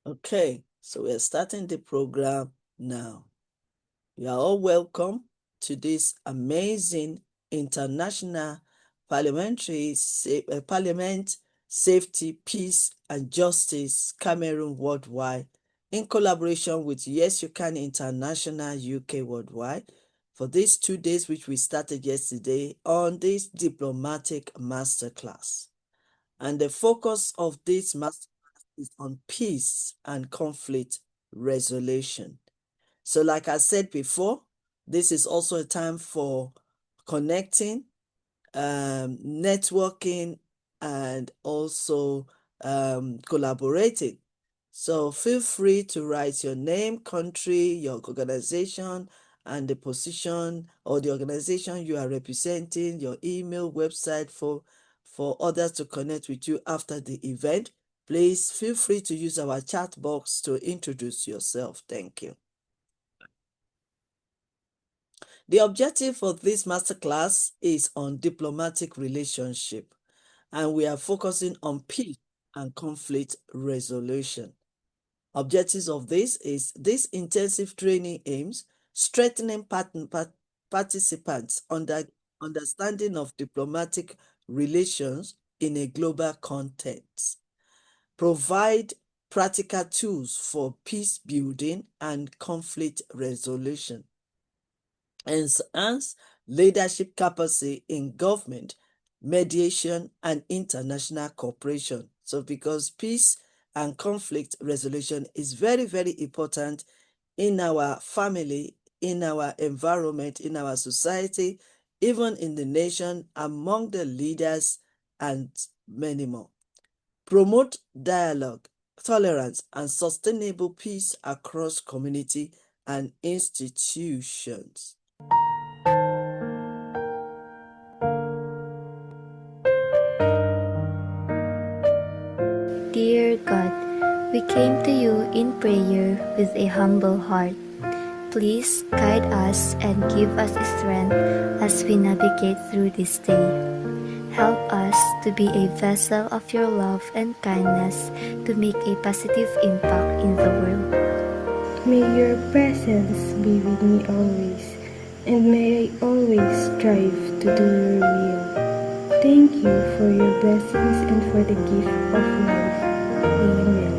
Okay, so we're starting the program now. You are all welcome to this amazing international Parliament Safety, Peace and Justice Cameroon Worldwide in collaboration with YYCI International UK Worldwide for these 2 days which we started yesterday on this diplomatic masterclass. And the focus of this masterclass is on peace and conflict resolution. So like I said before, this is also a time for connecting, networking, and also collaborating. So feel free to write your name, country, your organization, and the position or the organization you are representing, your email, website for others to connect with you after the event. Please feel free to use our chat box to introduce yourself. Thank you. The objective for this masterclass is on diplomatic relationship, and we are focusing on peace and conflict resolution. Objectives of this intensive training aims strengthening participants understanding of diplomatic relations in a global context, provide practical tools for peace building and conflict resolution, enhance leadership capacity in government, mediation, and international cooperation. So because peace and conflict resolution is very, very important in our family, in our environment, in our society, even in the nation, among the leaders, and many more. Promote dialogue, tolerance, and sustainable peace across community and institutions. Dear God, we came to you in prayer with a humble heart. Please guide us and give us strength as we navigate through this day. Help us to be a vessel of your love and kindness to make a positive impact in the world. May your presence be with me always, and may I always strive to do your will. Thank you for your blessings and for the gift of life. Amen.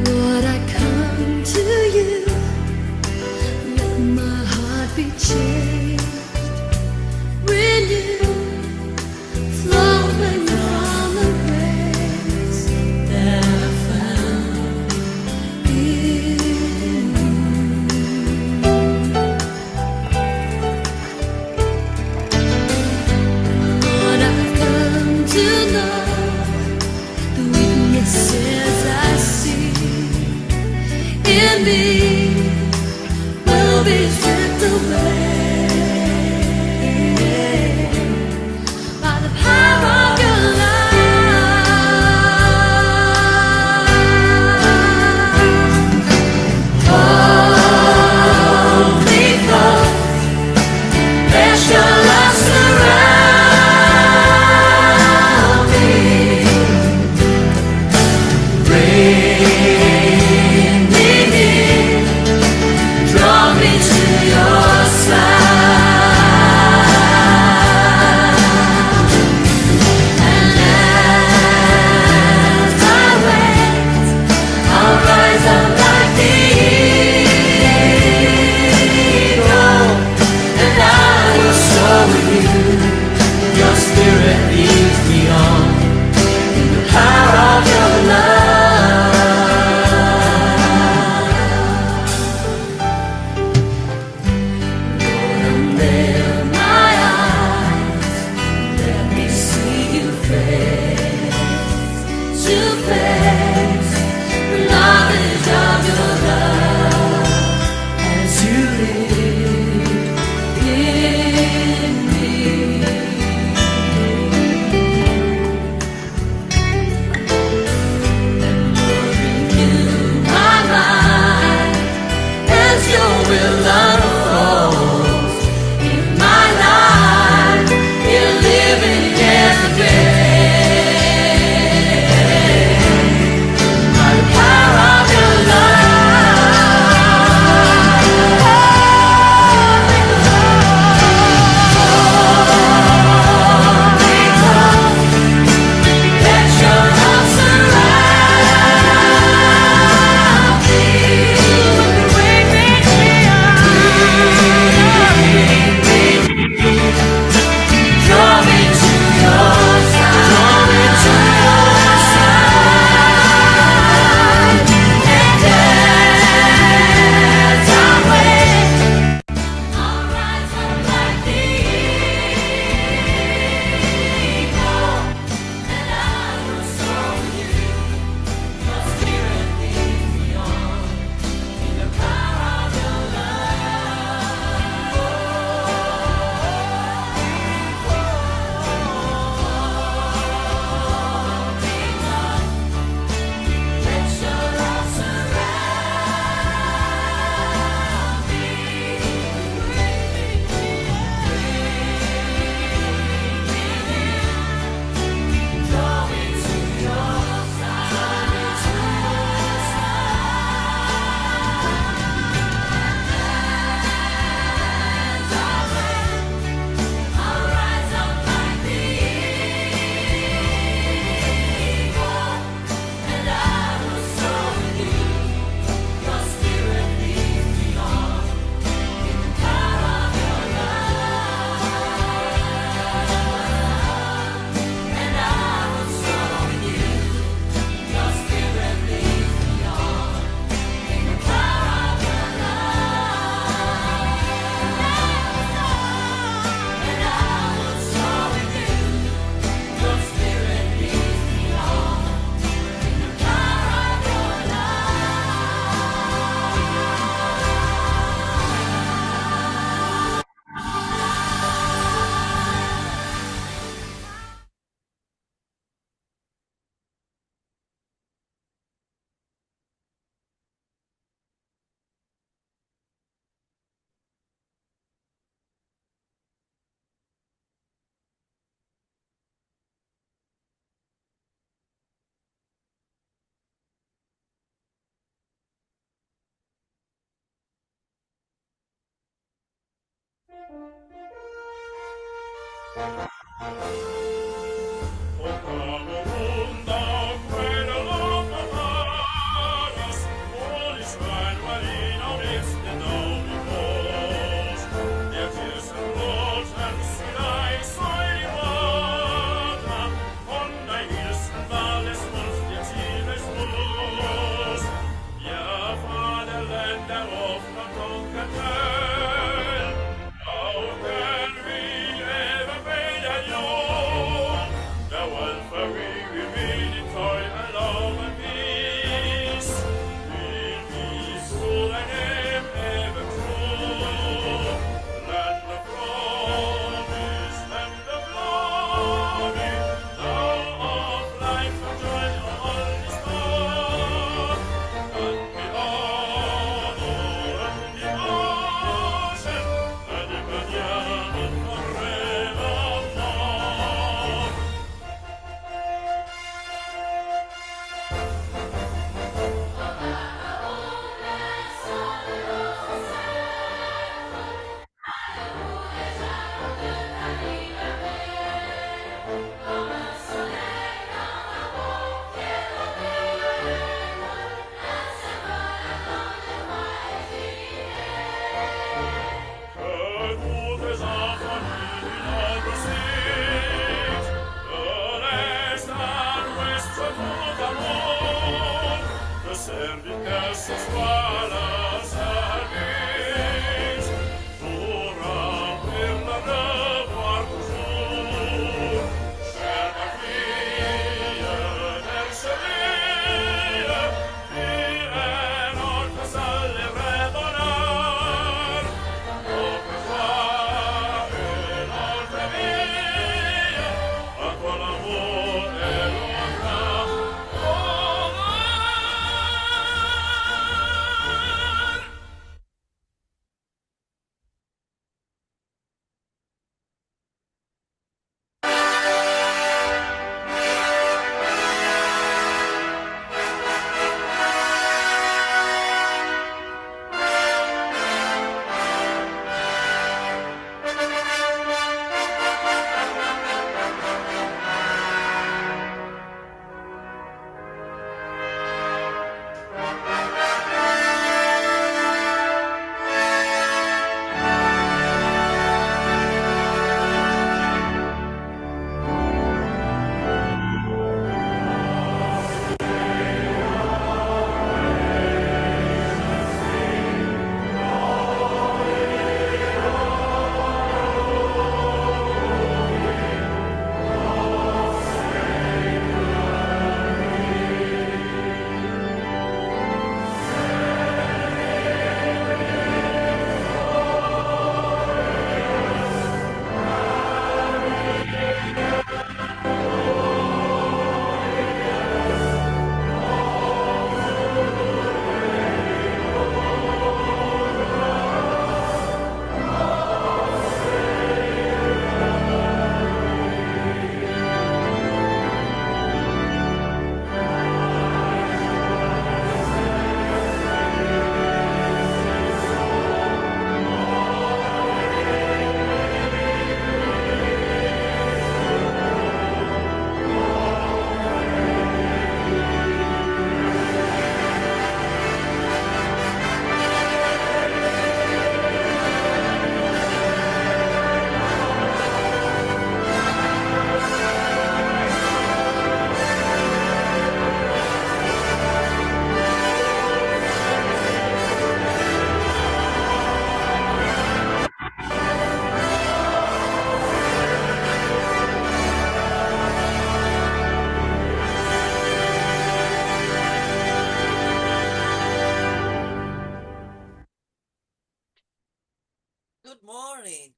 Lord, I come to you, let my heart be changed, renewed, flowing from the grace that I found in you. Lord, I've come to know the weaknesses I see in me will be stripped away by the power of your love. Holy Ghost, let your love surround me. Bring me near. Cameroon, thou cradle of the fathers, all Israel wherein our instant thou repose. Their tears and blood and Sinai soil water, on thy hills and valleys once their tears flows. Yeah, fatherland, thou of the conquered land, how can we ever pay thy loan? The welfare we remain in toil and love and peace. Will peace to thy name ever true. Land of promise and of glory, thou of life and joy all is done. And the honor and devotion and the command forevermore. Gutes auf und wieder besiegt, the last and west of the moon, the service is balas habit, ora per la revoir toujours, cher ma fille, del Sevilla, qui est notre seul bonheur.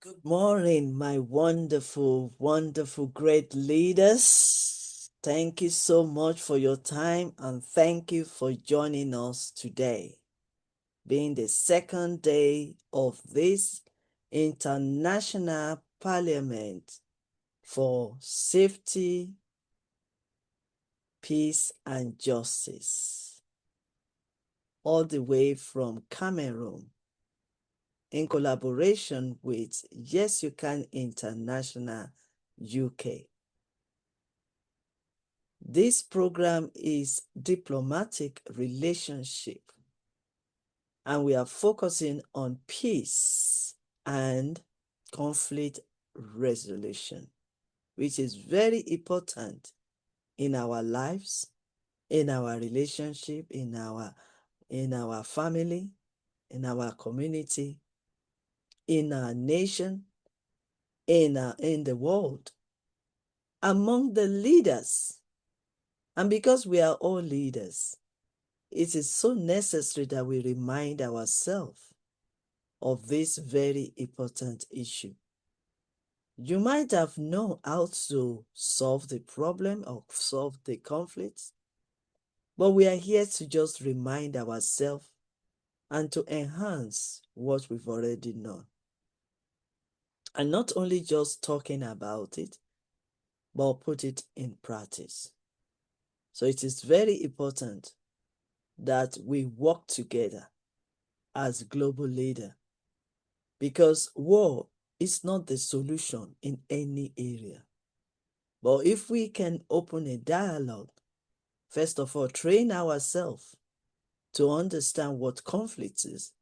Good morning, my wonderful, wonderful, great leaders. Thank you so much for your time and thank you for joining us today, being the second day of this International Parliament for Safety, Peace, and Justice, all the way from Cameroon. in collaboration with Y.Y.C.I International UK. This program is diplomatic relationship, and we are focusing on peace and conflict resolution, which is very important in our lives, in our relationship, in our family, in our community, in our nation, in the world, among the leaders. And because we are all leaders, it is so necessary that we remind ourselves of this very important issue. You might have known how to solve the problem or solve the conflict, but we are here to just remind ourselves and to enhance what we've already known. And not only just talking about it, but put it in practice. So it is very important that we work together as global leader, because war is not the solution in any area. But if we can open a dialogue, first of all, train ourselves to understand what conflict is,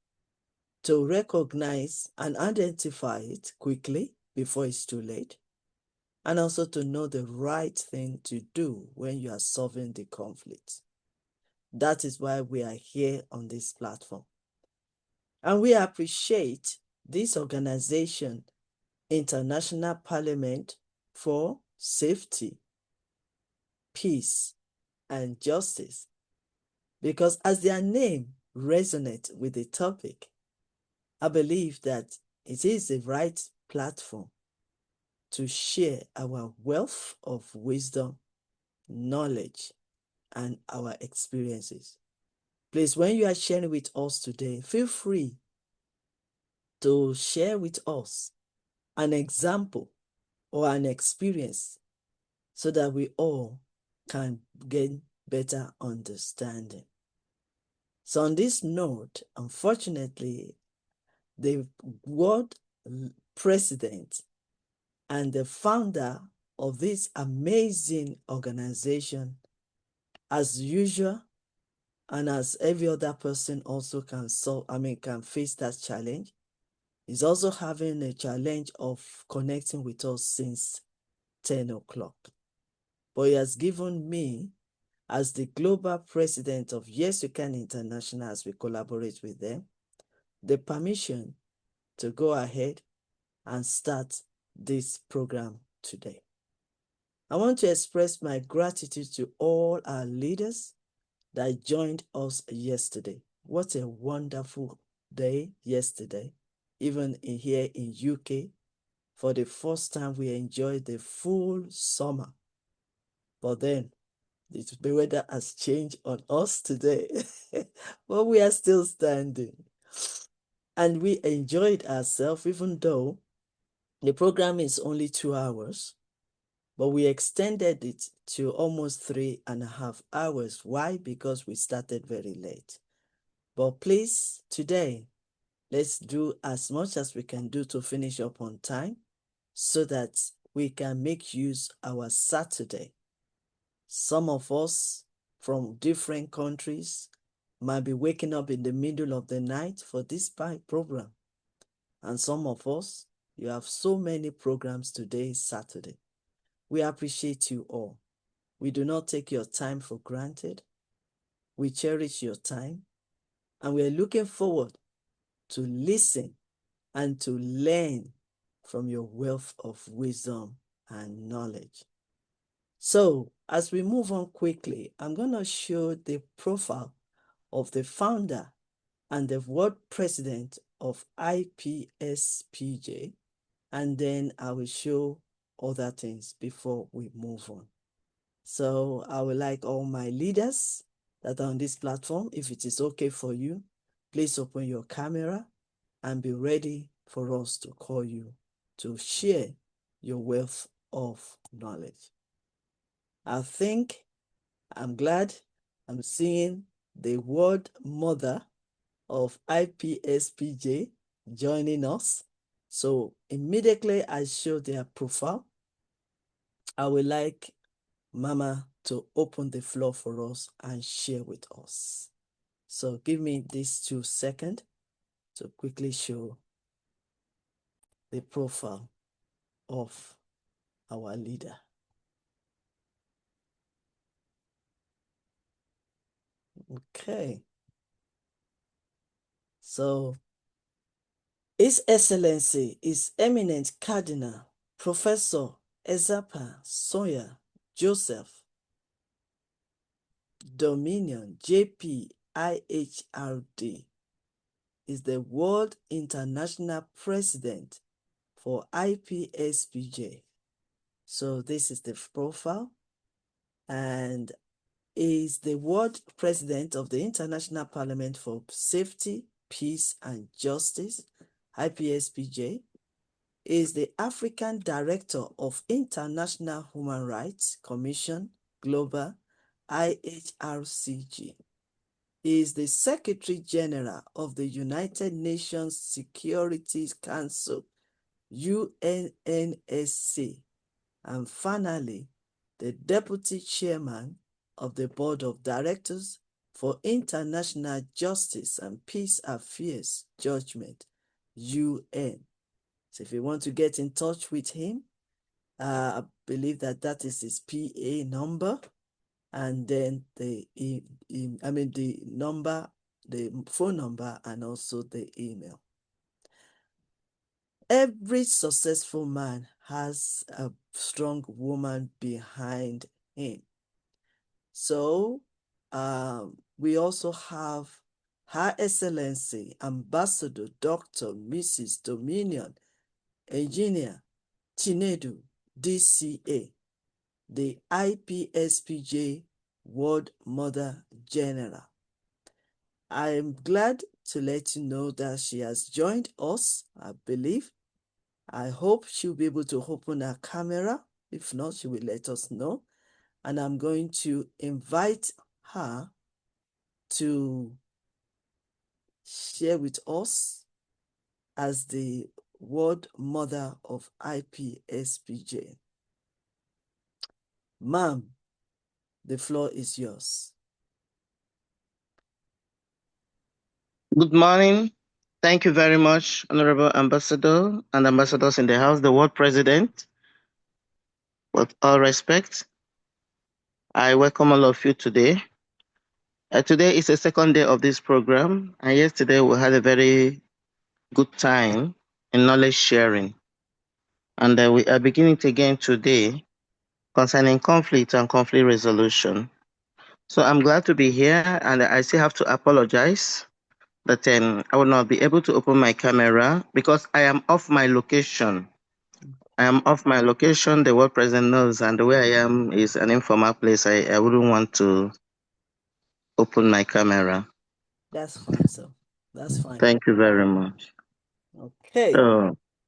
to recognize and identify it quickly before it's too late, and also to know the right thing to do when you are solving the conflict. That is why we are here on this platform. And we appreciate this organization, International Parliament for Safety, Peace, and Justice, because as their name resonates with the topic, I believe that it is the right platform to share our wealth of wisdom, knowledge, and our experiences. Please, when you are sharing with us today, feel free to share with us an example or an experience so that we all can gain better understanding. So on this note, unfortunately, the world president and the founder of this amazing organization, as usual, and as every other person also can can face that challenge, is also having a challenge of connecting with us since 10 o'clock. But he has given me, as the global president of Y.Y.C.I International, as we collaborate with them, the permission to go ahead and start this program today. I want to express my gratitude to all our leaders that joined us yesterday. What a wonderful day yesterday, even here in UK. For the first time, we enjoyed the full summer. But then, the weather has changed on us today. But we are still standing. And we enjoyed ourselves, even though the program is only 2 hours. But we extended it to almost 3.5 hours. Why? Because we started very late. But please, today, let's do as much as we can do to finish up on time so that we can make use our Saturday. Some of us from different countries might be waking up in the middle of the night for this program. And some of us, you have so many programs today, Saturday. We appreciate you all. We do not take your time for granted. We cherish your time, and we are looking forward to listen and to learn from your wealth of wisdom and knowledge. So, as we move on quickly, I'm going to show the profile of the founder and the world president of IPSPJ, and then I will show other things before we move on. So I would like all my leaders that are on this platform, if it is okay for you, please open your camera and be ready for us to call you to share your wealth of knowledge. I'm glad I'm seeing the world mother of IPSPJ, joining us. So immediately I show their profile, I would like Mama to open the floor for us and share with us. So give me these 2 seconds to quickly show the profile of our leader. Okay. So His Excellency is Eminent Cardinal Professor Ezapa Soya Joseph Dominion JP IHRD is the World International President for IPSPJ. So this is the profile, and is the World President of the International Parliament for Safety, Peace and Justice, IPSPJ, is the African Director of International Human Rights Commission Global, IHRCG. He is the Secretary General of the United Nations Security Council, UNNSC, and finally, the Deputy Chairman of the Board of Directors for International Justice and Peace Affairs Judgment, UN. So if you want to get in touch with him, I believe that is his PA number, and then the number, the phone number, and also the email. Every successful man has a strong woman behind him. So we also have Her Excellency Ambassador Dr. Mrs. Dominion Engineer Chinedu DCA, the IPSPJ World Mother General. I am glad to let you know that she has joined us, I believe. I hope she'll be able to open her camera. If not, she will let us know. And I'm going to invite her to share with us as the World Mother of IPSPJ. Ma'am, the floor is yours. Good morning. Thank you very much, Honorable Ambassador and ambassadors in the House, the World President. With all respect, I welcome all of you today. Today is the second day of this program, and yesterday we had a very good time in knowledge sharing. And we are beginning it again today concerning conflict and conflict resolution. So I'm glad to be here, and I still have to apologize that I will not be able to open my camera because I am off my location. I am off my location. The world president knows, and the way I am is an informal place. I wouldn't want to open my camera. That's fine, sir. That's fine. Thank you very much. Okay.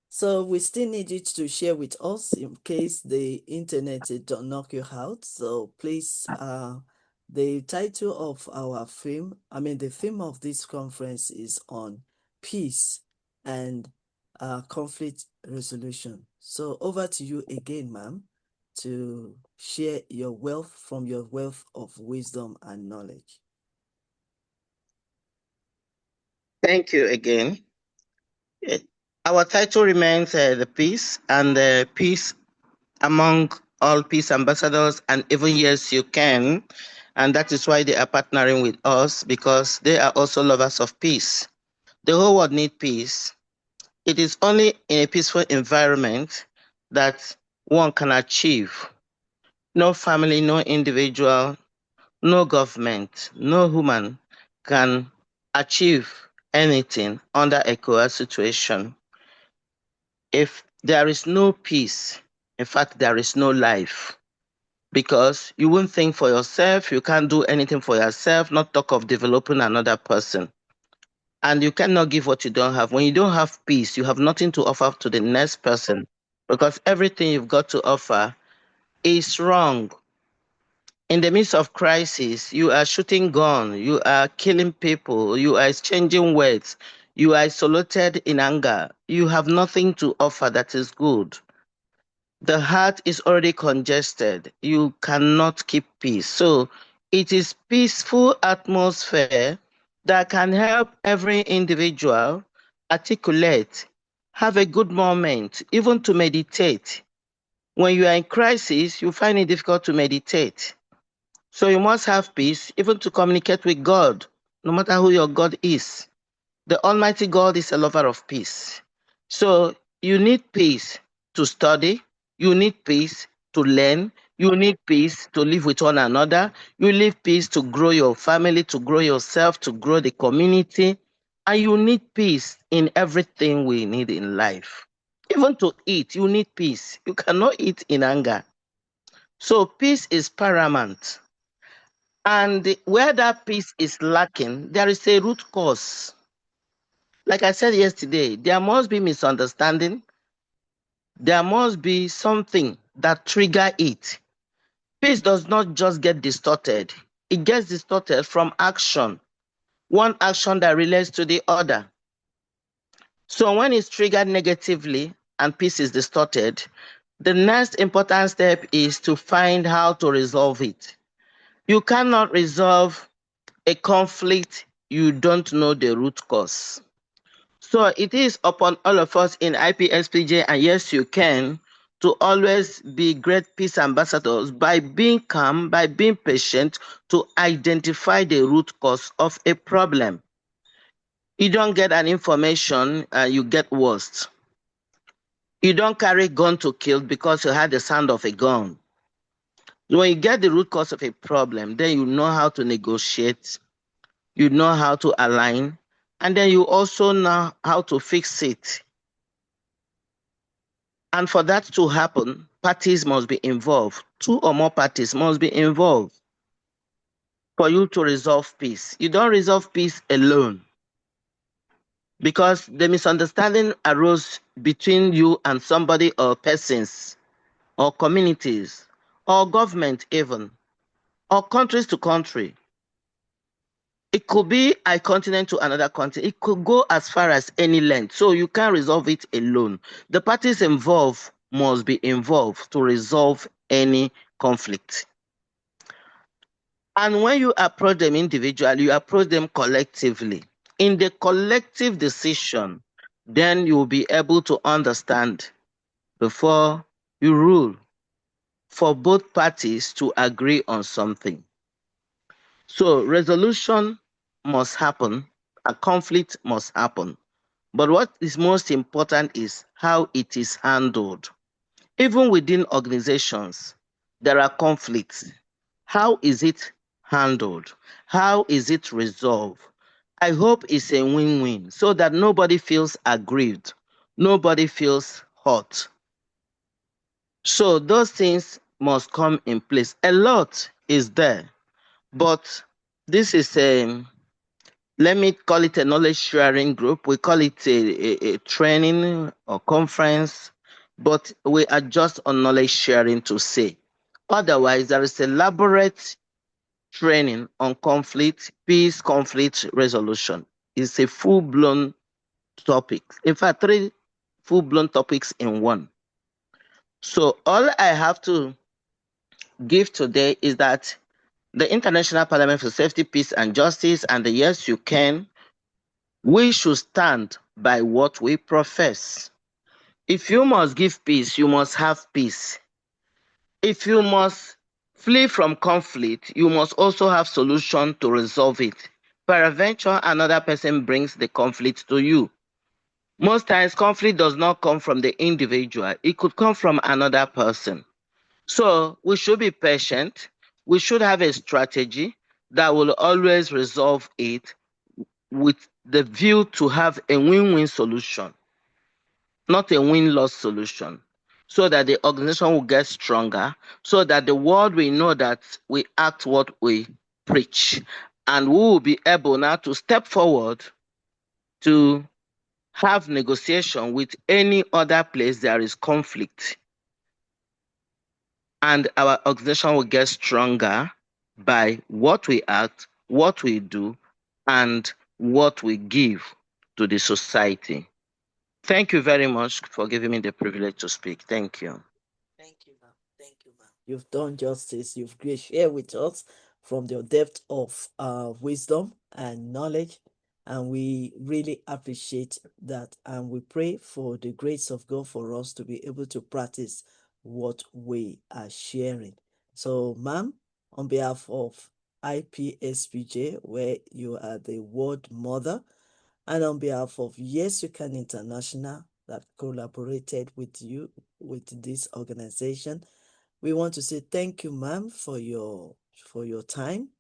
So we still need you to share with us in case the internet don't knock you out. So please, the title of our theme, the theme of this conference is on peace and conflict resolution. So over to you again, ma'am, to share your wealth from your wealth of wisdom and knowledge. Thank you again. Our title remains the peace, and the peace among all peace ambassadors, and even yes, you can. And that is why they are partnering with us, because they are also lovers of peace. The whole world needs peace. It is only in a peaceful environment that one can achieve. No family, no individual, no government, no human can achieve anything under a coerced situation. If there is no peace, in fact, there is no life. Because you won't think for yourself, you can't do anything for yourself, not talk of developing another person. And you cannot give what you don't have. When you don't have peace, you have nothing to offer to the next person, because everything you've got to offer is wrong. In the midst of crisis, you are shooting guns, you are killing people, you are exchanging words, You are isolated in anger. You have nothing to offer that is good. The heart is already congested. You cannot keep peace. So it is peaceful atmosphere that can help every individual articulate, have a good moment, even to meditate. When you are in crisis, you find it difficult to meditate. So you must have peace, even to communicate with God, no matter who your God is. The Almighty God is a lover of peace. So you need peace to study, you need peace to learn, you need peace to live with one another, you need peace to grow your family, to grow yourself, to grow the community, and you need peace in everything we need in life. Even to eat, you need peace. You cannot eat in anger. So peace is paramount. And where that peace is lacking, there is a root cause. Like I said yesterday, there must be misunderstanding. There must be something that trigger it. Peace does not just get distorted. It gets distorted from action. One action that relates to the other. So when it's triggered negatively and peace is distorted, the next important step is to find how to resolve it. You cannot resolve a conflict you don't know the root cause. So it is upon all of us in IPSPJ, and yes, you can, to always be great peace ambassadors by being calm, by being patient, to identify the root cause of a problem. You don't get an information, you get worse. You don't carry gun to kill because you had the sound of a gun. When you get the root cause of a problem, then you know how to negotiate, you know how to align, and then you also know how to fix it. And for that to happen, parties must be involved. Two or more parties must be involved for you to resolve peace. You don't resolve peace alone because the misunderstanding arose between you and somebody or persons or communities or government even or countries to country. It could be a continent to another continent. It could go as far as any length. So you can't resolve it alone. The parties involved must be involved to resolve any conflict. And when you approach them individually, you approach them collectively. In the collective decision, then you will be able to understand before you rule for both parties to agree on something. So resolution must happen, a conflict must happen. But what is most important is how it is handled. Even within organizations, there are conflicts. How is it handled? How is it resolved? I hope it's a win-win so that nobody feels aggrieved, nobody feels hurt. So those things must come in place. A lot is there, but this is a, let me call it a knowledge sharing group. We call it a training or conference, but we are just on knowledge sharing to say. Otherwise, there is elaborate training on conflict, peace, conflict resolution. It's a full-blown topic. In fact, 3 full-blown topics in one. So all I have to give today is that the International Parliament for Safety, Peace and Justice and the Yes You Can, we should stand by what we profess. If you must give peace, you must have peace. If you must flee from conflict, you must also have solution to resolve it. Peradventure, another person brings the conflict to you. Most times, conflict does not come from the individual. It could come from another person. So we should be patient. We should have a strategy that will always resolve it with the view to have a win-win solution, not a win-loss solution, so that the organization will get stronger, so that the world will know that we act what we preach, and we will be able now to step forward to have negotiation with any other place there is conflict. And our organization will get stronger by what we act, what we do, and what we give to the society. Thank you very much for giving me the privilege to speak. Thank you. Thank you, ma'am. Thank you, ma'am. You've done justice. You've shared with us from your depth of wisdom and knowledge. And we really appreciate that. And we pray for the grace of God for us to be able to practice what we are sharing. So, ma'am, on behalf of IPSPJ, where you are the word mother, and on behalf of Yes You Can International that collaborated with you with this organization, we want to say thank you, ma'am, for your time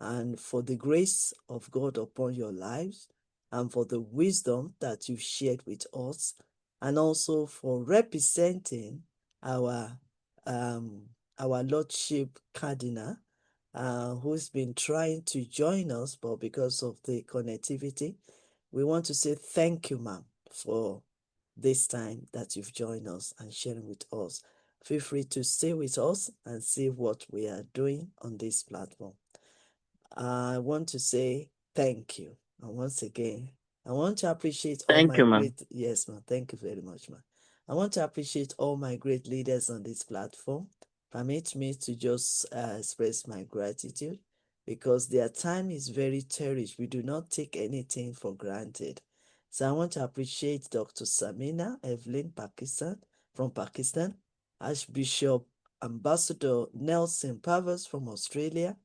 and for the grace of God upon your lives and for the wisdom that you shared with us and also for representing our um, our Lordship Cardinal who's been trying to join us, but because of the connectivity, we want to say thank you, ma'am, for this time that you've joined us and sharing with us. Feel free to stay with us and see what we are doing on this platform. I want to say thank you. And once again, I want to appreciate all Thank my you, ma'am. great, yes, ma'am. Thank you very much, ma'am. I want to appreciate all my great leaders on this platform. Permit me to just express my gratitude because their time is very cherished. We do not take anything for granted. So I want to appreciate Dr. Samina Evelyn Pakistan from Pakistan, Archbishop Ambassador Nelson Pavas from Australia,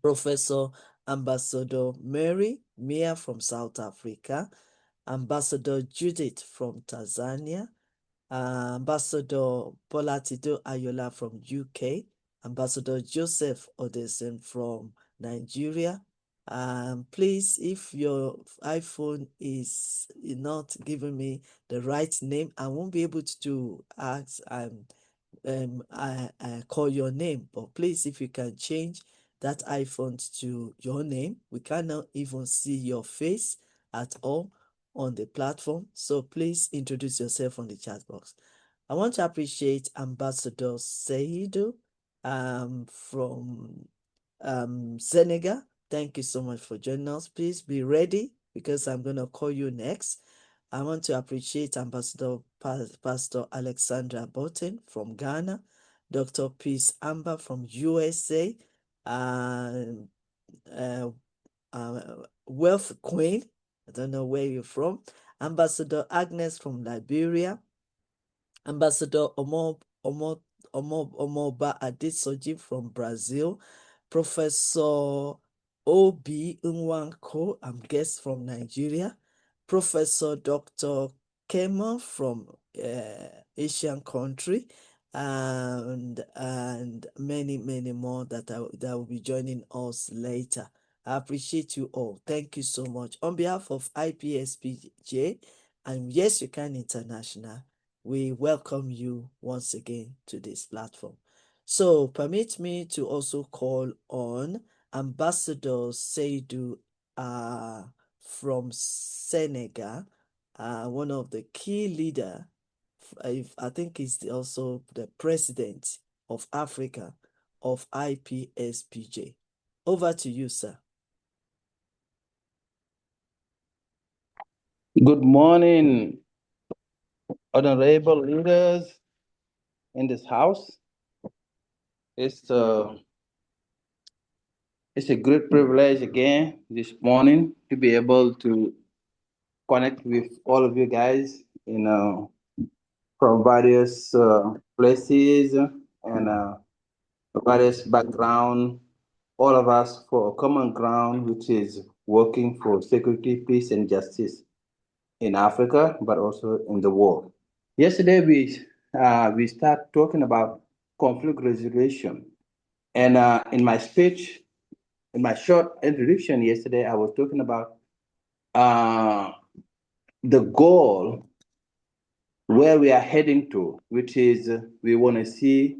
Professor Ambassador Mary Mia from South Africa, Ambassador Judith from Tanzania, Ambassador Bolatido Ayola from UK, Ambassador Joseph Odesen from Nigeria. Please, if your iPhone is not giving me the right name, I won't be able to ask I call your name. But please, if you can change that iPhone to your name, we cannot even see your face at all on the platform. So please introduce yourself on the chat box. I want to appreciate Ambassador Seidu from Senegal. Thank you so much for joining us. Please be ready because I'm going to call you next. I want to appreciate Ambassador Pastor Alexandra Botten from Ghana, Dr. Peace Amber from USA, and Wealth Queen, I don't know where you're from, Ambassador Agnes from Liberia, Ambassador Omoba Adesoji from Brazil, Professor Obi Nwanko, I'm guest from Nigeria, Professor Dr. Kema from Asian country, and many more that will be joining us later. I appreciate you all. Thank you so much. On behalf of IPSPJ and Yes You Can International, we welcome you once again to this platform. So permit me to also call on Ambassador Seydou from Senegal, one of the key leader. I think he's also the president of Africa of IPSPJ. Over to you, sir. Good morning, honorable leaders in this house. It's uh, it's a great privilege again this morning to be able to connect with all of you guys from various places and various background. All of us for a common ground, which is working for security, peace, and justice in Africa, but also in the world. Yesterday we start talking about conflict resolution, and in my speech, in my short introduction yesterday, I was talking about uh, the goal where we are heading to, which is we want to see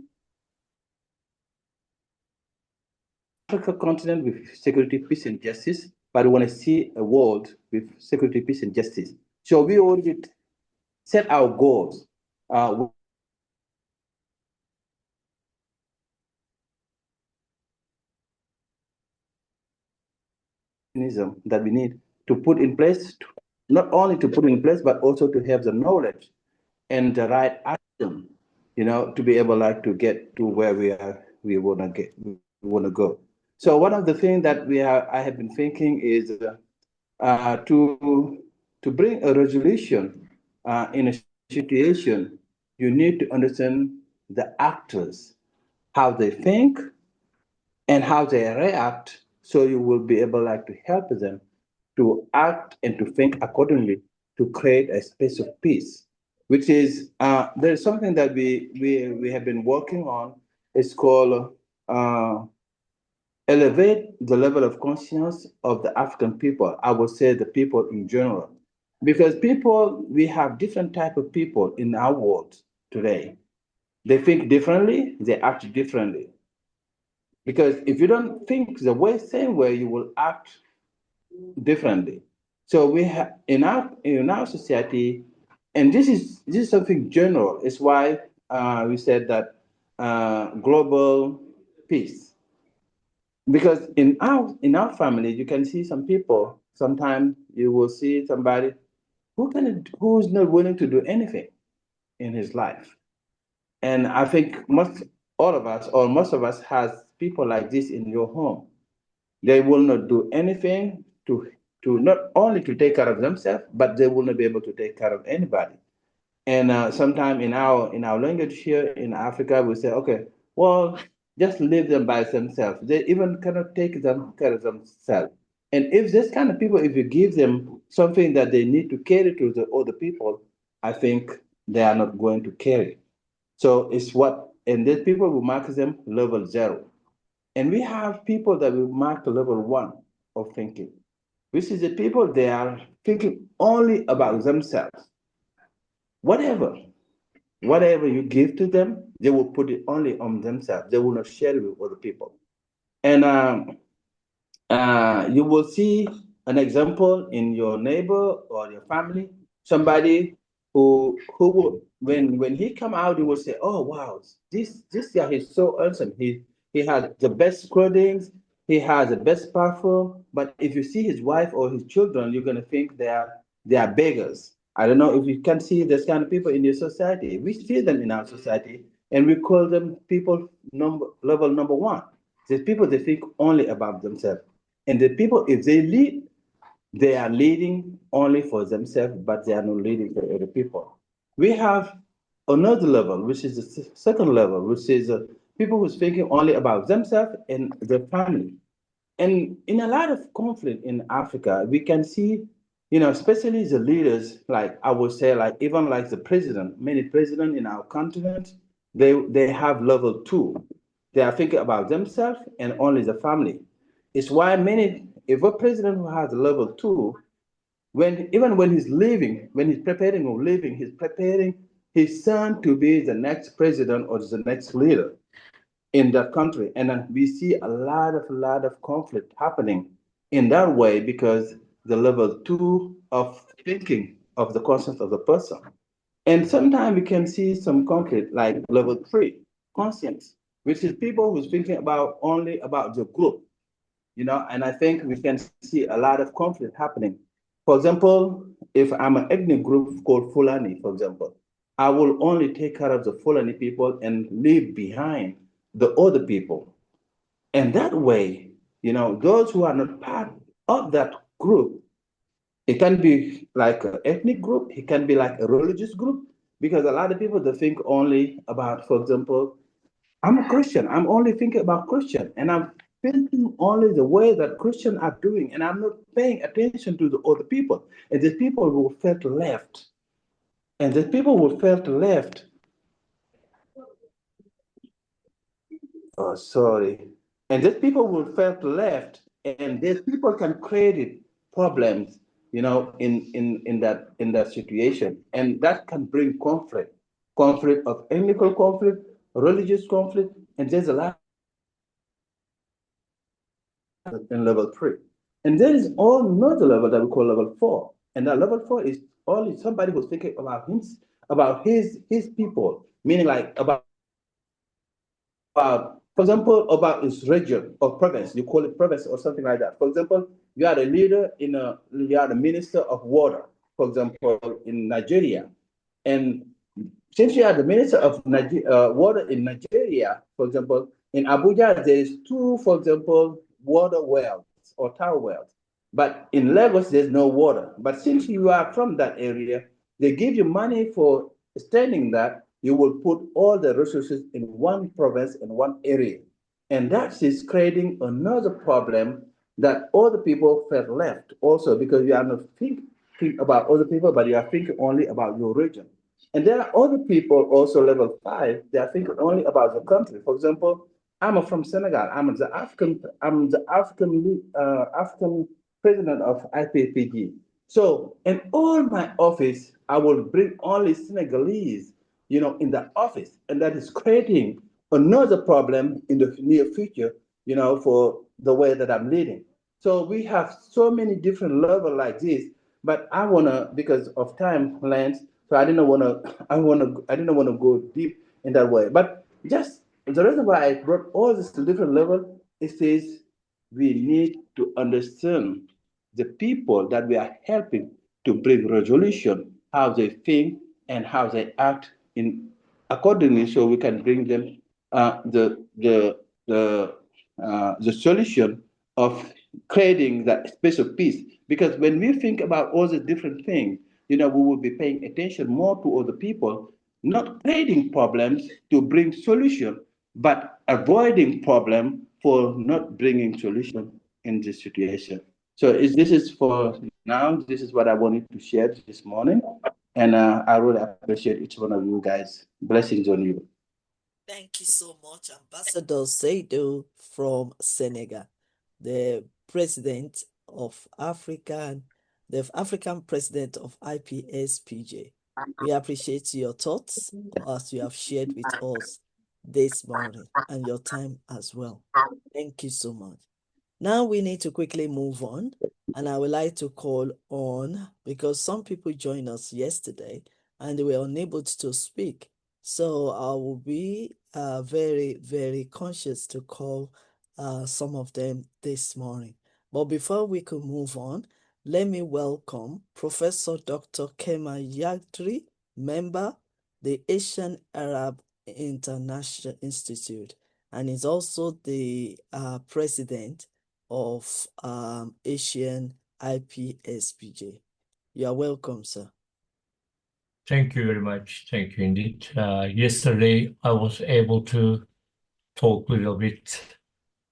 Africa continent with security, peace, and justice, but we want to see a world with security, peace, and justice. So we already set our goals. Mechanism that we need to put in place not only to put in place, but also to have the knowledge and the right action, to be able like to get to where we wanna go. So one of the things that I have been thinking is to bring a resolution in a situation. You need to understand the actors, how they think, and how they react, so you will be able like to help them to act and to think accordingly to create a space of peace, which is there's something that we have been working on. It's called elevate the level of conscience of the African people. I would say the people in general, because people, we have different type of people in our world today. They think differently, they act differently. Because if you don't think the same way, you will act differently. So we have in our society, and this is something general. It's why we said that global peace. Because in our family, you can see some people. Sometimes you will see somebody who's not willing to do anything in his life. And I think all of us, or most of us, has people like this in your home. They will not do anything to not only to take care of themselves, but they will not be able to take care of anybody. And sometimes in our language here in Africa, we say, okay, well, just leave them by themselves. They even cannot take them care of themselves. And if this kind of people, if you give them something that they need to carry to the other people, I think they are not going to carry. So and these people will mark them level 0. And we have people that will mark level 1 of thinking, which is the people they are thinking only about themselves. Whatever, whatever you give to them, they will put it only on themselves. They will not share it with other people. And you will see an example in your neighbor or your family, somebody who will, when he come out, you will say, oh wow, this guy is so awesome. He has the best clothing, he has the best perfume. But if you see his wife or his children, you're gonna think they are beggars. I don't know if you can see this kind of people in your society. We see them in our society, and we call them people level number 1. The people, they think only about themselves. And the people, if they lead, they are leading only for themselves, but they are not leading for other people. We have another level, which is the second level, which is people who's thinking only about themselves and their family. And in a lot of conflict in Africa, we can see, especially the leaders, like I would say, like even like the president, many presidents in our continent, they have level 2. They are thinking about themselves and only the family. It's why if a president who has level 2, even when he's leaving, when he's preparing or leaving, he's preparing his son to be the next president or the next leader in that country. And we see a lot of conflict happening in that way, because the level 2 of thinking of the conscience of the person. And sometimes we can see some conflict like level 3 conscience, which is people who's thinking about only about the group, and I think we can see a lot of conflict happening. For example, if I'm an ethnic group called Fulani, for example, I will only take care of the Fulani people and leave behind the other people. And that way, those who are not part of that group, it can be like an ethnic group, it can be like a religious group, because a lot of people, they think only about, for example, I'm a Christian. I'm only thinking about Christian, and I'm thinking only the way that Christians are doing, and I'm not paying attention to the other people. And these people will felt left, and these people will felt left. Oh, sorry. And these people will felt left, and these people can create problems, in that situation, and that can bring conflict of ethnical conflict, religious conflict, and there's a lot in level 3. And there is another level that we call level 4. And that level 4 is only somebody who's thinking about his people, meaning like about, for example, about his region or province. You call it province or something like that. For example, you are the leader you are the minister of water. for example, in Nigeria. And since you are the Minister of Water in Nigeria, for example, in Abuja, there is two, for example, water wells or tower wells. But in Lagos, there's no water. But since you are from that area, they give you money for extending that. You will put all the resources in one province, in one area. And that is creating another problem that other people felt left also because you are not think about other people, but you are thinking only about your region. And there are other people also level 5, they are thinking only about the country. For example, I'm from Senegal. I'm the African president of IPSPJ. So in all my office, I will bring only Senegalese, in the office, and that is creating another problem in the near future, for the way that I'm leading. So we have so many different levels like this, but I wanna, because of time length, so I didn't wanna go deep in that way. But just the reason why I brought all this to different level is we need to understand the people that we are helping to bring resolution, how they think and how they act in accordingly, so we can bring them the solution of creating that space of peace. Because when we think about all the different things, we will be paying attention more to other people, not creating problems to bring solution, but avoiding problem for not bringing solution in this situation. So this is for now. This is what I wanted to share this morning, and I really appreciate each one of you guys. Blessings on you. Thank you so much, Ambassador Saido from Senegal, the president of the African president of IPSPJ. We appreciate your thoughts as you have shared with us this morning and your time as well. Thank you so much. Now we need to quickly move on, and I would like to call on, because some people joined us yesterday and they were unable to speak. So I will be very, very conscious to call some of them this morning. But before we could move on, let me welcome Professor Dr. Kema Yagdri, member, the Asian Arab International Institute, and is also the president of Asian IPSPJ. You are welcome, sir. Thank you very much. Thank you indeed. Yesterday, I was able to talk a little bit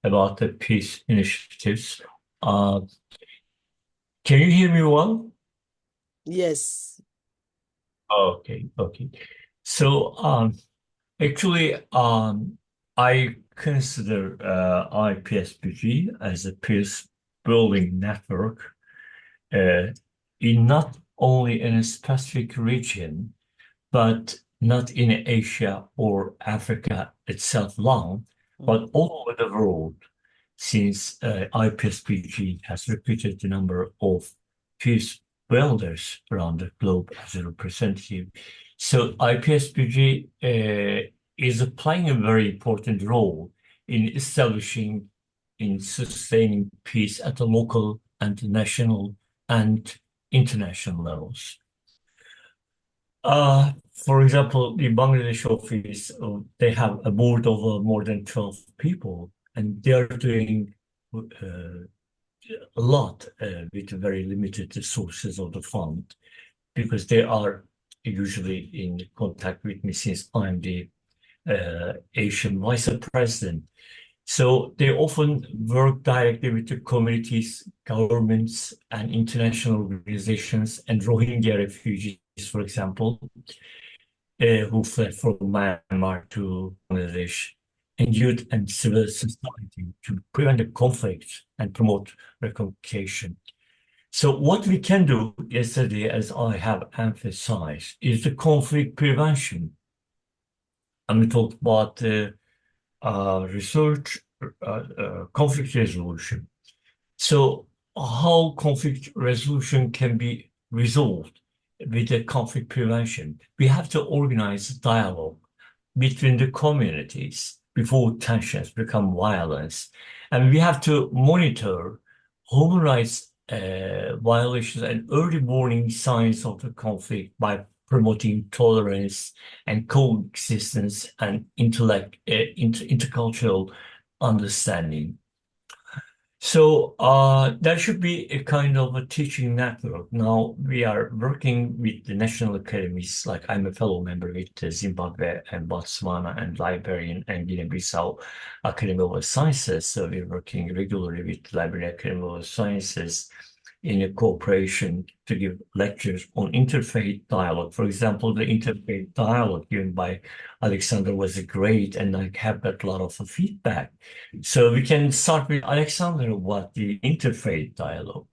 about the peace initiatives. Can you hear me well? Yes. Okay. So, actually, I consider IPSPG as a peace building network in not only in a specific region, but not in Asia or Africa itself alone, but all over the world, since IPSPG has repeated the number of peace builders around the globe as a representative. So IPSPG is playing a very important role in establishing, in sustaining peace at the local and national and international levels. For example, the Bangladesh office, they have a board of more than 12 people, and they are doing a lot with very limited resources of the fund, because they are usually in contact with me since I'm the Asian Vice President. So they often work directly with the communities, governments, and international organizations and Rohingya refugees, for example, who fled from Myanmar to Bangladesh, and youth and civil society to prevent the conflict and promote reconciliation. So what we can do yesterday, as I have emphasized, is the conflict prevention. And we talked about research, conflict resolution. So how conflict resolution can be resolved with the conflict prevention? We have to organize dialogue between the communities before tensions become violence. And we have to monitor human rights violations and early warning signs of the conflict by promoting tolerance and coexistence and intercultural understanding. So there should be a kind of a teaching network. Now we are working with the national academies, like I'm a fellow member with Zimbabwe and Botswana and Liberian and Guinea-Bissau Academy of Sciences. So we're working regularly with Liberian Academy of Sciences in a cooperation to give lectures on interfaith dialogue. For example, the interfaith dialogue given by Alexander was great, and I have got a lot of feedback. So we can start with Alexander about the interfaith dialogue,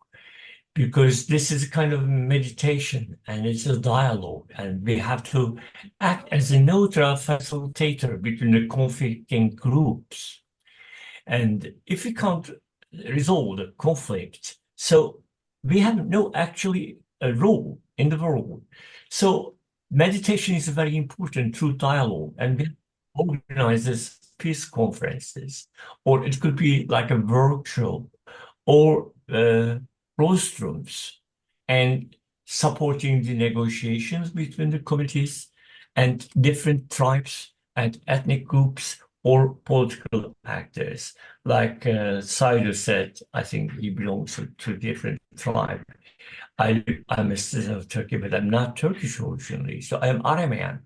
because this is a kind of meditation and it's a dialogue, and we have to act as a neutral facilitator between the conflicting groups. And if we can't resolve the conflict, so we have no actually a role in the world. So meditation is very important through dialogue, and we organize this peace conferences, or it could be like a workshop or rostrums, and supporting the negotiations between the communities and different tribes and ethnic groups or political actors. Like Saidu said, I think he belongs to a different tribe. I'm a citizen of Turkey, but I'm not Turkish originally, so I'm Aramean.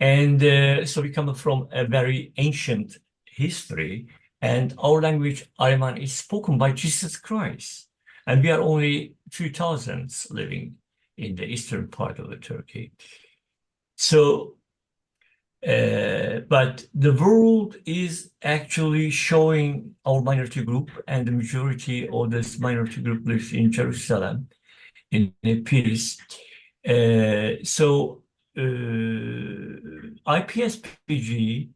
And so we come from a very ancient history, and our language, Aramean, is spoken by Jesus Christ. And we are only few thousands living in the eastern part of the Turkey. So, but the world is actually showing our minority group, and the majority of this minority group lives in Jerusalem in peace. So IPSPJ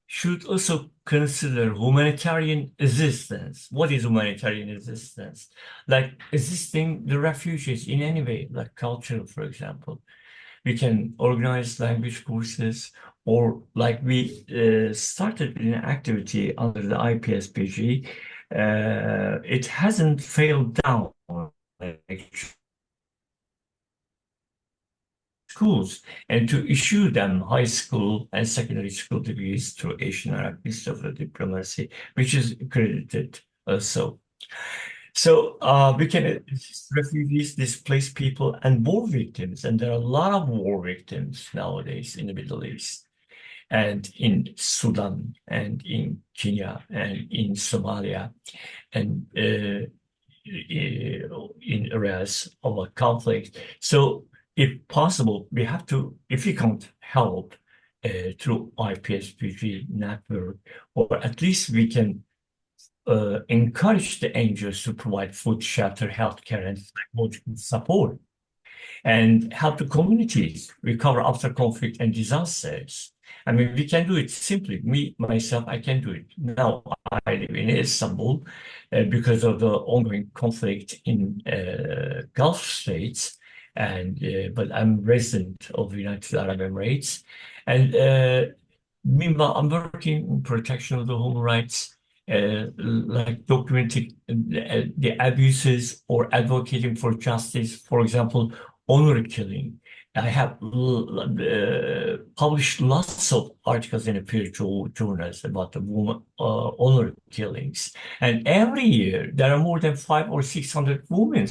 should also consider humanitarian assistance. What is humanitarian assistance? Like assisting the refugees in any way, like cultural, for example. We can organize language courses, or like we started an activity under the IPSPJ. It hasn't failed down. Schools, and to issue them high school and secondary school degrees through Asian Arab Institute of Diplomacy, which is accredited also. So we can assist refugees, displaced people, and war victims. And there are a lot of war victims nowadays in the Middle East, and in Sudan, and in Kenya, and in Somalia, and in areas of a conflict. So if possible, we have to, if we can't help through IPSPG network, or at least we can encourage the NGOs to provide food, shelter, healthcare, and psychological support, and help the communities recover after conflict and disasters. I mean, we can do it simply. Me, myself, I can do it. Now, I live in Istanbul because of the ongoing conflict in Gulf states, and but I'm resident of the United Arab Emirates. And meanwhile, I'm working on protection of the human rights, like documenting the abuses or advocating for justice. For example, honor killing. I have published lots of articles in peer journals about the woman honor killings, and every year there are more than 500 or 600 women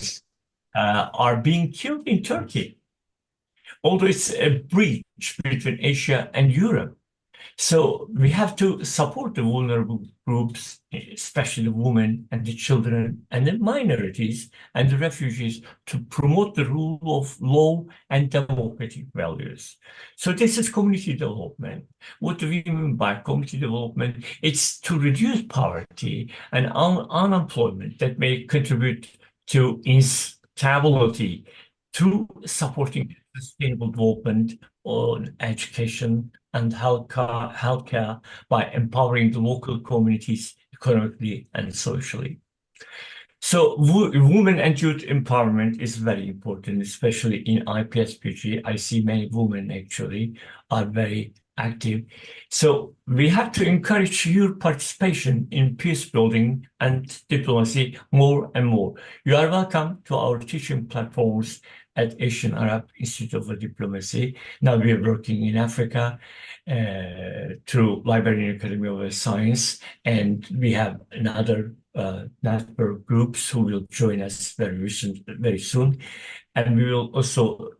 are being killed in Turkey, although it's a breach between Asia and Europe. So we have to support the vulnerable groups, especially the women and the children and the minorities and the refugees, to promote the rule of law and democratic values. So this is community development. What do we mean by community development? It's to reduce poverty and unemployment that may contribute to instability through supporting sustainable development on education and healthcare by empowering the local communities economically and socially. So women and youth empowerment is very important, especially in IPSPG. I see many women actually are very active. So we have to encourage your participation in peace building and diplomacy more and more. You are welcome to our teaching platforms at Asian Arab Institute of Diplomacy. Now we are working in Africa through Liberian Academy of Science, and we have another network groups who will join us very soon. And we will also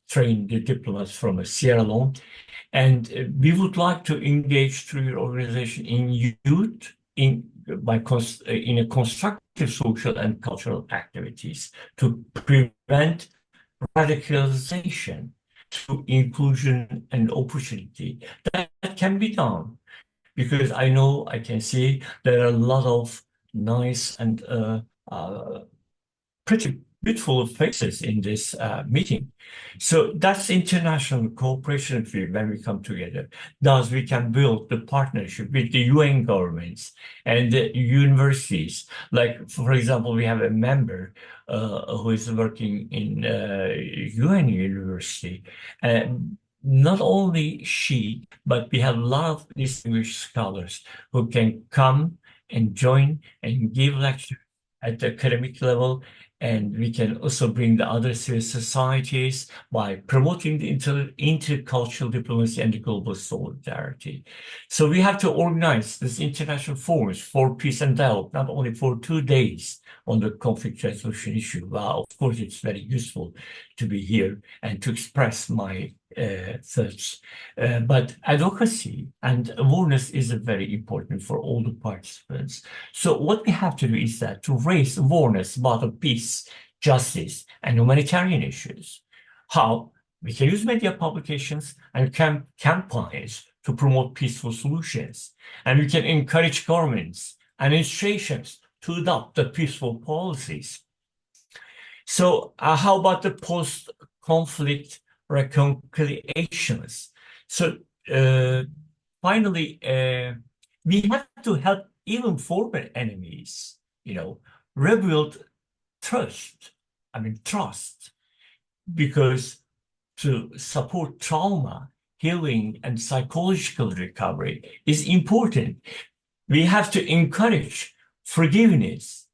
train the diplomats from Sierra Leone. And we would like to engage through your organization in youth in a constructive social and cultural activities to prevent radicalization through inclusion and opportunity. That can be done because I can see there are a lot of nice and pretty beautiful faces in this meeting. So that's international cooperation field when we come together. Thus, we can build the partnership with the UN governments and the universities. Like, for example, we have a member who is working in UN university. Not only she, but we have a lot of distinguished scholars who can come and join and give lectures at the academic level, and we can also bring the other civil societies by promoting the intercultural diplomacy and the global solidarity. So we have to organize this international forums for peace and dialogue, not only for 2 days on the conflict resolution issue. Well, of course, it's very useful to be here and to express my thoughts. But advocacy and awareness is very important for all the participants. So what we have to do is that to raise awareness about the peace, justice, and humanitarian issues. How? We can use media publications and campaigns to promote peaceful solutions. And we can encourage governments and institutions to adopt the peaceful policies. So how about the post-conflict reconciliations? So finally, we have to help even former enemies, rebuild trust. Trust, because to support trauma, healing, and psychological recovery is important. We have to encourage forgiveness,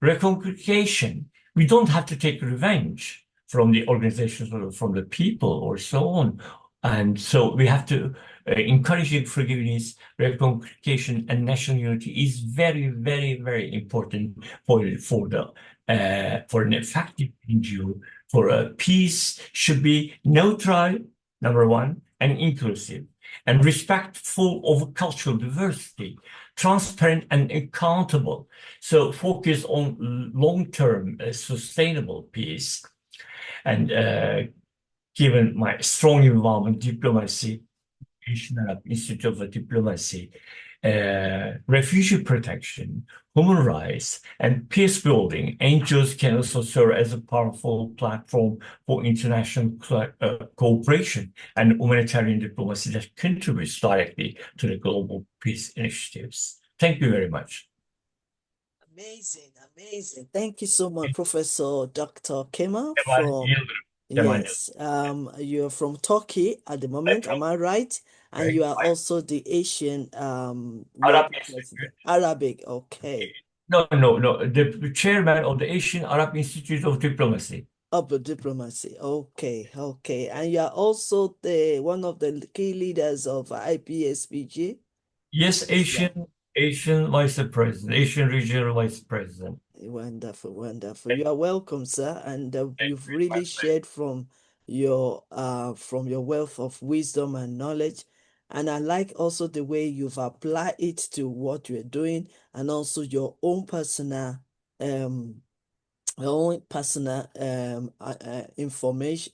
reconciliation. We don't have to take revenge from the organizations or from the people or so on. And so we have to encouraging forgiveness, reconciliation, and national unity is very, very, very important for an effective NGO. For a peace should be neutral, number one, and inclusive, and respectful of cultural diversity, transparent and accountable. So focus on long-term sustainable peace. And given my strong involvement in diplomacy, Asian Arab Institute of Diplomacy, refugee protection, human rights, and peace building, NGOs can also serve as a powerful platform for international cooperation and humanitarian diplomacy that contributes directly to the global peace initiatives. Thank you very much. Amazing, amazing. Thank you so much, Professor Dr. Kemal Kemal from Kemal. yes. You're from Turkey at the moment, am I right? And you are also the Asian Arab president. Arabic, okay. No. The chairman of the Asian Arab Institute of Diplomacy. Of diplomacy, okay. And you are also one of the key leaders of IPSPJ. Yes, Asian Vice President, Asian Regional Vice President. Wonderful. You are welcome, sir. And you've really shared from your wealth of wisdom and knowledge. And I like also the way you've applied it to what you're doing, and also your own personal information,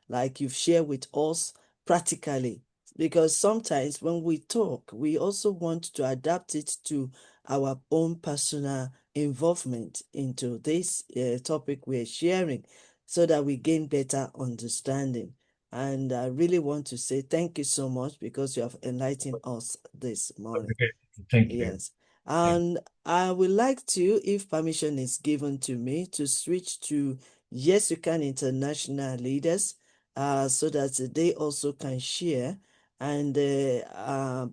like you've shared with us practically. Because sometimes when we talk, we also want to adapt it to our own personal involvement into this topic we're sharing, so that we gain better understanding. And I really want to say thank you so much, because you have enlightened us this morning. Okay. Thank you. Yes. And I would like to, if permission is given to me, to switch to YYCI International leaders, so that they also can share And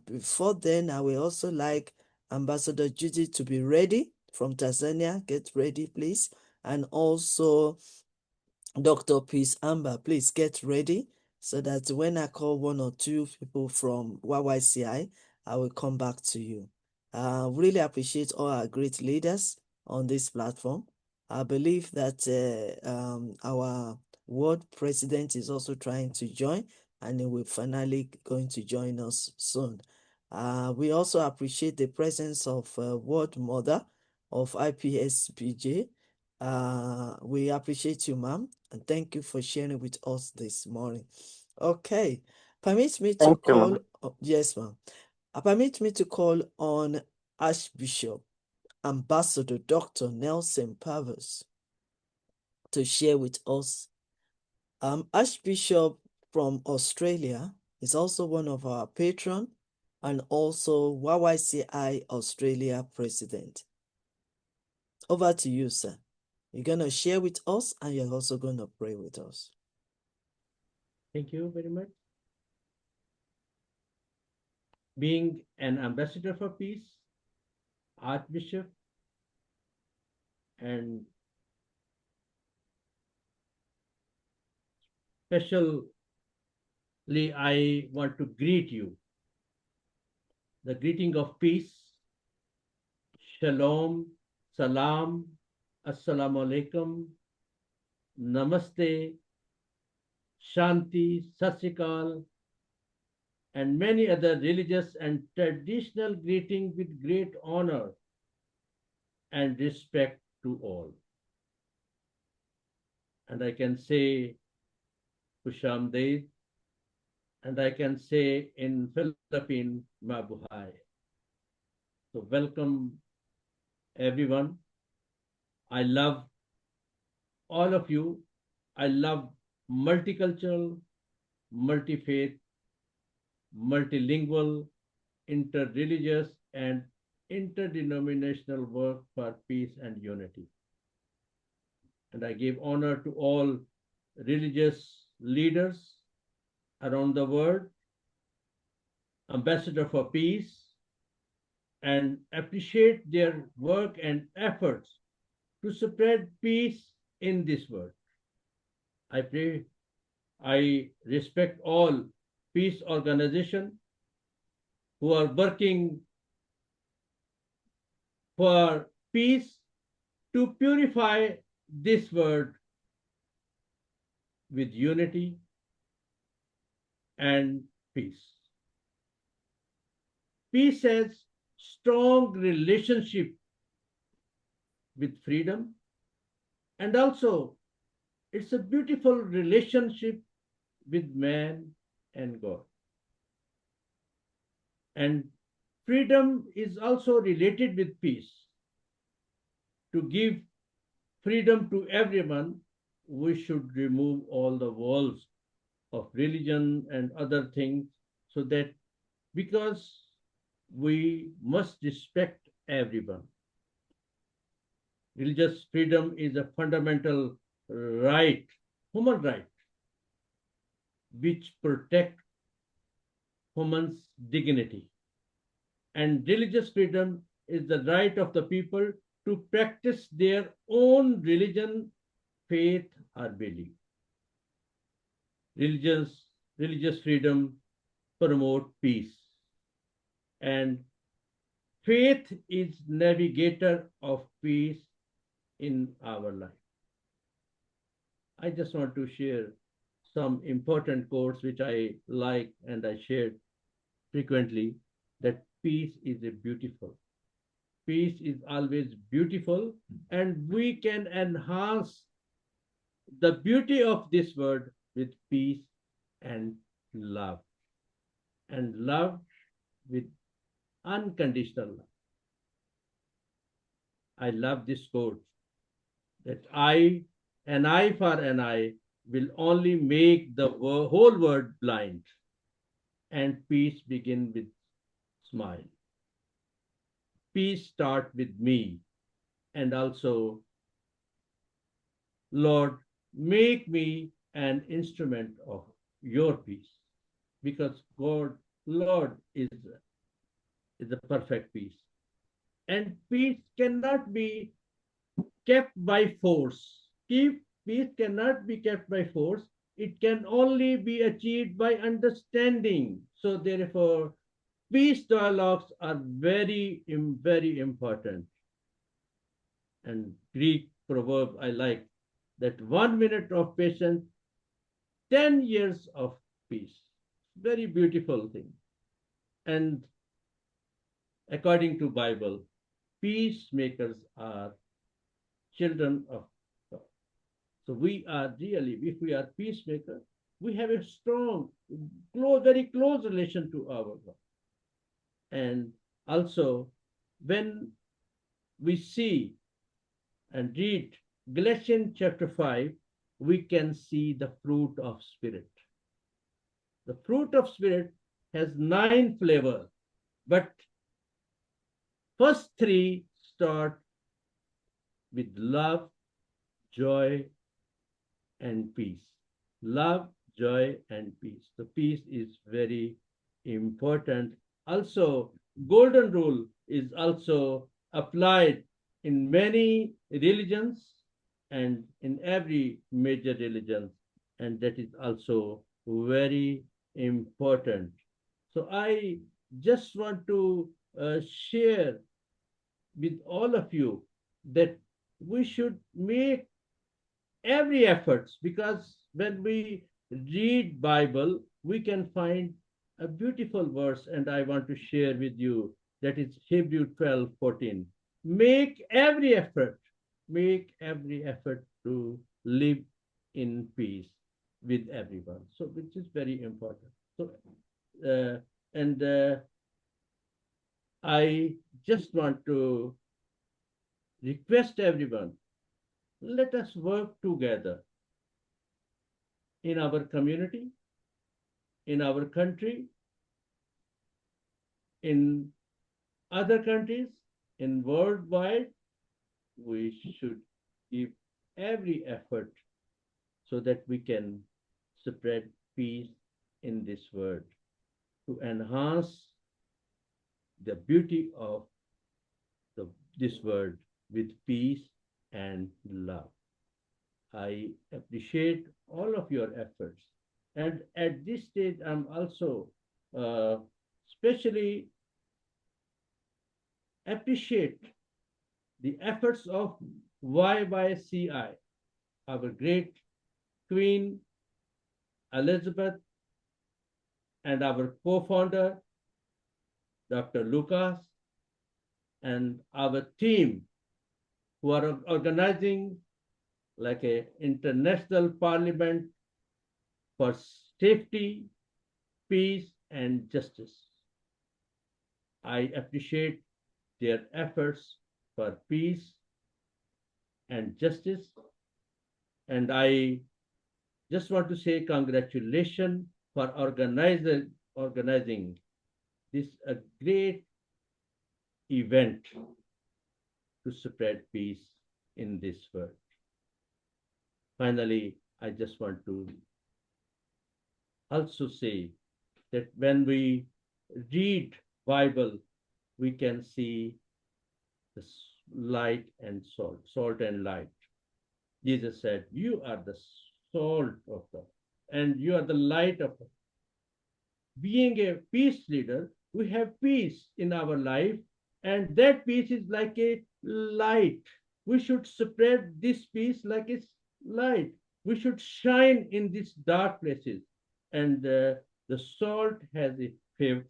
before then, I will also like Ambassador Judy to be ready from Tanzania. Get ready, please. And also Dr. Peace Amber, please get ready so that when I call one or two people from YYCI, I will come back to you. Really appreciate all our great leaders on this platform. I believe that our world president is also trying to join, and he will finally going to join us soon. We also appreciate the presence of World Mother of IPSPJ. We appreciate you, ma'am, and thank you for sharing with us this morning. Okay, permit me to Thank you, call, ma'am. yes, ma'am. Permit me to call on Archbishop Ambassador Dr. Nelson Pavers to share with us. Archbishop from Australia is also one of our patron and also YYCI Australia president. Over to you, sir. You're going to share with us and you're also going to pray with us. Thank you very much. Being an ambassador for peace, Archbishop, and especially I want to greet you. The greeting of peace, Shalom, Salam, Assalamu alaikum, Namaste, Shanti, Sat Sri Akal, and many other religious and traditional greetings with great honor and respect to all. And I can say Kushamded, and I can say in Philippine, Mabuhay. So welcome everyone. I love all of you. I love multicultural, multi-faith, multilingual, interreligious, and interdenominational work for peace and unity. And I give honor to all religious leaders around the world, ambassador for peace, and appreciate their work and efforts to spread peace in this world. I pray, I respect all peace organizations who are working for peace to purify this world with unity and peace. Peace has strong relationship with freedom, and also it's a beautiful relationship with man and God. And freedom is also related with peace. To give freedom to everyone, we should remove all the walls of religion and other things, so that because we must respect everyone. Religious freedom is a fundamental right, human right, which protect human's dignity. And religious freedom is the right of the people to practice their own religion, faith, or belief. Religious freedom promote peace, and faith is navigator of peace in our life. I just want to share some important quotes which I like and I share frequently, that peace is a beautiful. Peace is always beautiful, and we can enhance the beauty of this word with peace and love. And love with unconditional love. I love this quote, that an eye for an eye will only make the whole world blind, and peace begin with smile. Peace start with me, and also, Lord, make me an instrument of your peace. because God, Lord, is a perfect peace. And peace cannot be kept by force. Peace cannot be kept by force. It can only be achieved by understanding. So therefore, peace dialogues are very important. And Greek proverb I like that 1 minute of patience, 10 years of peace. Very beautiful thing. And according to Bible, peacemakers are children of God. So we are really, if we are peacemakers, we have a strong, very close relation to our God. And also, when we see and read Galatians chapter 5, we can see the fruit of Spirit. The fruit of Spirit has 9 flavors, but first 3 start with love, joy, and peace. Love, joy, and peace. The peace is very important. Also, golden rule is also applied in many religions and in every major religion, and that is also very important. So I just want to share with all of you that we should make every efforts, because when we read Bible we can find a beautiful verse, and I want to share with you, that is Hebrew 12:14. Make every effort to live in peace with everyone, so which is very important. So and I just want to request everyone, let us work together in our community, in our country, in other countries, in worldwide. We should give every effort so that we can spread peace in this world, to enhance the beauty of this world with peace and love. I appreciate all of your efforts. And at this stage, I'm also especially appreciate the efforts of YYCI, our great Queen Elizabeth, and our co-founder, Dr. Lucas, and our team who are organizing like a international parliament for safety, peace, and justice. I appreciate their efforts for peace and justice, and I just want to say congratulations for organizing this a great event to spread peace in this world. Finally, I just want to also say that when we read Bible, we can see the light and salt and light. Jesus said, "You are the salt of God, and you are the light of God." Being a peace leader, we have peace in our life, and that peace is like a light. We should spread this peace like a light. We should shine in these dark places, and the salt has a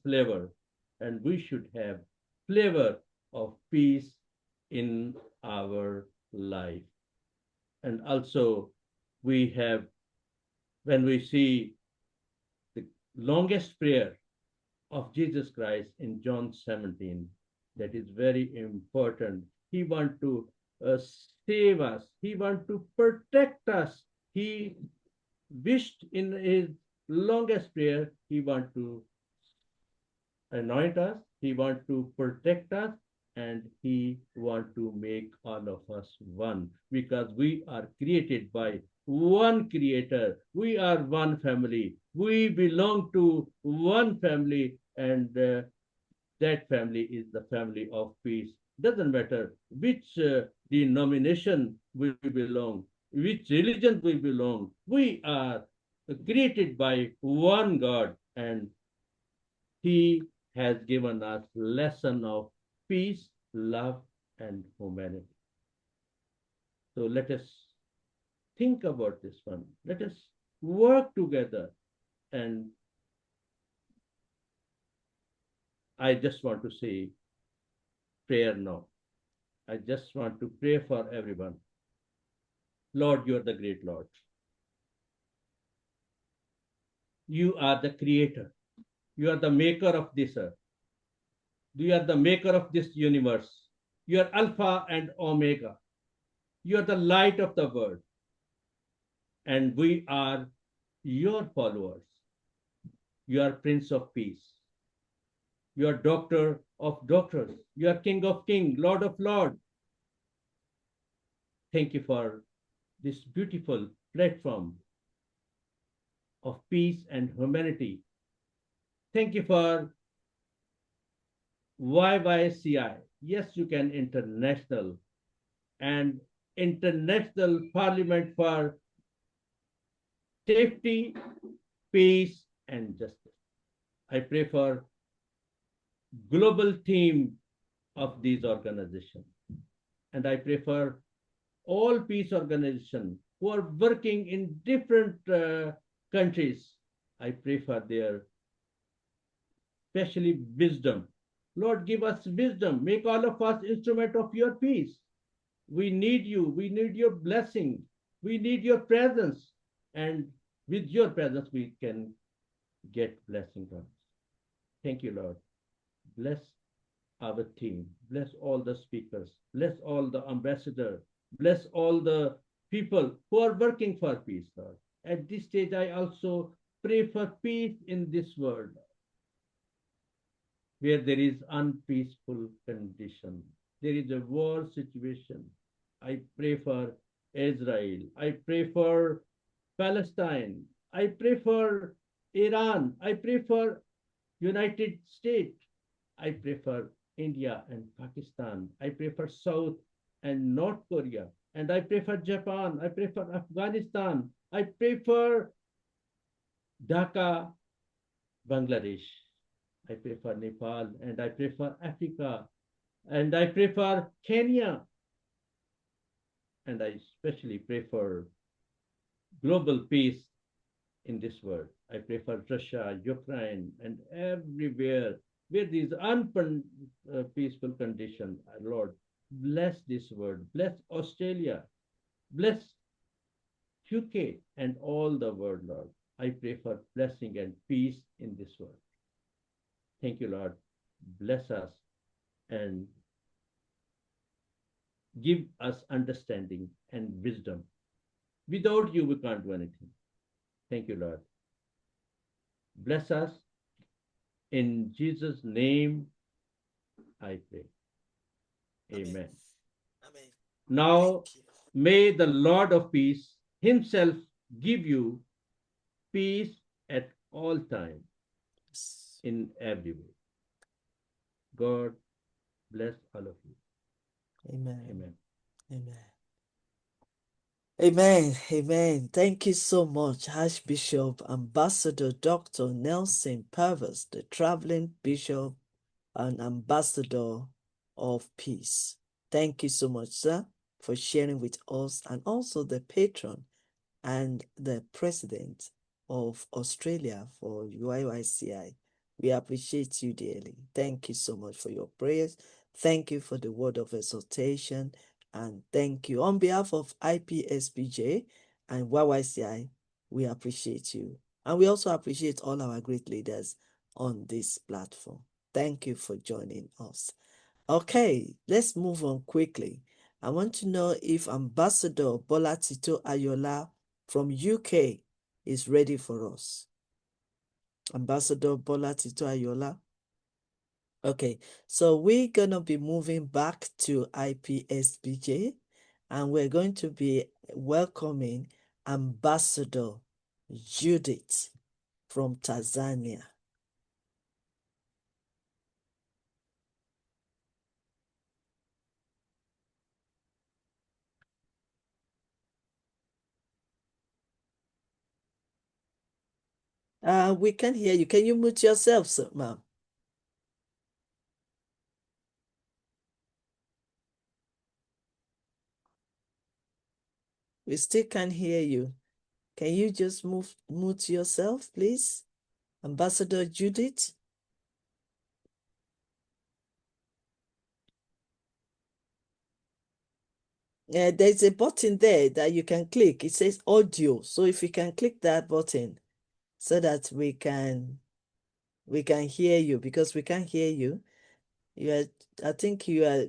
flavor, and we should have flavor of peace in our life. And also, we have, when we see the longest prayer of Jesus Christ in John 17, that is very important. He wants to save us. He wants to protect us. He wished in his longest prayer, he wants to anoint us, he wants to protect us, and he wants to make all of us one, because we are created by one creator. We are one family. We belong to one family, and that family is the family of peace. Doesn't matter which denomination we belong, which religion we belong. We are created by one God, and He has given us lesson of peace, love, and humanity. So let us think about this one. Let us work together. And I just want to say prayer now. I just want to pray for everyone. Lord, you are the great Lord. You are the creator. You are the maker of this earth. You are the maker of this universe. You are Alpha and Omega. You are the light of the world. And we are your followers. You are Prince of Peace. You are Doctor of Doctors. You are King of Kings, Lord of Lords. Thank you for this beautiful platform of peace and humanity. Thank you for YYCI. Yes, you can international and international parliament for safety, peace, and justice. I pray for global team of these organizations. And I pray for all peace organizations who are working in different countries. I pray for their especially wisdom. Lord, give us wisdom. Make all of us instrument of your peace. We need you. We need your blessing. We need your presence. And with your presence, we can get blessing from us. Thank you, Lord. Bless our team. Bless all the speakers. Bless all the ambassadors. Bless all the people who are working for peace, Lord. At this stage, I also pray for peace in this world where there is unpeaceful condition. There is a war situation. I pray for Israel. I pray for Palestine. I pray for Iran. I pray for United States. I pray for India and Pakistan. I pray for South and North Korea. And I pray for Japan. I pray for Afghanistan. I pray for Dhaka, Bangladesh. I pray for Nepal, and I pray for Africa, and I pray for Kenya, and I especially pray for global peace in this world. I pray for Russia, Ukraine, and everywhere where these unpeaceful conditions. Lord, bless this world, bless Australia, bless UK, and all the world, Lord. I pray for blessing and peace in this world. Thank you, Lord. Bless us and give us understanding and wisdom. Without you, we can't do anything. Thank you, Lord. Bless us. In Jesus' name, I pray. Amen. Amen. Now, Thank you. may the Lord of peace himself give you peace at all times, Yes. in every way. God bless all of you. Amen. Amen. Amen. Amen. Amen. Thank you so much, Archbishop Ambassador Dr. Nelson Purvis, the traveling bishop and ambassador of peace. Thank you so much, sir, for sharing with us, and also the patron and the president of Australia for YYCI. We appreciate you dearly. Thank you so much for your prayers. Thank you for the word of exhortation. And thank you on behalf of IPSPJ and YYCI. We appreciate you. And we also appreciate all our great leaders on this platform. Thank you for joining us. Okay, let's move on quickly. I want to know if Ambassador Bola Tito Ayola from UK is ready for us. Ambassador Bola Tito Ayola. Okay, so we're going to be moving back to IPSPJ, and we're going to be welcoming Ambassador Judith from Tanzania. We can hear you. Can you mute yourself, ma'am? We still can't hear you. Can you just mute yourself, please? Ambassador Judith? There's a button there that you can click. It says audio. So if you can click that button so that we can hear you, because we can't hear you. I think you are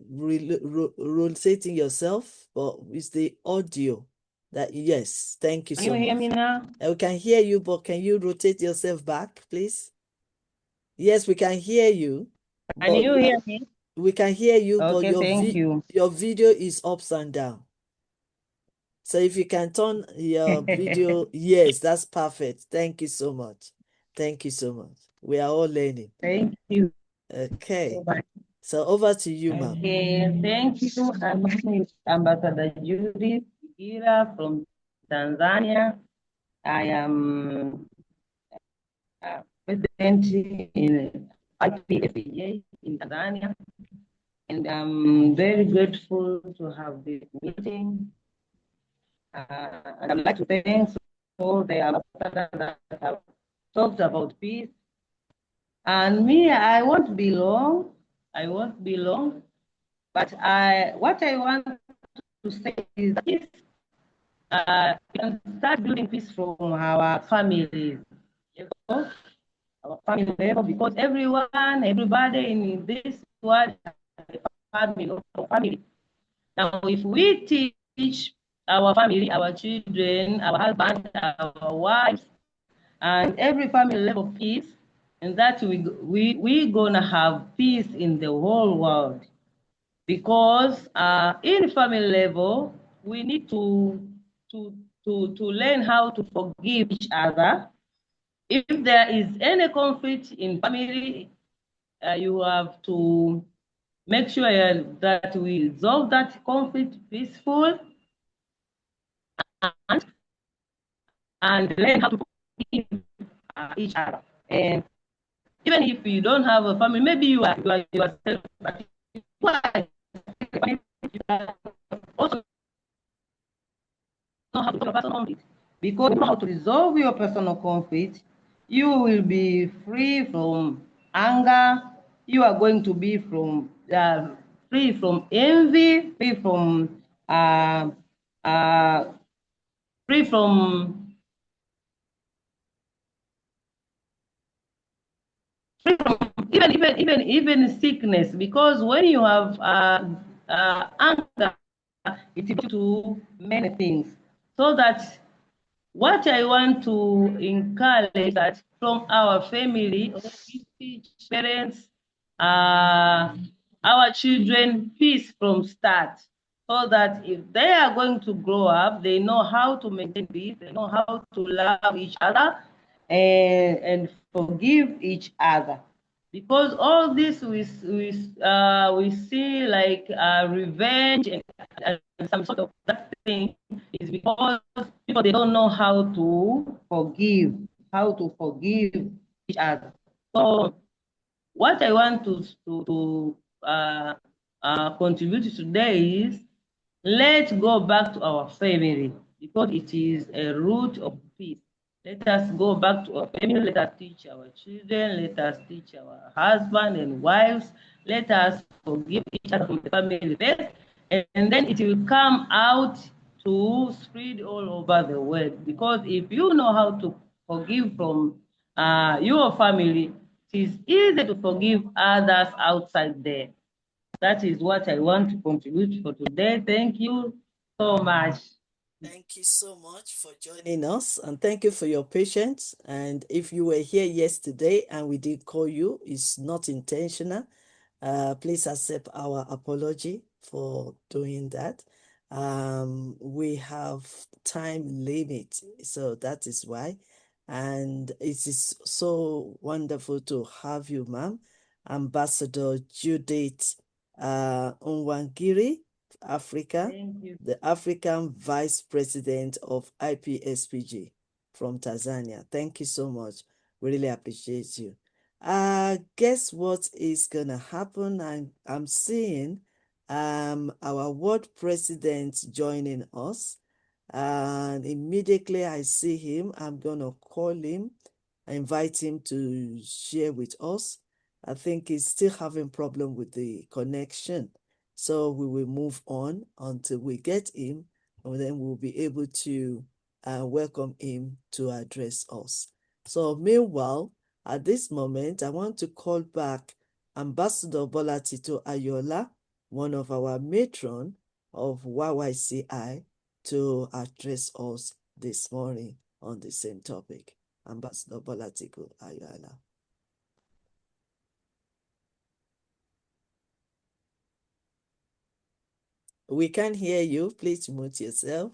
rotating yourself, but it's the audio that, yes, thank you so much. Can you hear me now? We can hear you, but can you rotate yourself back, please? Yes, we can hear you. Can you hear me? We can hear you, but Okay, thank you. your video is upside down. So if you can turn your video, yes, that's perfect. Thank you so much. Thank you so much. We are all learning. Thank you. Okay. So over to you, ma'am. Okay, thank you. My name is Ambassador Judith Ira from Tanzania. I am president in IPSPJ in Tanzania, and I'm very grateful to have this meeting. And I'd like to thank all the ambassadors that have talked about peace. And me, I won't be long. But what I want to say is that we can start building peace from our families, our family level, because everybody in this world has a family. Now, if we teach our family, our children, our husbands, our wives, and every family level peace, and that we gonna have peace in the whole world. Because in family level, we need to learn how to forgive each other. If there is any conflict in family, you have to make sure that we resolve that conflict peaceful and learn how to forgive each other. And even if you don't have a family, maybe you are yourself, but you also know how to solve personal conflict. Because you know how to resolve your personal conflict, you will be free from anger. You are going to be free from envy, uh, free from even sickness, because when you have anger, it leads to many things. So that what I want to encourage that from our family, parents, our children, peace from start, so that if they are going to grow up, they know how to maintain peace, they know how to love each other and forgive each other. Because all this we see like revenge and some sort of that thing is because people, they don't know how to forgive each other. So what I want to contribute today is, let's go back to our family, because it is a root of peace. Let us go back to our family. Let us teach our children. Let us teach our husbands and wives. Let us forgive each other from the family first, and then it will come out to spread all over the world. Because if you know how to forgive from your family, it is easy to forgive others outside there. That is what I want to contribute for today. Thank you so much. Thank you so much for joining us, and thank you for your patience. And if you were here yesterday and we did call you, it's not intentional. Please accept our apology for doing that. We have time limit, so that is why. And it is so wonderful to have you, ma'am. Ambassador Judith Nwangiri, Africa, Thank you. the African Vice President of IPSPJ from Tanzania. Thank you so much. We really appreciate you. Guess what is gonna happen? I'm seeing our world president joining us, and immediately I see him, I'm gonna call him, invite him to share with us. I think he's still having problem with the connection, so we will move on until we get him, and then we'll be able to welcome him to address us. So meanwhile, at this moment, I want to call back Ambassador Bola Tito Ayola, one of our matron of YYCI, to address us this morning on the same topic. Ambassador Bola Tito Ayola. We can't hear you. Please mute yourself.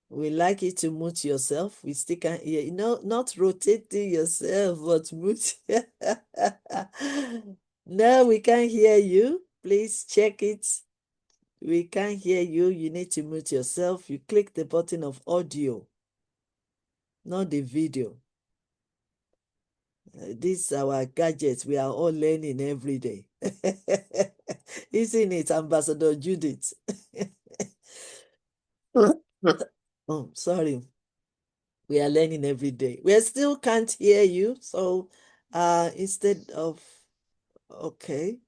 We like you to mute yourself. We still can't hear you. No, not rotating yourself, but mute. No, we can't hear you. Please check it. We can't hear you. You need to mute yourself. You click the button of audio, not the video. This is our gadgets. We are all learning every day. Isn't it, Ambassador Judith? Oh, sorry. We are learning every day. We still can't hear you. So instead of, okay,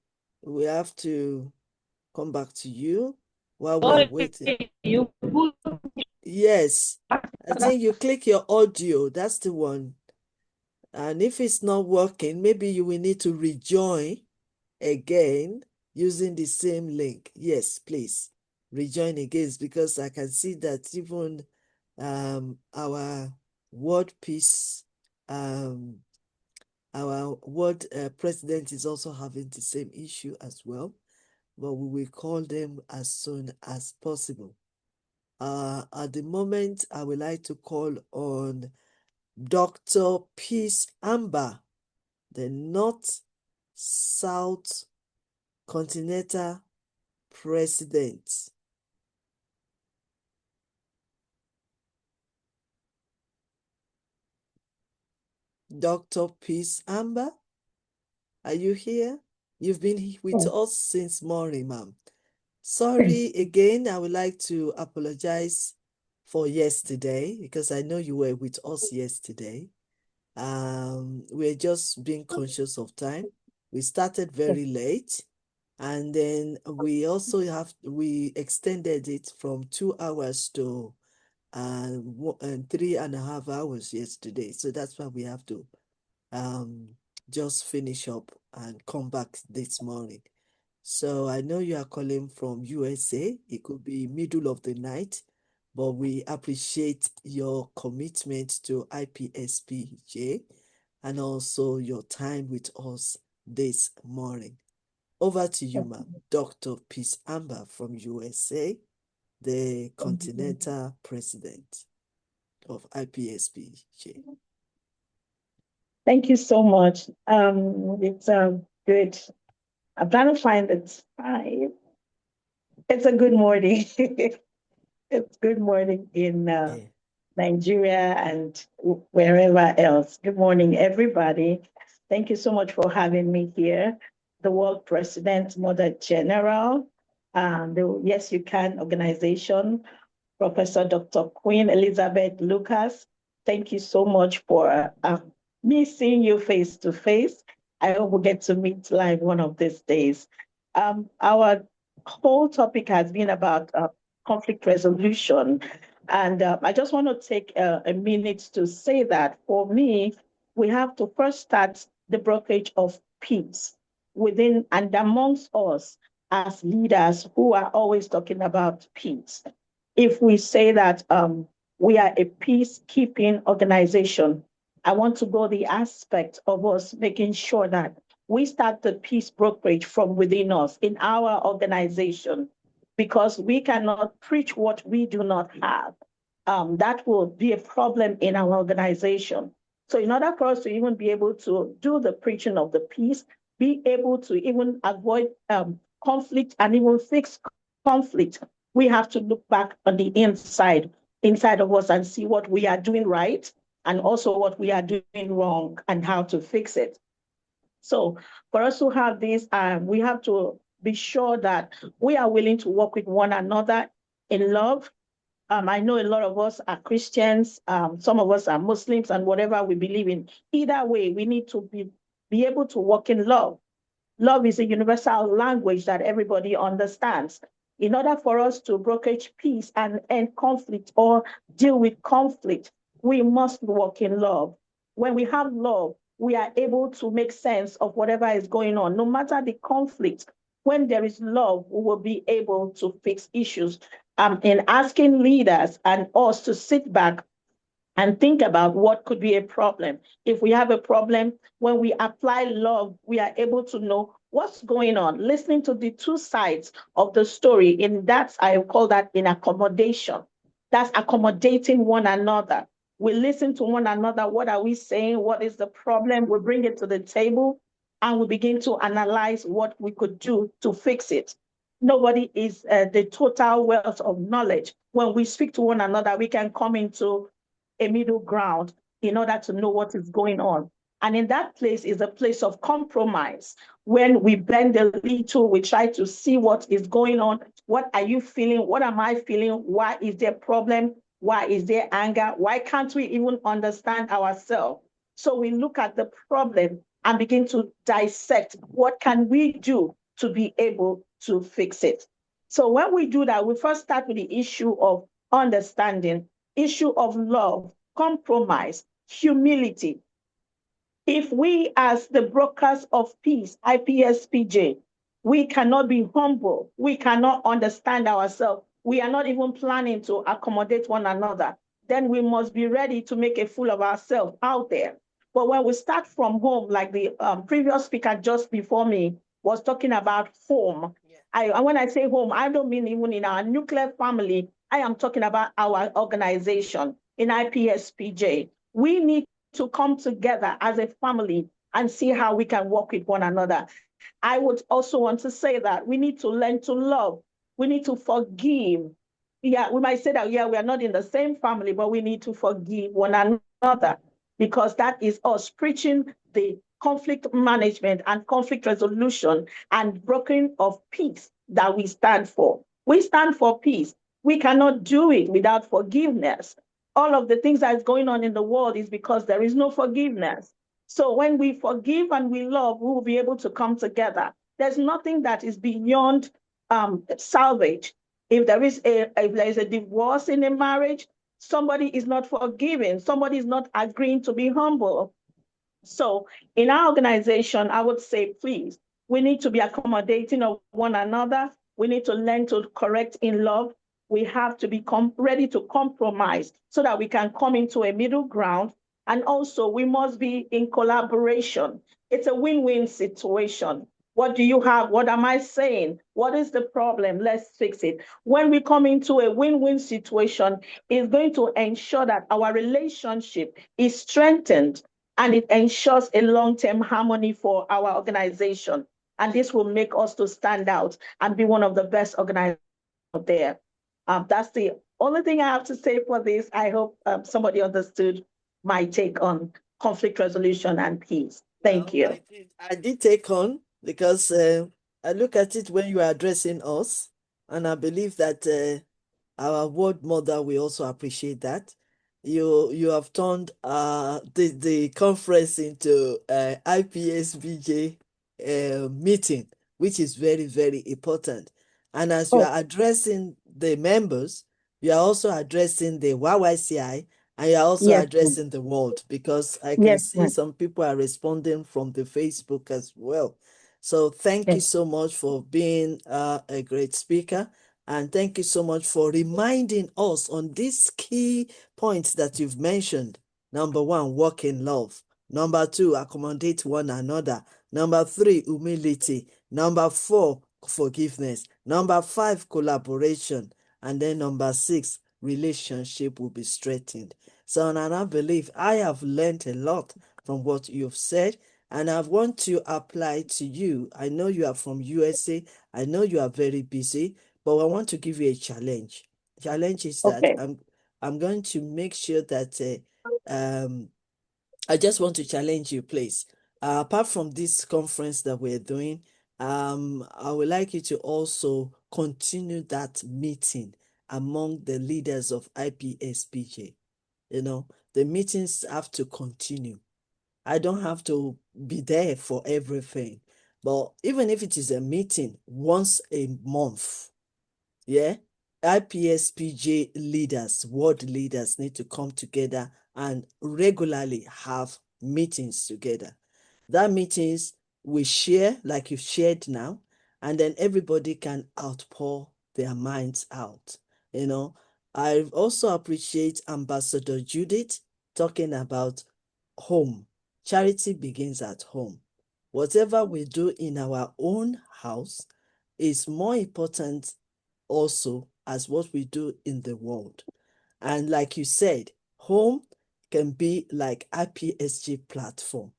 we have to come back to you while we are waiting. You put Yes, I think you click your audio. That's the one. And if it's not working, maybe you will need to rejoin again using the same link. Yes, please rejoin again, because I can see that even our world peace, our world president is also having the same issue as well, but we will call them as soon as possible. At the moment, I would like to call on Dr. Peace Amber, the North-South Continental President. Dr. Peace Amber, are you here? You've been with us since morning, ma'am. Sorry again, I would like to apologize for yesterday, because I know you were with us yesterday. We're just being conscious of time. We started very late, and then we also we extended it from 2 hours to 3.5 hours yesterday. So that's why we have to just finish up and come back this morning. So I know you are calling from USA. It could be middle of the night, but we appreciate your commitment to IPSPJ and also your time with us this morning. Over to you, ma'am. Dr. Peace Amber from USA, the Continental President of IPSPJ. Thank you so much. It's good. I'm trying to find the time. It's a good morning. It's good morning in Nigeria and wherever else. Good morning, everybody. Thank you so much for having me here. The World President, Mother General, the Yes You Can organization, Professor Dr. Queen Elizabeth Lucas. Thank you so much for me seeing you face to face. I hope we get to meet live one of these days. Our whole topic has been about conflict resolution. And I just want to take a minute to say that for me, we have to first start the brokerage of peace within and amongst us as leaders who are always talking about peace. If we say that we are a peacekeeping organization, I want to go the aspect of us making sure that we start the peace brokerage from within us in our organization, because we cannot preach what we do not have. That will be a problem in our organization. So, in order for us to even be able to do the preaching of the peace, be able to even avoid conflict and even fix conflict, we have to look back on the inside of us and see what we are doing right and also what we are doing wrong and how to fix it. So for us to have this, we have to be sure that we are willing to work with one another in love. I know a lot of us are Christians, some of us are Muslims, and whatever we believe in. Either way, we need to be able to work in love. Love is a universal language that everybody understands. In order for us to brokerage peace and end conflict or deal with conflict, we must work in love. When we have love, we are able to make sense of whatever is going on, no matter the conflict. When there is love, we will be able to fix issues. In asking leaders and us to sit back and think about what could be a problem. If we have a problem, when we apply love, we are able to know what's going on, listening to the two sides of the story. And that's, I call that in accommodation. That's accommodating one another. We listen to one another. What are we saying? What is the problem? We bring it to the table and we begin to analyze what we could do to fix it. Nobody is the total wealth of knowledge. When we speak to one another, we can come into a middle ground in order to know what is going on. And in that place is a place of compromise. When we bend a little, we try to see what is going on. What are you feeling? What am I feeling? Why is there a problem? Why is there anger? Why can't we even understand ourselves? So we look at the problem and begin to dissect what can we do to be able to fix it. So when we do that, we first start with the issue of understanding, issue of love, compromise, humility. If we, as the brokers of peace, IPSPJ, we cannot be humble, we cannot understand ourselves, we are not even planning to accommodate one another, then we must be ready to make a fool of ourselves out there. But when we start from home, like the previous speaker just before me was talking about home, when I say home, I don't mean even in our nuclear family. I am talking about our organization in IPSPJ. We need to come together as a family and see how we can work with one another. I would also want to say that we need to learn to love. We need to forgive. Yeah, we might say that, yeah, we are not in the same family, but we need to forgive one another, because that is us preaching the conflict management and conflict resolution and brokering of peace that we stand for. We stand for peace. We cannot do it without forgiveness. All of the things that is going on in the world is because there is no forgiveness. So when we forgive and we love, we will be able to come together. There's nothing that is beyond salvage. If there is a divorce in a marriage, somebody is not forgiving, somebody is not agreeing to be humble. So in our organization, I would say, please, we need to be accommodating of one another. We need to learn to correct in love. We have to be ready to compromise so that we can come into a middle ground. And also, we must be in collaboration. It's a win-win situation. What do you have? What am I saying? What is the problem? Let's fix it. When we come into a win-win situation, it's going to ensure that our relationship is strengthened and it ensures a long-term harmony for our organization. And this will make us to stand out and be one of the best organizations out there. That's the only thing I have to say for this. I hope somebody understood my take on conflict resolution and peace. Thank you. I did take on, because I look at it when you are addressing us, and I believe that our word mother will also appreciate that. You have turned the conference into IPSBJ meeting, which is very, very important. And as you are addressing the members, you are also addressing the YYCI, and you're also Yes, addressing the world, because I can yes, see some people are responding from the Facebook as well. So thank you yes. so much for being a great speaker. And thank you so much for reminding us on these key points that you've mentioned. Number 1, walk in love. Number 2, accommodate one another. Number 3, humility. Number 4, forgiveness. Number 5, collaboration. And then number 6, relationship will be strengthened. So, and I believe I have learned a lot from what you've said, and I want to apply to you. I know you are from USA. I know you are very busy, but I want to give you a challenge. Challenge is that Okay. I'm going to make sure that I just want to challenge you, please. Apart from this conference that we're doing, I would like you to also continue that meeting among the leaders of IPSPJ. You know, the meetings have to continue. I don't have to be there for everything, but even if it is a meeting once a month, yeah, IPSPJ leaders, world leaders need to come together and regularly have meetings together. That meetings we share like you shared now, and then everybody can outpour their minds out. You know, I also appreciate Ambassador Judith talking about home. Charity begins at home. Whatever we do in our own house is more important also as what we do in the world. And like you said, home can be like IPSG platform.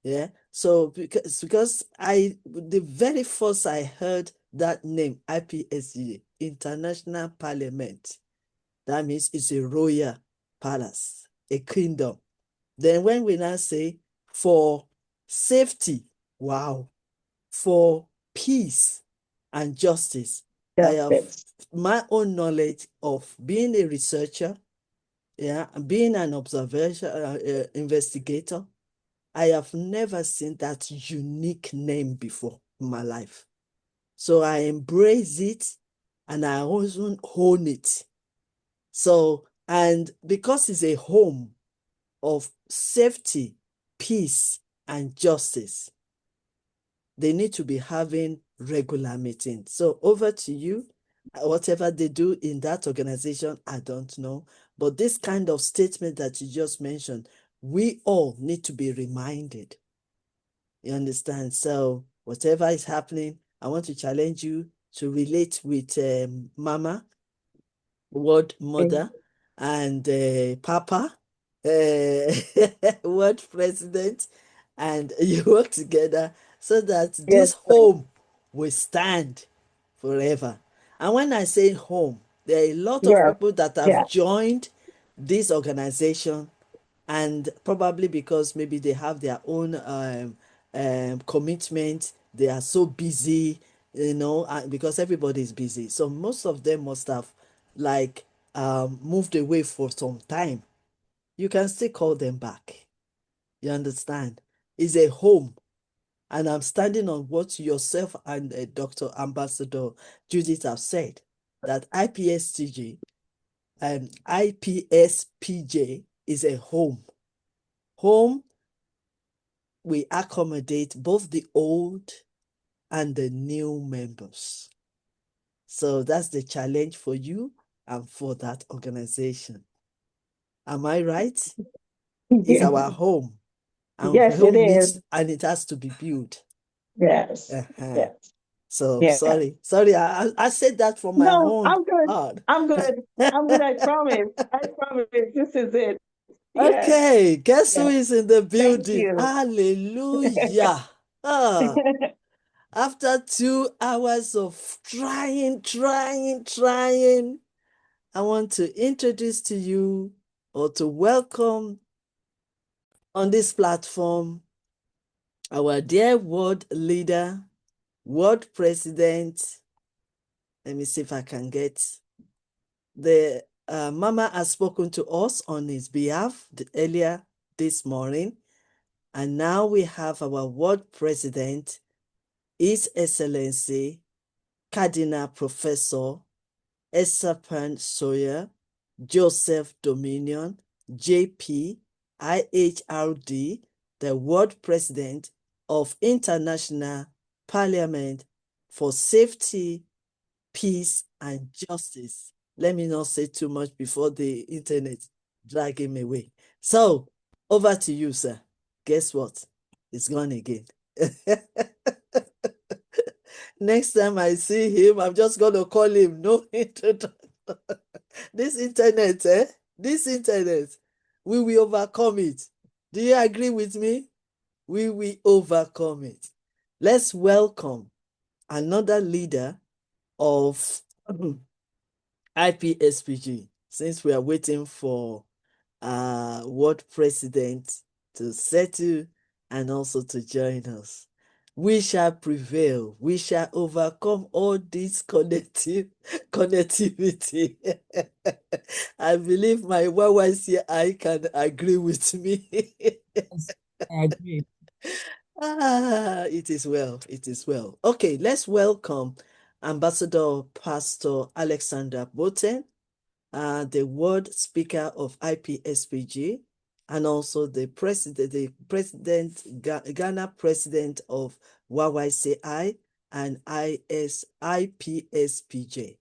Yeah. So because the very first I heard that name, IPSG, International Parliament, that means it's a royal palace, a kingdom. Then when we now say for safety, wow, for peace and justice, I have Justice. my own knowledge of being a researcher, yeah, and being an observation investigator. I have never seen that unique name before in my life. So I embrace it and I also own it. So, and because it's a home of safety, peace, and justice, they need to be having regular meetings. So over to you. Whatever they do in that organization, I don't know. But this kind of statement that you just mentioned, we all need to be reminded. You understand? So whatever is happening, I want to challenge you to relate with Mama, World Mother, and Papa, World President, and you work together so that Yes. this home will stand forever. And when I say home, there are a lot of Yeah. people that have Yeah. joined this organization, and probably because maybe they have their own commitment, they are so busy, you know, because everybody is busy. So most of them must have like moved away for some time. You can still call them back. You understand? It's a home. And I'm standing on what yourself and Dr. Ambassador Judith have said, that IPSPJ is a home. Home, we accommodate both the old and the new members. So that's the challenge for you and for that organization. Am I right? It's Yeah. our home. And Yes, it home is. needs, and it has to be built. Yes. Uh-huh. Yes. So Yeah. sorry, I said that from my No, own I'm good. heart. I'm good. I'm good. I promise. I promise. This is it. Yes. Okay, guess who Yes. is in the Thank building? you. Hallelujah. Ah, after 2 hours of trying, I want to introduce to you or to welcome on this platform our dear world leader, world president. Let me see if I can get the Mama has spoken to us on his behalf earlier this morning. And now we have our world president, His Excellency Cardinal Professor Esapan Sawyer, Joseph Dominion, JP, IHRD, the world president of International Parliament for Safety, Peace, and Justice. Let me not say too much before the internet drag him away. So, over to you, sir. Guess what? It's gone again. Next time I see him, I'm just going to call him. No introduction. This internet, eh? This internet, we will overcome it. Do you agree with me? We will overcome it. Let's welcome another leader of IPSPJ, since we are waiting for world president to settle and also to join us. We shall prevail. We shall overcome all this connectivity. I believe my YYCI can agree with me. Yes, I agree. It is well. It is well. Okay, let's welcome Ambassador Pastor Alexander Boten, the world speaker of IPSPG, and also the Ghana president of YYCI and IPSPJ,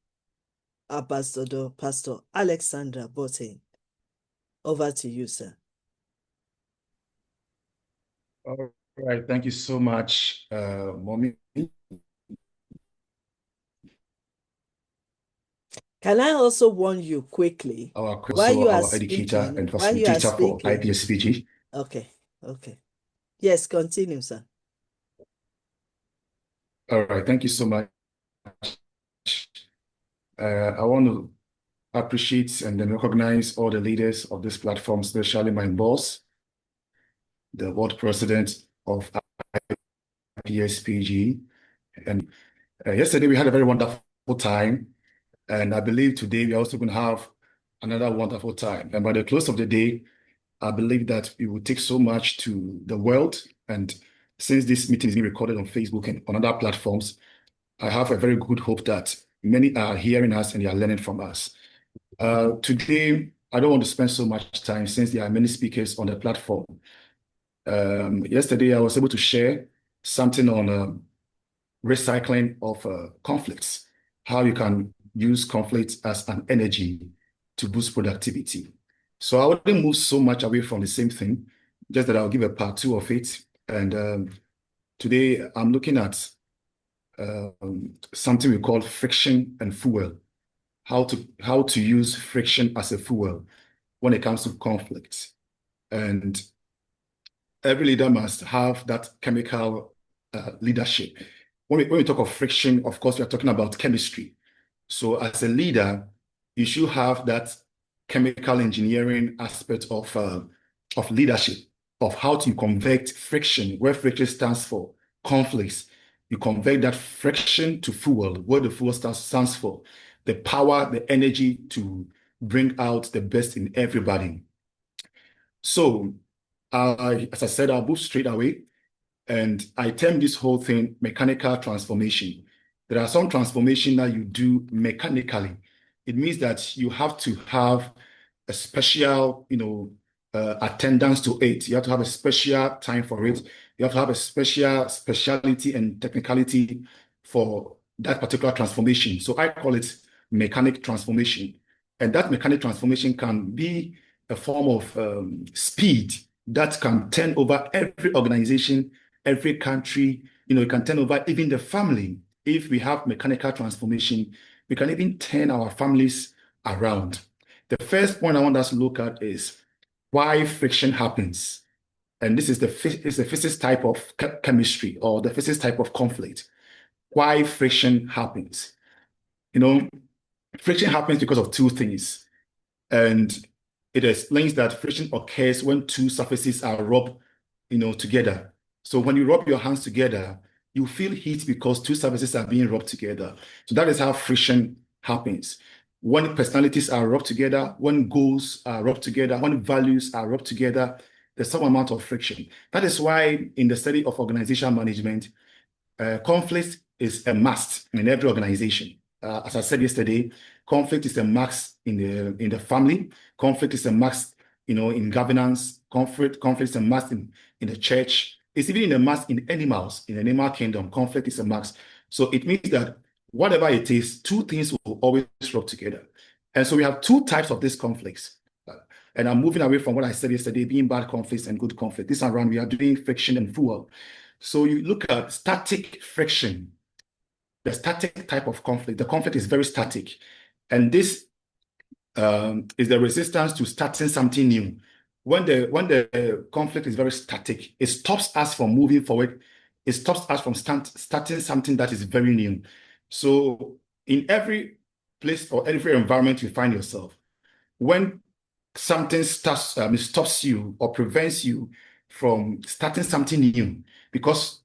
Ambassador Pastor Alexander Boten. Over to you, sir. All right, thank you so much, Mommy. Can I also warn you quickly, while you are Our educator speaking, and while you are facilitator for speaking? IPSPG. Okay. Yes, continue, sir. All right, thank you so much. I want to appreciate and then recognize all the leaders of this platform, especially my boss, the world president of IPSPG. And yesterday we had a very wonderful time. And I believe today we are also going to have another wonderful time. And by the close of the day, I believe that we will take so much to the world. And since this meeting is being recorded on Facebook and on other platforms, I have a very good hope that many are hearing us and they are learning from us. Today, I don't want to spend so much time since there are many speakers on the platform. Yesterday, I was able to share something on recycling of conflicts, how you can use conflict as an energy to boost productivity. So I wouldn't move so much away from the same thing, just that I'll give a part two of it. And today I'm looking at something we call friction and fuel, how to use friction as a fuel when it comes to conflict. And every leader must have that chemical leadership. When we talk of friction, of course, we are talking about chemistry. So as a leader, you should have that chemical engineering aspect of leadership, of how to convert friction, where friction stands for conflicts. You convert that friction to fuel, where the fuel stands for the power, the energy to bring out the best in everybody. So, as I said, I'll move straight away. And I term this whole thing mechanical transformation. There are some transformation that you do mechanically. It means that you have to have a special, attendance to it. You have to have a special time for it. You have to have a speciality and technicality for that particular transformation. So I call it mechanic transformation. And that mechanic transformation can be a form of speed that can turn over every organization, every country. It can turn over even the family. If we have mechanical transformation, we can even turn our families around. The first point I want us to look at is why friction happens. And this is the physics type of chemistry or the physics type of conflict. Why friction happens. Friction happens because of two things. And it explains that friction occurs when two surfaces are rubbed, together. So when you rub your hands together, you feel heat because two surfaces are being rubbed together. So that is how friction happens. When personalities are rubbed together, when goals are rubbed together, when values are rubbed together, there's some amount of friction. That is why in the study of organizational management, conflict is a must in every organization. As I said yesterday, conflict is a must in the family. Conflict is a must, in governance. Conflict is a must in the church. It's even a must in animals, in the animal kingdom. Conflict is a must. So it means that whatever it is, two things will always rub together. And so we have two types of these conflicts. And I'm moving away from what I said yesterday, being bad conflicts and good conflict. This time around, we are doing friction and fuel. So you look at static friction, the static type of conflict. The conflict is very static. And this is the resistance to starting something new. When the conflict is very static, it stops us from moving forward. It stops us from starting something that is very new. So in every place or every environment you find yourself, when something stops you or prevents you from starting something new because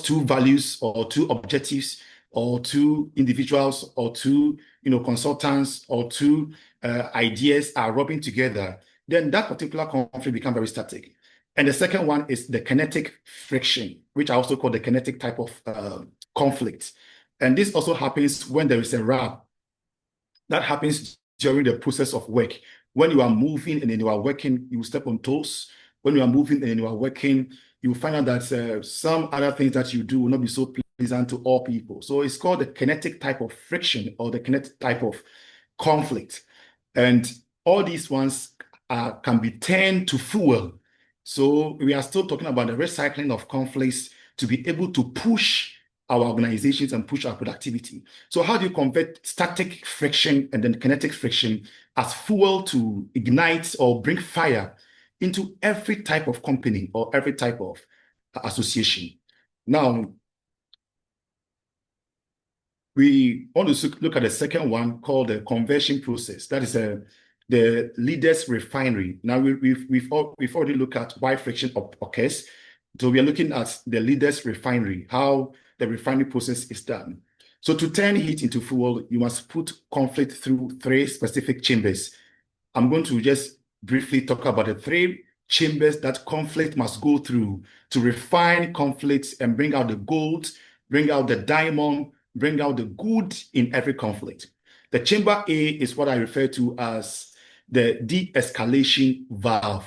two values or two objectives or two individuals or two consultants or two ideas are rubbing together, then that particular conflict becomes very static. And the second one is the kinetic friction, which I also call the kinetic type of conflict. And this also happens when there is a rub. That happens during the process of work. When you are moving and then you are working, you step on toes. When you are moving and you are working, you find out that some other things that you do will not be so pleasant to all people. So it's called the kinetic type of friction or the kinetic type of conflict. And all these ones can be turned to fuel. So we are still talking about the recycling of conflicts to be able to push our organizations and push our productivity. So how do you convert static friction and then kinetic friction as fuel to ignite or bring fire into every type of company or every type of association? Now, we want to look at the second one called the conversion process. That is the leaders refinery. Now, we've already looked at why friction occurs. So we are looking at the leaders refinery, how the refinery process is done. So to turn heat into fuel, you must put conflict through three specific chambers. I'm going to just briefly talk about the three chambers that conflict must go through to refine conflicts and bring out the gold, bring out the diamond, bring out the good in every conflict. The chamber A is what I refer to as the de-escalation valve.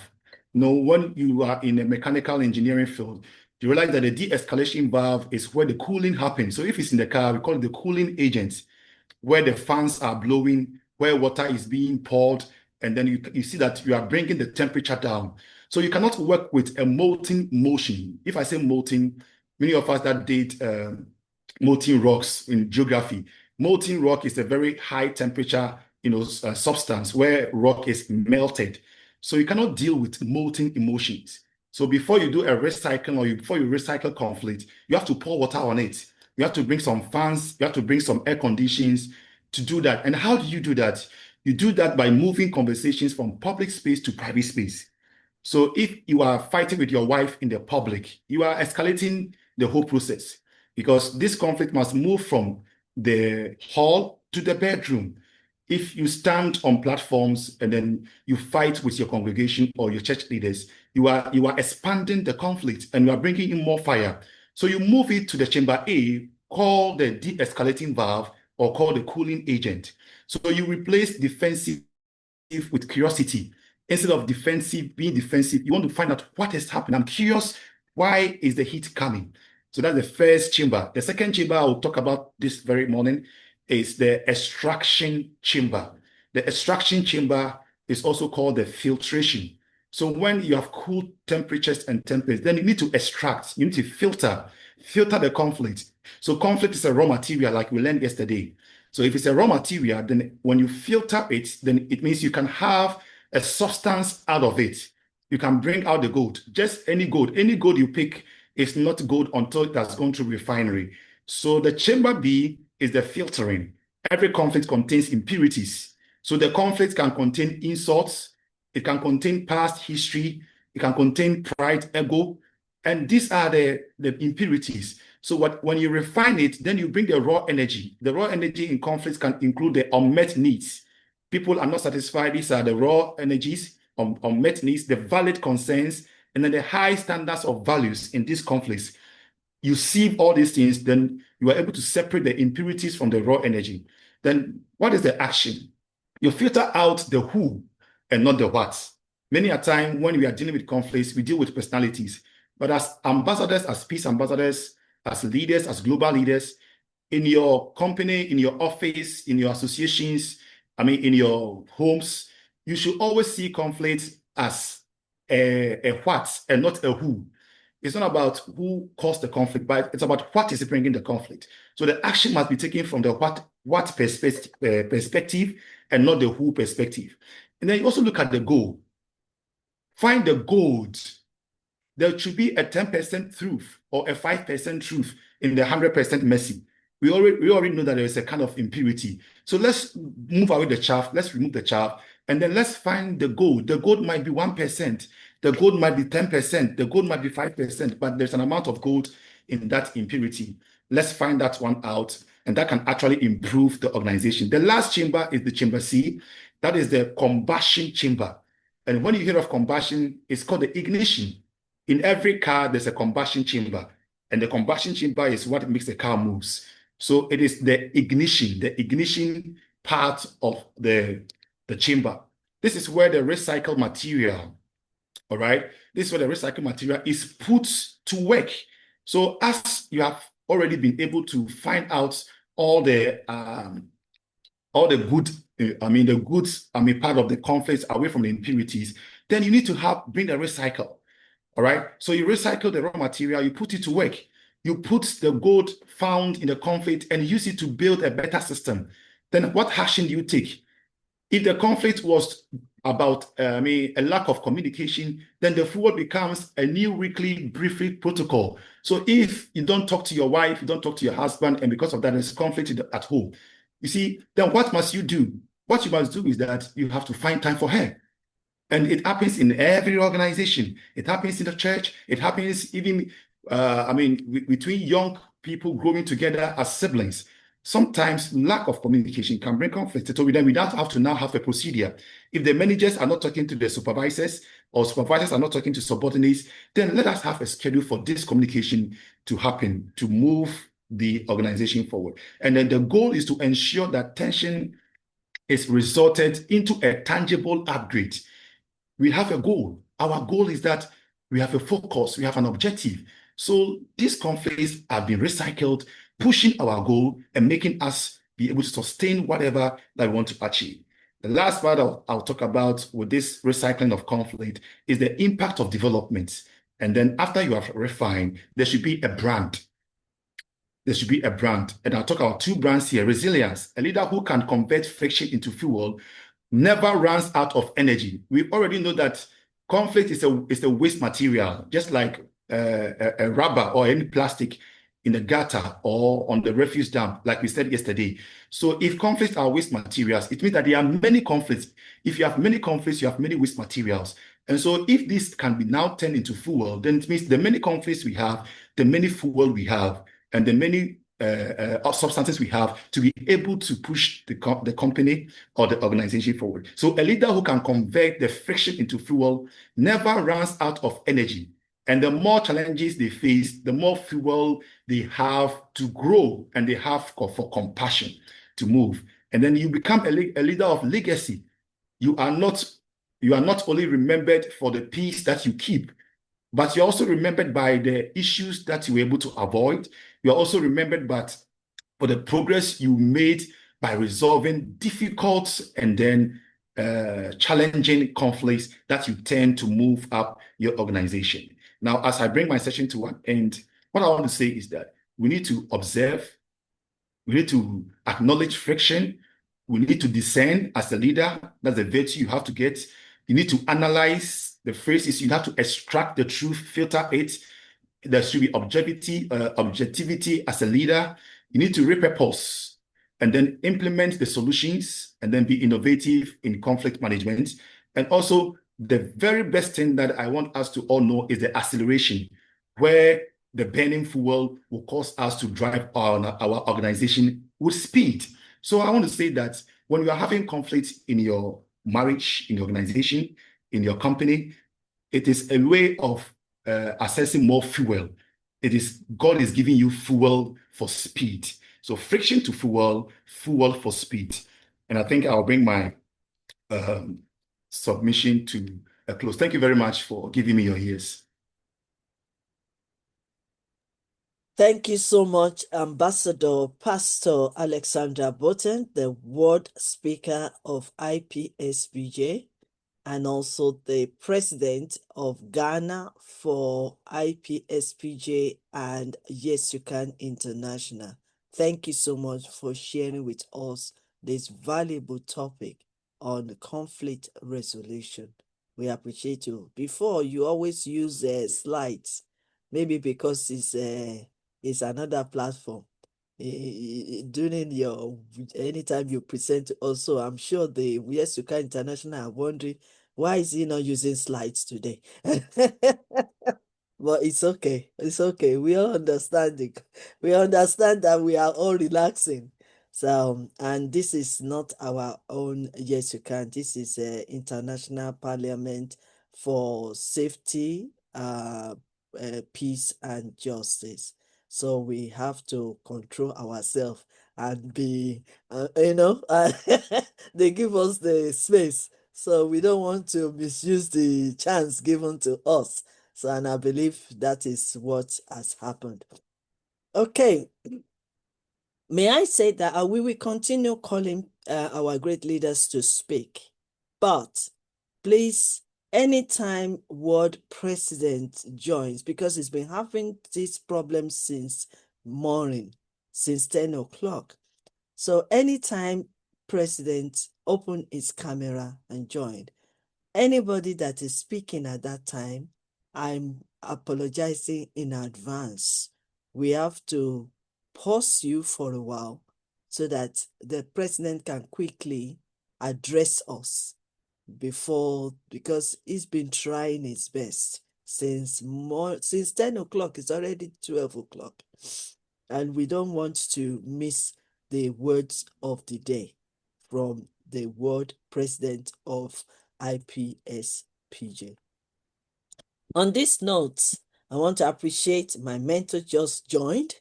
Now, when you are in a mechanical engineering field, you realize that the de-escalation valve is where the cooling happens. So if it's in the car, we call it the cooling agent, where the fans are blowing, where water is being poured, and then you see that you are bringing the temperature down. So you cannot work with a molten motion. If I say molten, many of us that did molten rocks in geography, molten rock is a very high temperature substance where rock is melted. So you cannot deal with molten emotions. So before you do a recycle or before you recycle conflict, you have to pour water on it. You have to bring some fans, you have to bring some air conditions to do that. And how do you do that? You do that by moving conversations from public space to private space. So if you are fighting with your wife in the public, you are escalating the whole process because this conflict must move from the hall to the bedroom. If you stand on platforms and then you fight with your congregation or your church leaders, you are expanding the conflict and you are bringing in more fire. So you move it to the chamber A, called the de-escalating valve or called the cooling agent. So you replace defensive with curiosity. Instead of being defensive, you want to find out what is happening. I'm curious, why is the heat coming? So that's the first chamber. The second chamber I will talk about this very morning is the extraction chamber. The extraction chamber is also called the filtration. So when you have cool temperatures and temperatures, then you need to extract, you need to filter the conflict. So conflict is a raw material like we learned yesterday. So if it's a raw material, then when you filter it, then it means you can have a substance out of it. You can bring out the gold, just any gold. Any gold you pick is not gold until it has gone through refinery. So the chamber B is the filtering. Every conflict contains impurities. So the conflict can contain insults, it can contain past history, it can contain pride, ego, and these are the impurities. So when you refine it, then you bring the raw energy. The raw energy in conflicts can include the unmet needs. People are not satisfied. These are the raw energies, unmet needs, the valid concerns, and then the high standards of values in these conflicts. You see all these things, then you are able to separate the impurities from the raw energy. Then what is the action? You filter out the who and not the what. Many a time when we are dealing with conflicts, we deal with personalities. But as ambassadors, as peace ambassadors, as leaders, as global leaders, in your company, in your office, in your associations, in your homes, you should always see conflict as a what and not a who. It's not about who caused the conflict, but it's about what is bringing the conflict. So the action must be taken from the what perspective and not the who perspective. And then you also look at the goal. Find the goals. There should be a 10% truth or a 5% truth in the 100% messy. We already know that there is a kind of impurity. So let's move away the chaff. Let's remove the chaff. And then let's find the gold. The gold might be 1%. The gold might be 10%. The gold might be 5%. But there's an amount of gold in that impurity. Let's find that one out. And that can actually improve the organization. The last chamber is the chamber C. That is the combustion chamber. And when you hear of combustion, it's called the ignition. In every car, there's a combustion chamber. And the combustion chamber is what makes the car moves. So it is the ignition part of the chamber. This is where the recycled material, all right? This is where the recycled material is put to work. So as you have already been able to find out all the good, the goods, part of the conflicts away from the impurities, then you need to bring the recycle. All right. So you recycle the raw material, you put it to work. You put the gold found in the conflict and use it to build a better system. Then what action do you take? If the conflict was about a lack of communication, then the fuel becomes a new weekly briefing protocol. So if you don't talk to your wife, you don't talk to your husband, and because of that, there's conflict at home, you see, then what must you do? What you must do is that you have to find time for her. And it happens in every organization. It happens in the church. It happens even, between young people growing together as siblings. Sometimes lack of communication can bring conflict. So then we don't have to now have a procedure. If the managers are not talking to the supervisors or supervisors are not talking to subordinates, then let us have a schedule for this communication to happen, to move the organization forward. And then the goal is to ensure that tension is resulted into a tangible upgrade. We have a goal. Our goal is that we have a focus, we have an objective. So these conflicts have been recycled, pushing our goal and making us be able to sustain whatever that we want to achieve. The last part I'll talk about with this recycling of conflict is the impact of development. And then after you have refined, there should be a brand. There should be a brand. And I'll talk about two brands here. Resilience, a leader who can convert friction into fuel, never runs out of energy. We already know that conflict is a waste material, just like a rubber or any plastic in the gutter or on the refuse dump, like we said yesterday. So if conflicts are waste materials, it means that there are many conflicts. If you have many conflicts, you have many waste materials. And so if this can be now turned into fuel, then it means the many conflicts we have, the many fuel we have, and the many substances we have to be able to push the company or the organization forward. So a leader who can convert the friction into fuel never runs out of energy. And the more challenges they face, the more fuel they have to grow and they have for compassion to move. And then you become a leader of legacy. You are not only remembered for the peace that you keep, but you're also remembered by the issues that you were able to avoid. You're also remembered for the progress you made by resolving difficult and then challenging conflicts that you tend to move up your organization. Now, as I bring my session to an end, what I want to say is that we need to observe, we need to acknowledge friction, we need to discern as a leader. That's a virtue you have to get. You need to analyze. The phrase is you have to extract the truth, filter it. There should be objectivity as a leader. You need to repurpose and then implement the solutions and then be innovative in conflict management. And also, the very best thing that I want us to all know is the acceleration, where the burning fuel will cause us to drive our organization with speed. So I want to say that when you are having conflict in your marriage, in your organization, in your company, it is a way of accessing more fuel. God is giving you fuel for speed. So friction to fuel, fuel for speed. And I think I'll bring my submission to a close. Thank you very much for giving me your ears. Thank you so much, Ambassador Pastor Alexandra Boten, the World Speaker of IPSPJ. and also the president of Ghana for IPSPJ and Yes You Can International. Thank you so much for sharing with us this valuable topic on conflict resolution. We appreciate you. Before, you always use slides, maybe because it's another platform. During your anytime you present also, I'm sure the Yes You Can International are wondering why is he not using slides today. But it's okay. It's okay. We all understand it. We understand that we are all relaxing. So, and this is not our own Yes You Can. This is a international parliament for safety, peace, and justice. So we have to control ourselves and be, they give us the space. So we don't want to misuse the chance given to us. So, and I believe that is what has happened. Okay. May I say that we will continue calling our great leaders to speak, but please, anytime word president joins, because it's been having this problem since morning, since 10 o'clock. So anytime president open his camera and joined, anybody that is speaking at that time, I'm apologizing in advance. We have to pause you for a while so that the president can quickly address us because he's been trying his best since 10 o'clock. It's already 12 o'clock. And we don't want to miss the words of the day from the world president of IPSPJ. On this note, I want to appreciate my mentor just joined,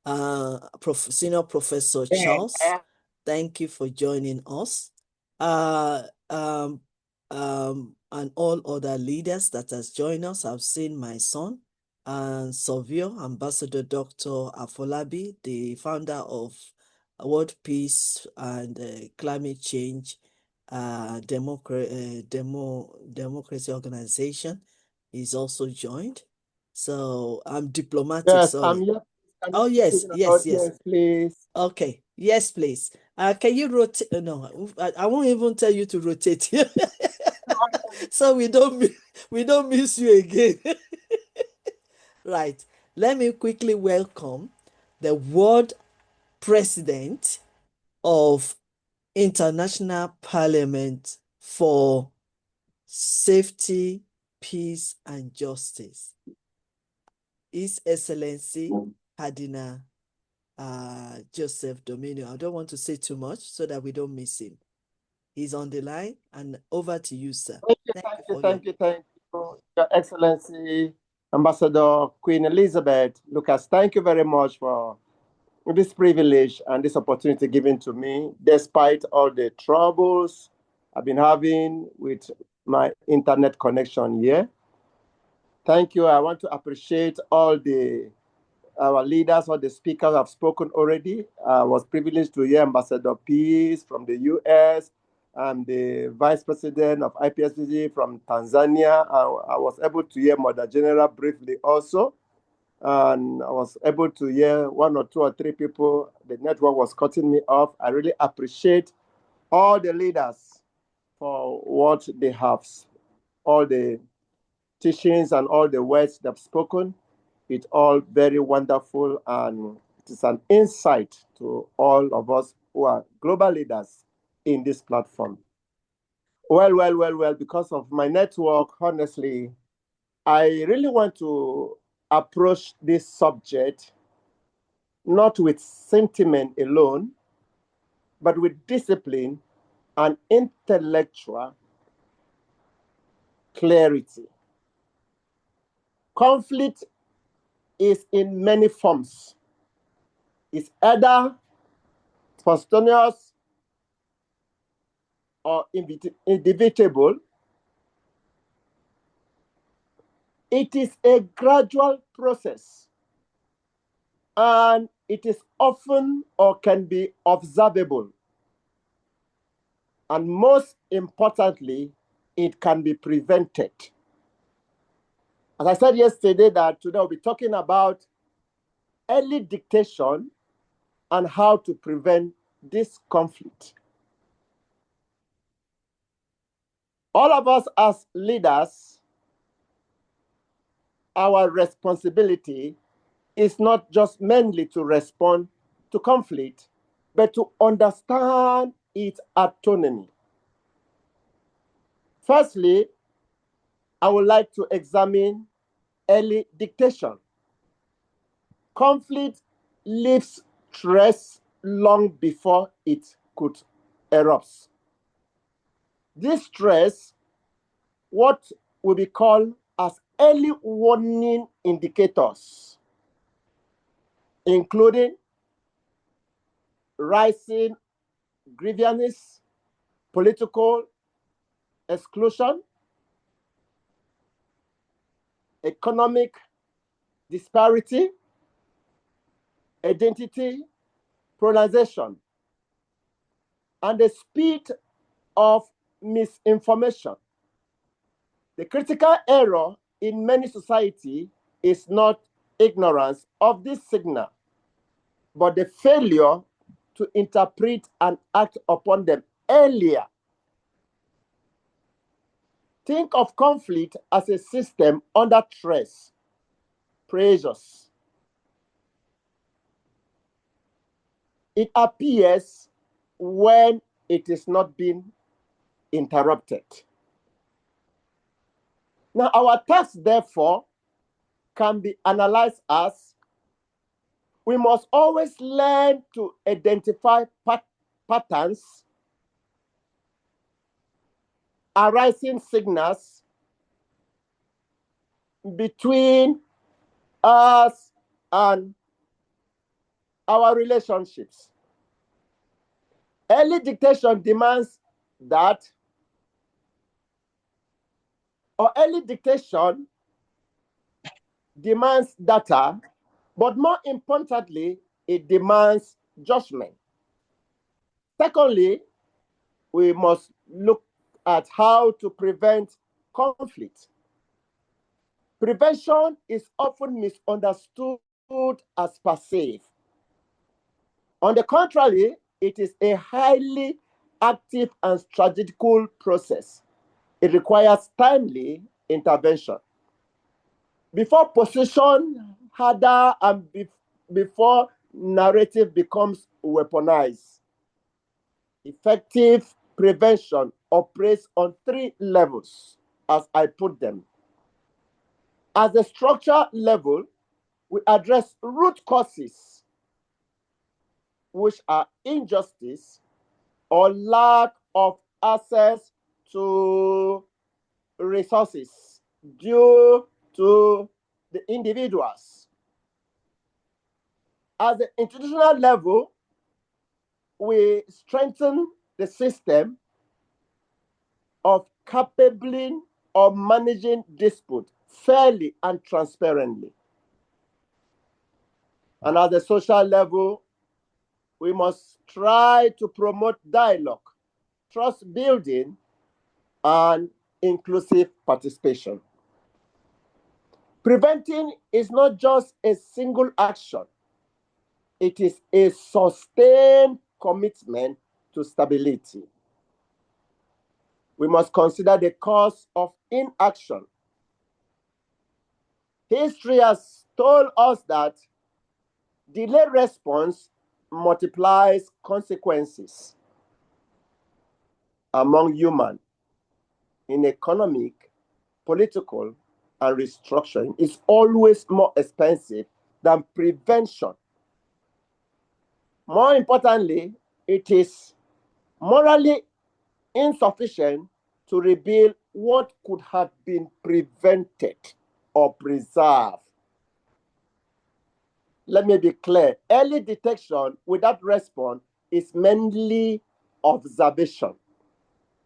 Senior Professor Charles. Thank you for joining us. And all other leaders that has joined us. I've seen my son, Savio, Ambassador Dr. Afolabi, the founder of World Peace and Climate Change Democracy Organization is also joined. So I'm diplomatic, Yes, sorry. I'm here. Oh, yes, yes, yes. Please. Okay, yes, please. Can you rotate? No, I won't even tell you to rotate. So we don't miss you again. Right. Let me quickly welcome the world president of International Parliament for Safety, Peace, and Justice, His Excellency Cardinal Joseph Dominion. I don't want to say too much so that we don't miss him. He's on the line, and over to you, sir. Thank you, Your Excellency, Ambassador Queen Elizabeth Lucas. Thank you very much for this privilege and this opportunity given to me, despite all the troubles I've been having with my internet connection here. Thank you. I want to appreciate all our leaders, all the speakers have spoken already. I was privileged to hear Ambassador Peace from the US, and the Vice President of IPSPJ from Tanzania. I was able to hear Mother General briefly also. And I was able to hear one or two or three people. The network was cutting me off. I really appreciate all the leaders for what they have, all the teachings and all the words they've spoken. It's all very wonderful, and it is an insight to all of us who are global leaders in this platform. Well, because of my network, honestly, I really want to approach this subject not with sentiment alone, but with discipline and intellectual clarity. Conflict is in many forms. It's either spontaneous or inevitable. It is a gradual process, and it is often or can be observable. And most importantly, it can be prevented. As I said yesterday, that today we'll be talking about early dictation and how to prevent this conflict. All of us as leaders, our responsibility is not just mainly to respond to conflict, but to understand its autonomy. Firstly, I would like to examine early dictation. Conflict leaves trace long before it could erupt. This stress, what will be called as early warning indicators, including rising grievances, political exclusion, economic disparity, identity polarization, and the speed of misinformation. The critical error in many societies is not ignorance of this signal, but the failure to interpret and act upon them earlier. Think of conflict as a system under stress, pressures. It appears when it is not being interrupted. Now, our task, therefore, can be analyzed as we must always learn to identify patterns, arising signals between us and our relationships. Early dictation demands that, or early dictation demands data, but more importantly, it demands judgment. Secondly, we must look at how to prevent conflict. Prevention is often misunderstood as passive. On the contrary, it is a highly active and strategical process. It requires timely intervention. Before position harder and before narrative becomes weaponized, effective prevention operates on 3 levels, as I put them. At the structure level, we address root causes, which are injustice or lack of access to resources due to the individuals. At the institutional level, we strengthen the system of capably of managing dispute fairly and transparently. And at the social level, we must try to promote dialogue, trust building, and inclusive participation. Preventing is not just a single action. It is a sustained commitment to stability. We must consider the cause of inaction. History has told us that delayed response multiplies consequences among human in economic, political, and restructuring is always more expensive than prevention. More importantly, it is morally insufficient to reveal what could have been prevented or preserved. Let me be clear. Early detection without response is mainly observation.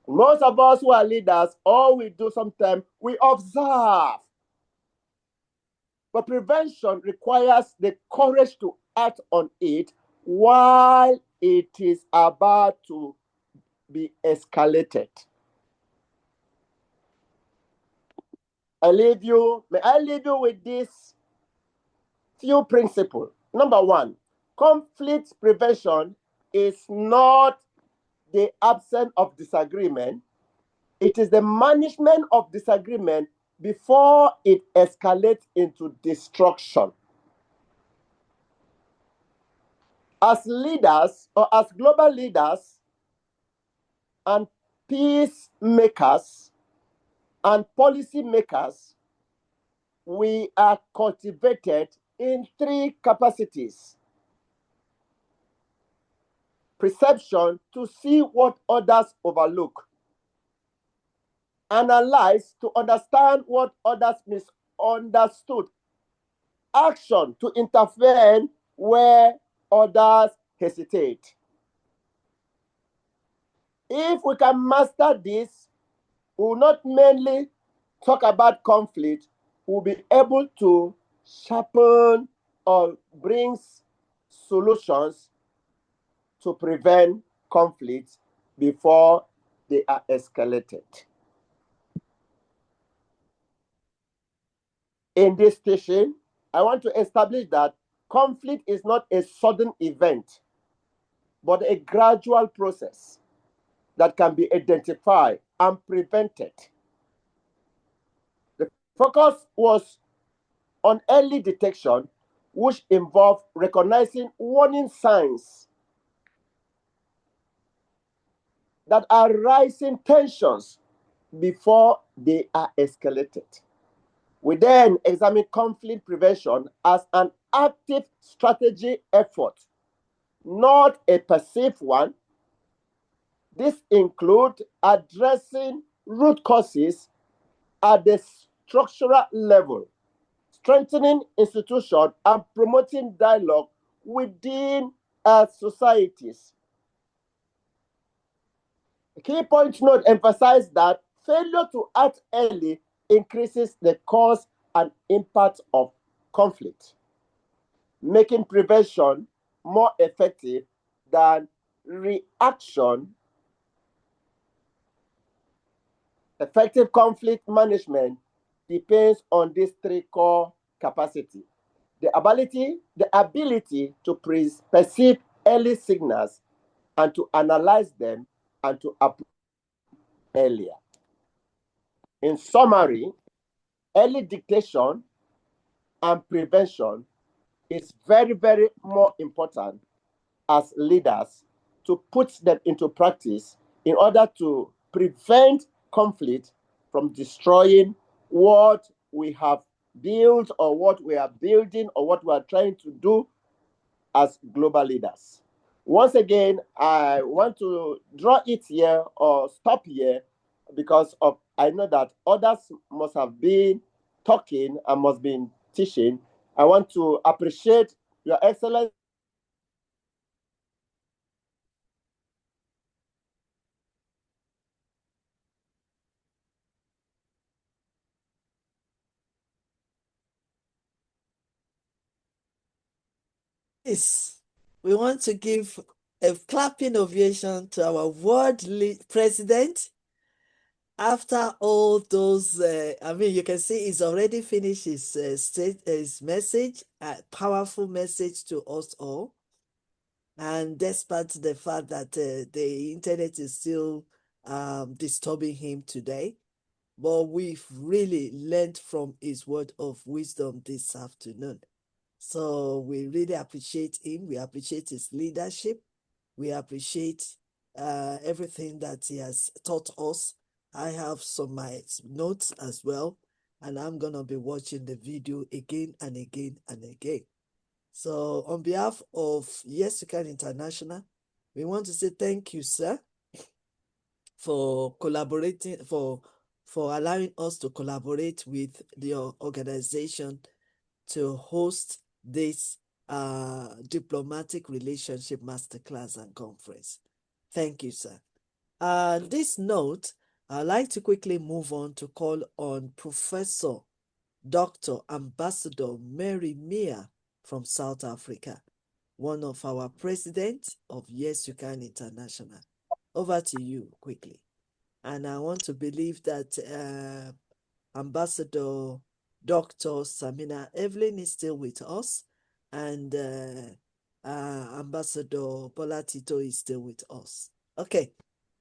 Most of us who are leaders, all we do sometimes, we observe. But prevention requires the courage to act on it while it is about to be escalated. may I leave you with this few principles. Number one, conflict prevention is not the absence of disagreement. It is the management of disagreement before it escalates into destruction. As leaders or as global leaders and peacemakers and policy makers, we are cultivated in three capacities: perception, to see what others overlook; analyze, to understand what others misunderstood; action, to intervene where others hesitate. If we can master this, we will not mainly talk about conflict, we will be able to sharpen or bring solutions to prevent conflicts before they are escalated. In this station, I want to establish that conflict is not a sudden event, but a gradual process that can be identified and prevented. The focus was on early detection, which involved recognizing warning signs that are rising tensions before they are escalated. We then examine conflict prevention as an active strategy effort, not a passive one. This includes addressing root causes at the structural level, strengthening institutions, and promoting dialogue within our societies. A key point to note emphasize that failure to act early increases the cause and impact of conflict, making prevention more effective than reaction. Effective conflict management depends on these three core capacities: the ability to perceive early signals and to analyze them and to approach earlier. In summary, early detection and prevention is very, very more important as leaders to put them into practice in order to prevent conflict from destroying what we have built or what we are building or what we are trying to do as global leaders. Once again, I want to draw it here or stop here because of I know that others must have been talking and must be teaching. I want to appreciate Your Excellency. Yes, we want to give a clapping ovation to our world president. After all those, I mean, you can see he's already finished his message, a powerful message to us all. And despite the fact that the internet is still disturbing him today, but we've really learned from his word of wisdom this afternoon. So we really appreciate him. We appreciate his leadership. We appreciate everything that he has taught us. I have some my notes as well, and I'm going to be watching the video again and again and again. So on behalf of Y.Y.C.I International, we want to say thank you, sir, for collaborating, for allowing us to collaborate with your organization to host this diplomatic relationship masterclass and conference. Thank you, sir. On this note, I'd like to quickly move on to call on Professor Dr. Ambassador Mary Mia from South Africa, one of our presidents of Y.Y.C.I International. Over to you quickly. And I want to believe that Ambassador Dr. Samina Evelyn is still with us, and Ambassador Bola Tito is still with us. Okay,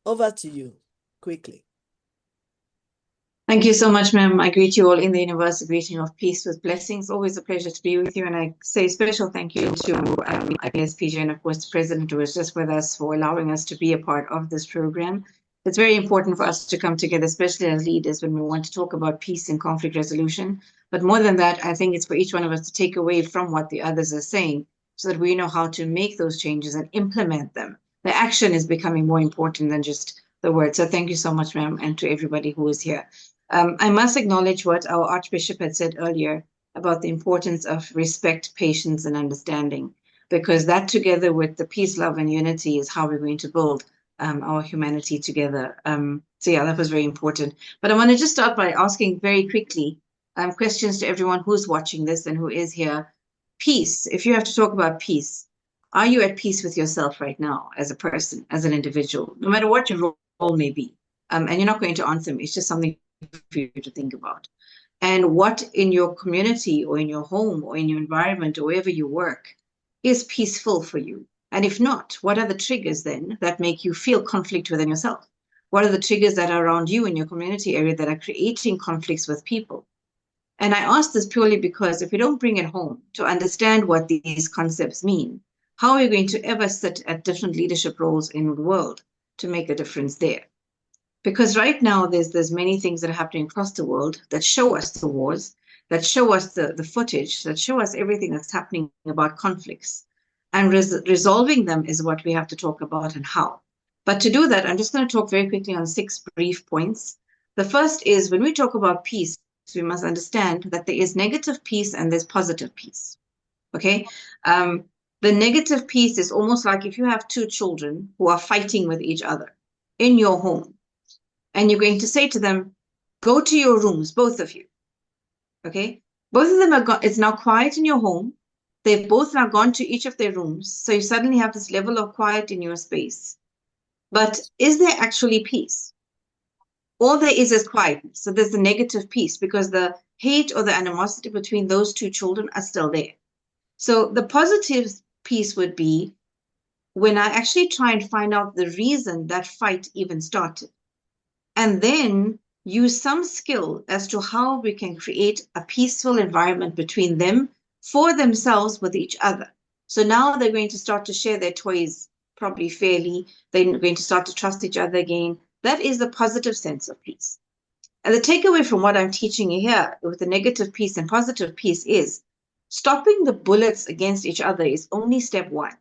over to you, quickly. Thank you so much, ma'am. I greet you all in the universal greeting of peace with blessings. Always a pleasure to be with you. And I say special thank you to IPSPJ and, of course, the president who was just with us for allowing us to be a part of this program. It's very important for us to come together, especially as leaders, when we want to talk about peace and conflict resolution. But more than that, I think it's for each one of us to take away from what the others are saying so that we know how to make those changes and implement them. The action is becoming more important than just the word. So thank you so much, ma'am, and to everybody who is here. I must acknowledge what our Archbishop had said earlier about the importance of respect, patience, and understanding, because that together with the peace, love, and unity is how we're going to build our humanity together. So yeah, that was very important. But I want to just start by asking very quickly questions to everyone who's watching this and who is here. Peace, if you have to talk about peace, are you at peace with yourself right now as a person, as an individual, no matter what your role may be? And you're not going to answer me. It's just something for you to think about. And what in your community or in your home or in your environment or wherever you work is peaceful for you? And if not, what are the triggers then that make you feel conflict within yourself? What are the triggers that are around you in your community area that are creating conflicts with people? And I ask this purely because if we don't bring it home to understand what these concepts mean, how are we going to ever sit at different leadership roles in the world to make a difference there? Because right now there's many things that are happening across the world that show us the wars, that show us the footage, that show us everything that's happening about conflicts. And resolving them is what we have to talk about and how. But to do that, I'm just going to talk very quickly on 6 brief points. The first is when we talk about peace, we must understand that there is negative peace and there's positive peace. Okay? The negative peace is almost like if you have 2 children who are fighting with each other in your home. And you're going to say to them, go to your rooms, both of you. Okay? Both of them are it's now quiet in your home. They've both now gone to each of their rooms. So you suddenly have this level of quiet in your space. But is there actually peace? All there is quietness. So there's the negative peace because the hate or the animosity between those 2 children are still there. So the positive piece would be when I actually try and find out the reason that fight even started. And then use some skill as to how we can create a peaceful environment between them, for themselves, with each other. So now they're going to start to share their toys probably fairly. They're going to start to trust each other again. That is the positive sense of peace. And the takeaway from what I'm teaching you here with the negative peace and positive peace is stopping the bullets against each other is only step 1.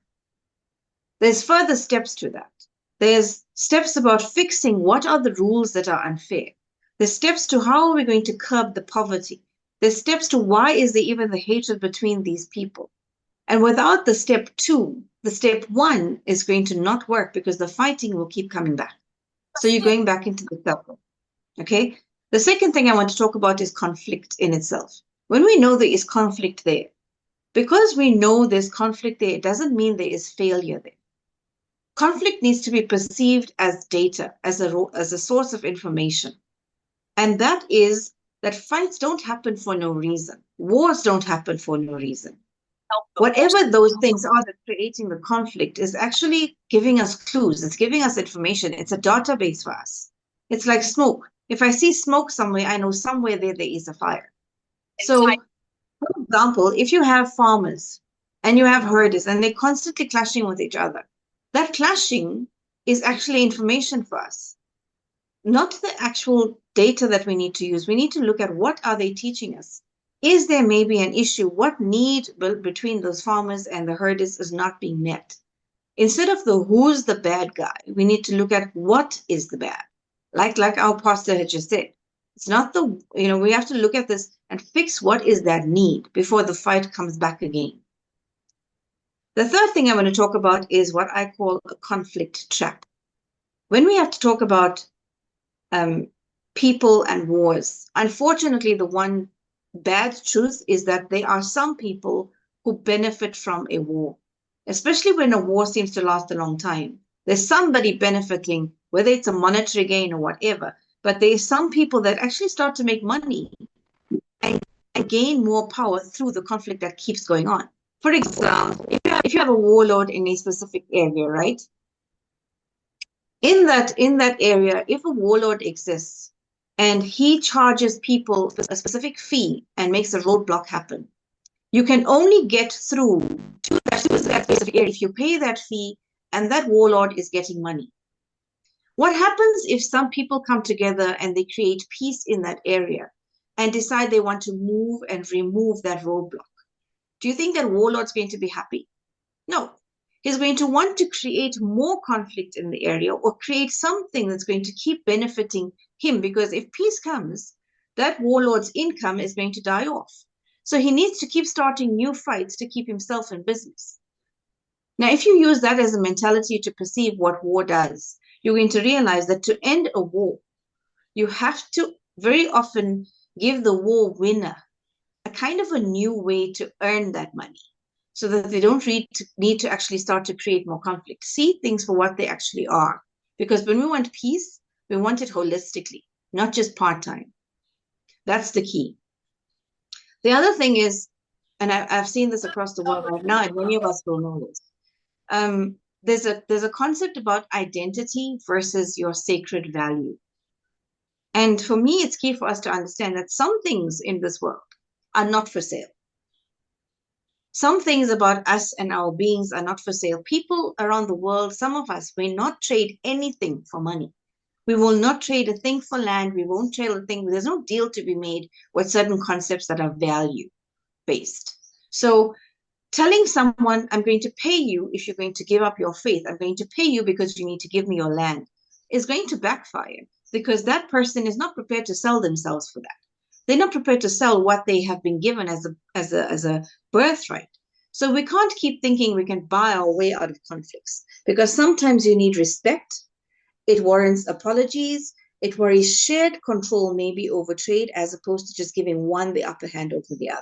There's further steps to that. There's steps about fixing what are the rules that are unfair. There's steps to how are we going to curb the poverty. There's steps to why is there even the hatred between these people. And without the step 2, the step 1 is going to not work because the fighting will keep coming back. So you're going back into the circle. Okay? The second thing I want to talk about is conflict in itself. When we know there is conflict there, because we know there's conflict there, it doesn't mean there is failure there. Conflict needs to be perceived as data, as a source of information. And that is that fights don't happen for no reason. Wars don't happen for no reason. Whatever those things are that creating the conflict is actually giving us clues. It's giving us information. It's a database for us. It's like smoke. If I see smoke somewhere, I know somewhere there is a fire. So, for example, if you have farmers and you have herders and they're constantly clashing with each other, that clashing is actually information for us, not the actual data that we need to use. We need to look at what are they teaching us. Is there maybe an issue? What need between those farmers and the herders is not being met? Instead of who's the bad guy, we need to look at what is the bad. Like our pastor had just said, it's not we have to look at this and fix what is that need before the fight comes back again. The third thing I want to talk about is what I call a conflict trap. When we have to talk about people and wars, unfortunately, the one bad truth is that there are some people who benefit from a war, especially when a war seems to last a long time. There's somebody benefiting, whether it's a monetary gain or whatever, But there are some people that actually start to make money and gain more power through the conflict that keeps going on. For example, if you have a warlord in a specific area, right? In that area, if a warlord exists and he charges people a specific fee and makes a roadblock happen, you can only get through to that specific area if you pay that fee and that warlord is getting money. What happens if some people come together and they create peace in that area and decide they want to move and remove that roadblock? Do you think that warlord's going to be happy? No. He's going to want to create more conflict in the area or create something that's going to keep benefiting him, because if peace comes, that warlord's income is going to die off. So he needs to keep starting new fights to keep himself in business. Now, if you use that as a mentality to perceive what war does, you're going to realize that to end a war, you have to very often give the war winner a kind of a new way to earn that money, so that they don't need to actually start to create more conflict. See things for what they actually are. Because when we want peace, we want it holistically, not just part-time. That's the key. The other thing is, and I've seen this across the world right now, and many of us will know this. There's a concept about identity versus your sacred value. And for me, it's key for us to understand that some things in this world are not for sale. Some things about us and our beings are not for sale. People around the world, some of us, will not trade anything for money. We will not trade a thing for land. We won't trade a thing. There's no deal to be made with certain concepts that are value-based. So telling someone, I'm going to pay you if you're going to give up your faith, I'm going to pay you because you need to give me your land, is going to backfire, because that person is not prepared to sell themselves for that. They're not prepared to sell what they have been given as a birthright. So we can't keep thinking we can buy our way out of conflicts, because sometimes you need respect. It warrants apologies. It worries shared control maybe over trade, as opposed to just giving one the upper hand over the other.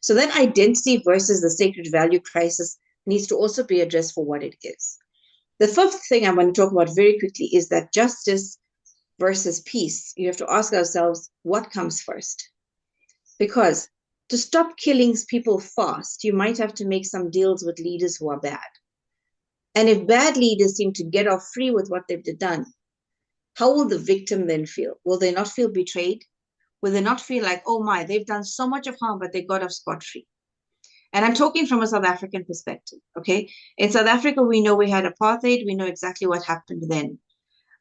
So that identity versus the sacred value crisis needs to also be addressed for what it is. The fifth thing I want to talk about very quickly is that justice versus peace. You have to ask ourselves, what comes first? Because to stop killing people fast, you might have to make some deals with leaders who are bad. And if bad leaders seem to get off free with what they've done, how will the victim then feel? Will they not feel betrayed? Will they not feel like, oh my, they've done so much of harm, but they got off scot-free? And I'm talking from a South African perspective, okay? In South Africa, we know we had apartheid. We know exactly what happened then.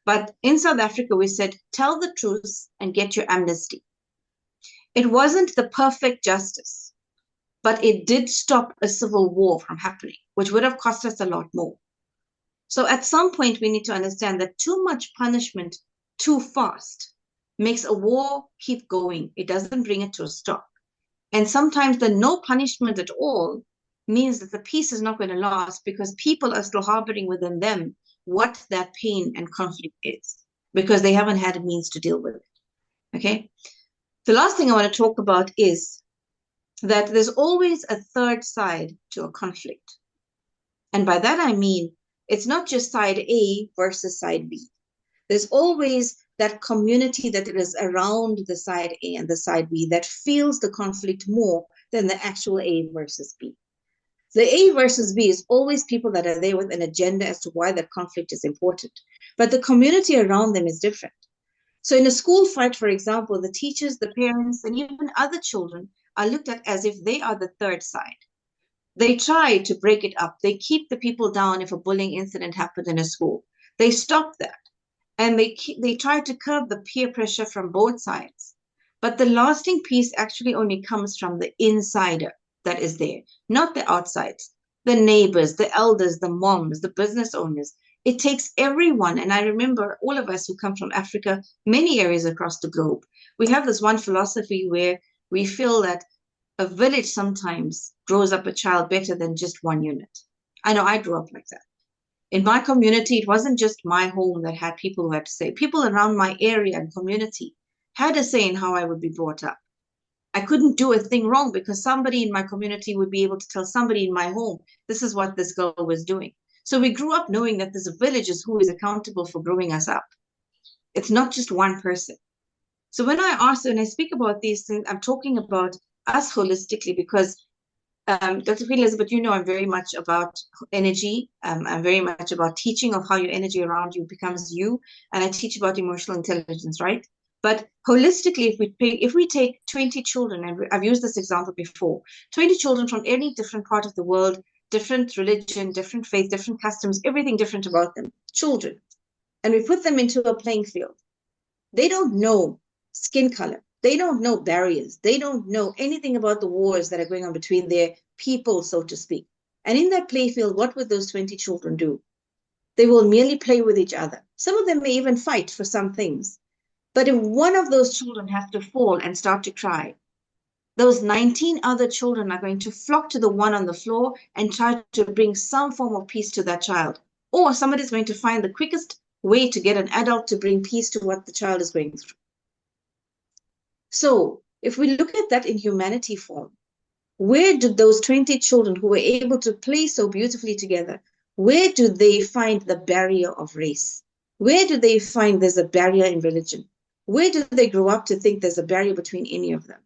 But in South Africa, we said, tell the truth and get your amnesty. It wasn't the perfect justice, but it did stop a civil war from happening, which would have cost us a lot more. So at some point, we need to understand that too much punishment too fast makes a war keep going. It doesn't bring it to a stop. And sometimes the no punishment at all means that the peace is not going to last, because people are still harboring within them what that pain and conflict is, because they haven't had a means to deal with it. Okay. The last thing I want to talk about is that there's always a third side to a conflict. And by that, I mean, it's not just side A versus side B. There's always that community that is around the side A and the side B that feels the conflict more than the actual A versus B. The A versus B is always people that are there with an agenda as to why that conflict is important. But the community around them is different. So in a school fight, for example, the teachers, the parents, and even other children are looked at as if they are the third side. They try to break it up. They keep the people down if a bullying incident happened in a school. They stop that. And they try to curb the peer pressure from both sides. But the lasting peace actually only comes from the insider that is there, not the outsides, the neighbors, the elders, the moms, the business owners. It takes everyone. And I remember all of us who come from Africa, many areas across the globe, we have this one philosophy where we feel that a village sometimes grows up a child better than just one unit. I know I grew up like that. In my community, it wasn't just my home that had people who had to say. People around my area and community had a say in how I would be brought up. I couldn't do a thing wrong because somebody in my community would be able to tell somebody in my home, this is what this girl was doing. So we grew up knowing that there's a village is who is accountable for growing us up. It's not just one person. So when I speak about these things, I'm talking about us holistically because Dr. Queen Elizabeth, you know, I'm very much about energy. I'm very much about teaching of how your energy around you becomes you. And I teach about emotional intelligence, right? But holistically, if we take 20 children, and I've used this example before, 20 children from any different part of the world, different religion, different faith, different customs, everything different about them, children, and we put them into a playing field. They don't know skin color. They don't know barriers. They don't know anything about the wars that are going on between their people, so to speak. And in that playfield, what would those 20 children do? They will merely play with each other. Some of them may even fight for some things. But if one of those children has to fall and start to cry, those 19 other children are going to flock to the one on the floor and try to bring some form of peace to that child. Or somebody's going to find the quickest way to get an adult to bring peace to what the child is going through. So if we look at that in humanity form, where do those 20 children who were able to play so beautifully together, where do they find the barrier of race? Where do they find there's a barrier in religion? Where do they grow up to think there's a barrier between any of them?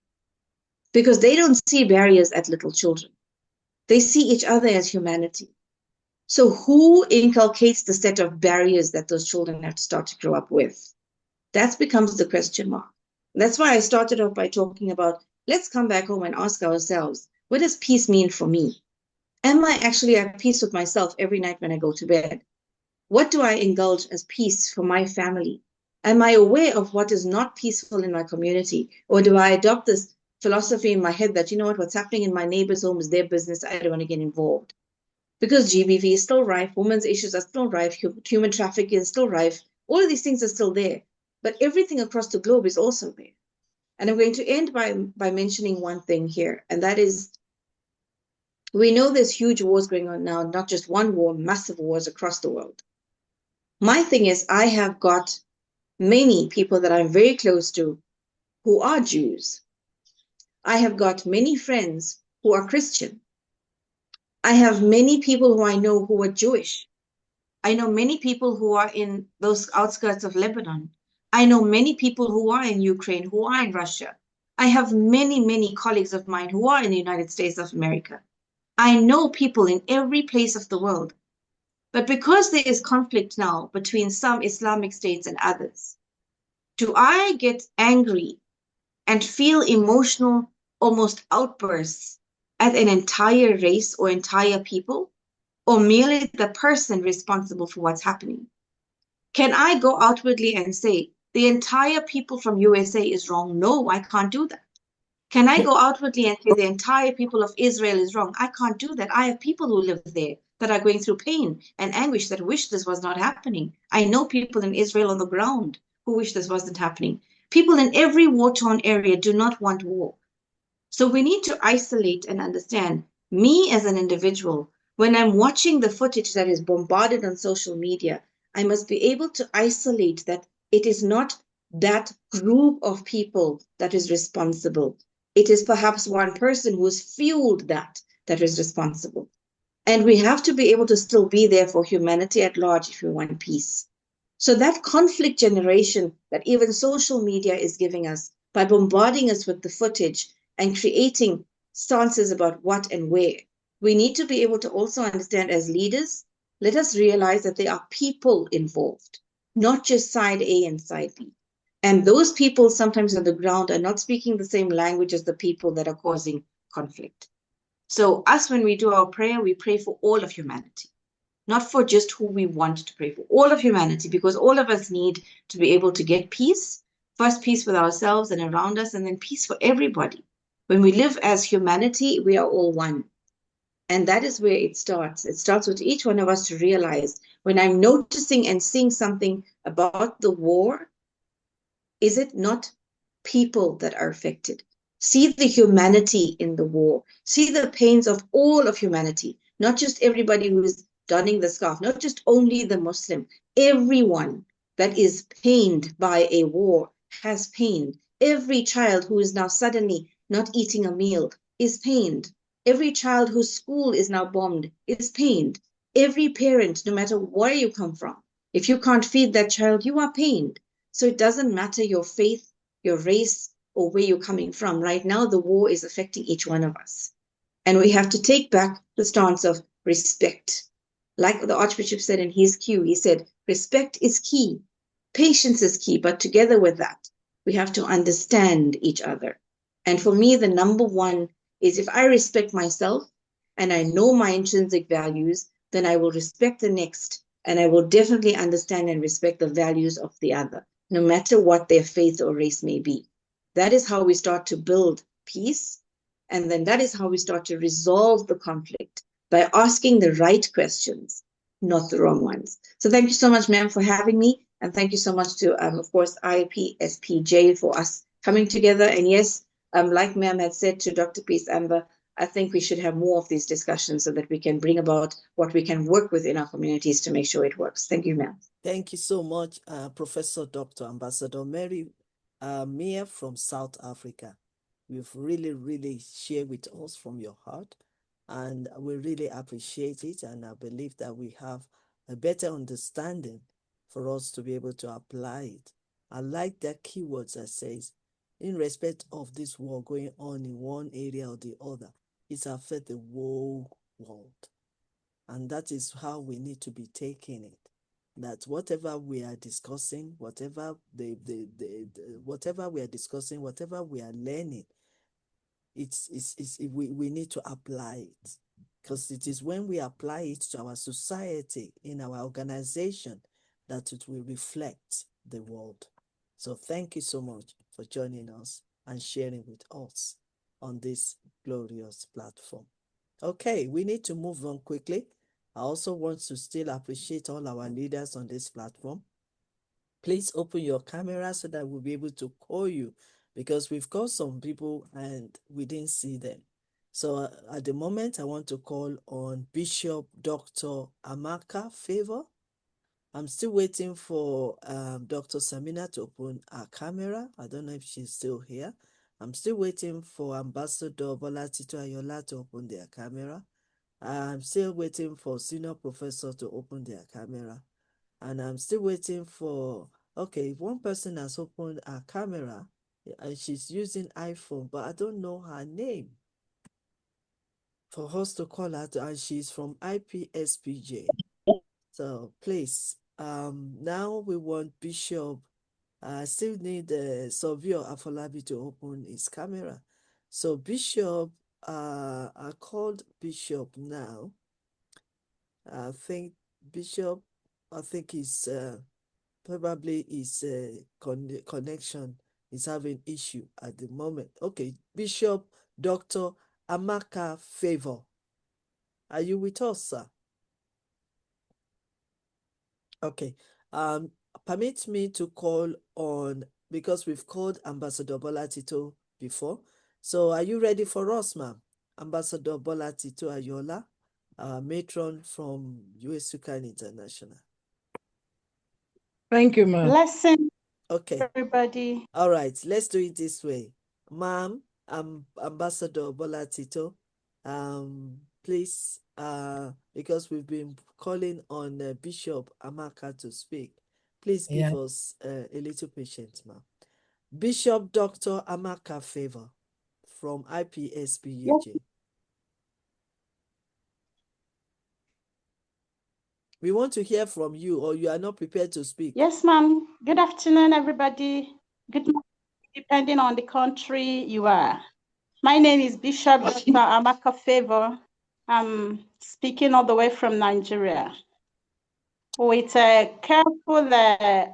Because they don't see barriers at little children. They see each other as humanity. So who inculcates the set of barriers that those children have to start to grow up with? That becomes the question mark. That's why I started off by talking about, let's come back home and ask ourselves, what does peace mean for me? Am I actually at peace with myself every night when I go to bed? What do I indulge as peace for my family? Am I aware of what is not peaceful in my community? Or do I adopt this philosophy in my head that, you know what's happening in my neighbor's home is their business, I don't want to get involved? Because GBV is still rife, women's issues are still rife, human trafficking is still rife, all of these things are still there. But everything across the globe is also there. And I'm going to end by mentioning one thing here, and that is, we know there's huge wars going on now, not just one war, massive wars across the world. My thing is, I have got many people that I'm very close to who are Jews. I have got many friends who are Christian. I have many people who I know who are Jewish. I know many people who are in those outskirts of Lebanon. I know many people who are in Ukraine, who are in Russia. I have many, many colleagues of mine who are in the United States of America. I know people in every place of the world. But because there is conflict now between some Islamic states and others, do I get angry and feel emotional, almost outbursts at an entire race or entire people, or merely the person responsible for what's happening? Can I go outwardly and say, the entire people from USA is wrong? No, I can't do that. Can I go outwardly and say the entire people of Israel is wrong? I can't do that. I have people who live there that are going through pain and anguish that wish this was not happening. I know people in Israel on the ground who wish this wasn't happening. People in every war-torn area do not want war. So we need to isolate and understand, me as an individual, when I'm watching the footage that is bombarded on social media, I must be able to isolate that it is not that group of people that is responsible. It is perhaps one person who has fueled that is responsible. And we have to be able to still be there for humanity at large if we want peace. So that conflict generation that even social media is giving us by bombarding us with the footage and creating stances about what and where, we need to be able to also understand as leaders, let us realize that there are people involved, not just side A and side B. And those people sometimes on the ground are not speaking the same language as the people that are causing conflict. So us, when we do our prayer, we pray for all of humanity, not for just who we want to pray for, all of humanity, because all of us need to be able to get peace, first peace with ourselves and around us, and then peace for everybody. When we live as humanity, we are all one. And that is where it starts. It starts with each one of us to realize, when I'm noticing and seeing something about the war, is it not people that are affected? See the humanity in the war. See the pains of all of humanity, not just everybody who is donning the scarf, not just only the Muslim. Everyone that is pained by a war has pain. Every child who is now suddenly not eating a meal is pained. Every child whose school is now bombed is pained. Every parent, no matter where you come from, if you can't feed that child, you are pained. So it doesn't matter your faith, your race, or where you're coming from. Right now, the war is affecting each one of us. And we have to take back the stance of respect. Like the Archbishop said in his cue, he said, respect is key, patience is key, but together with that, we have to understand each other. And for me, the number one is if I respect myself and I know my intrinsic values, then I will respect the next, and I will definitely understand and respect the values of the other, no matter what their faith or race may be. That is how we start to build peace. And then that is how we start to resolve the conflict, by asking the right questions, not the wrong ones. So thank you so much, ma'am, for having me. And thank you so much to, of course, IPSPJ for us coming together. And yes, like ma'am had said to Dr. Peace Amber, I think we should have more of these discussions so that we can bring about what we can work with in our communities to make sure it works. Thank you, ma'am. Thank you so much, Professor Dr. Ambassador Mary Mia from South Africa. You've really shared with us from your heart, and we really appreciate it. And I believe that we have a better understanding for us to be able to apply it. I like that keywords that says, in respect of this war going on in one area or the other, it's affect the whole world. And that is how we need to be taking it. That whatever we are discussing, whatever whatever we are discussing, whatever we are learning, we need to apply it, because it is when we apply it to our society, in our organization, that it will reflect the world. So thank you so much for joining us and sharing with us on this glorious platform. Okay, we need to move on quickly. I also want to still appreciate all our leaders on this platform. Please open your camera so that we'll be able to call you, because we've got some people and we didn't see them. So at the moment, I want to call on Bishop Dr. Amaka Favor. I'm still waiting for Dr. Samina to open her camera. I don't know if she's still here. I'm still waiting for Ambassador Bola Tito Ayola to open their camera. I'm still waiting for Senior Professor to open their camera. And I'm still waiting for, okay, one person has opened her camera and she's using iPhone, but I don't know her name for us to call her, and she's from IPSPJ. So please, now we want Bishop, I still need Savio Afolabi to open his camera. So Bishop, I called Bishop now. I think Bishop, I think he's probably his connection is having issue at the moment. Okay, Bishop Dr. Amaka Favor, are you with us, sir? Okay, permit me to call on, because we've called Ambassador Bola Tito before. So are you ready for us, ma'am? Ambassador Bola Tito Ayola, matron from Y.Y.C.I International. Thank you, ma'am. Blessing, okay, everybody. All right, let's do it this way. Ma'am, Ambassador Bola Tito, please, because we've been calling on Bishop Amaka to speak, please give us a little patience, ma'am. Bishop Dr. Amaka Favor from IPSPJ. Yes. We want to hear from you, or you are not prepared to speak. Yes, ma'am. Good afternoon, everybody. Good morning, depending on the country you are. My name is Bishop Dr. Amaka Favor. I'm speaking all the way from Nigeria. With a careful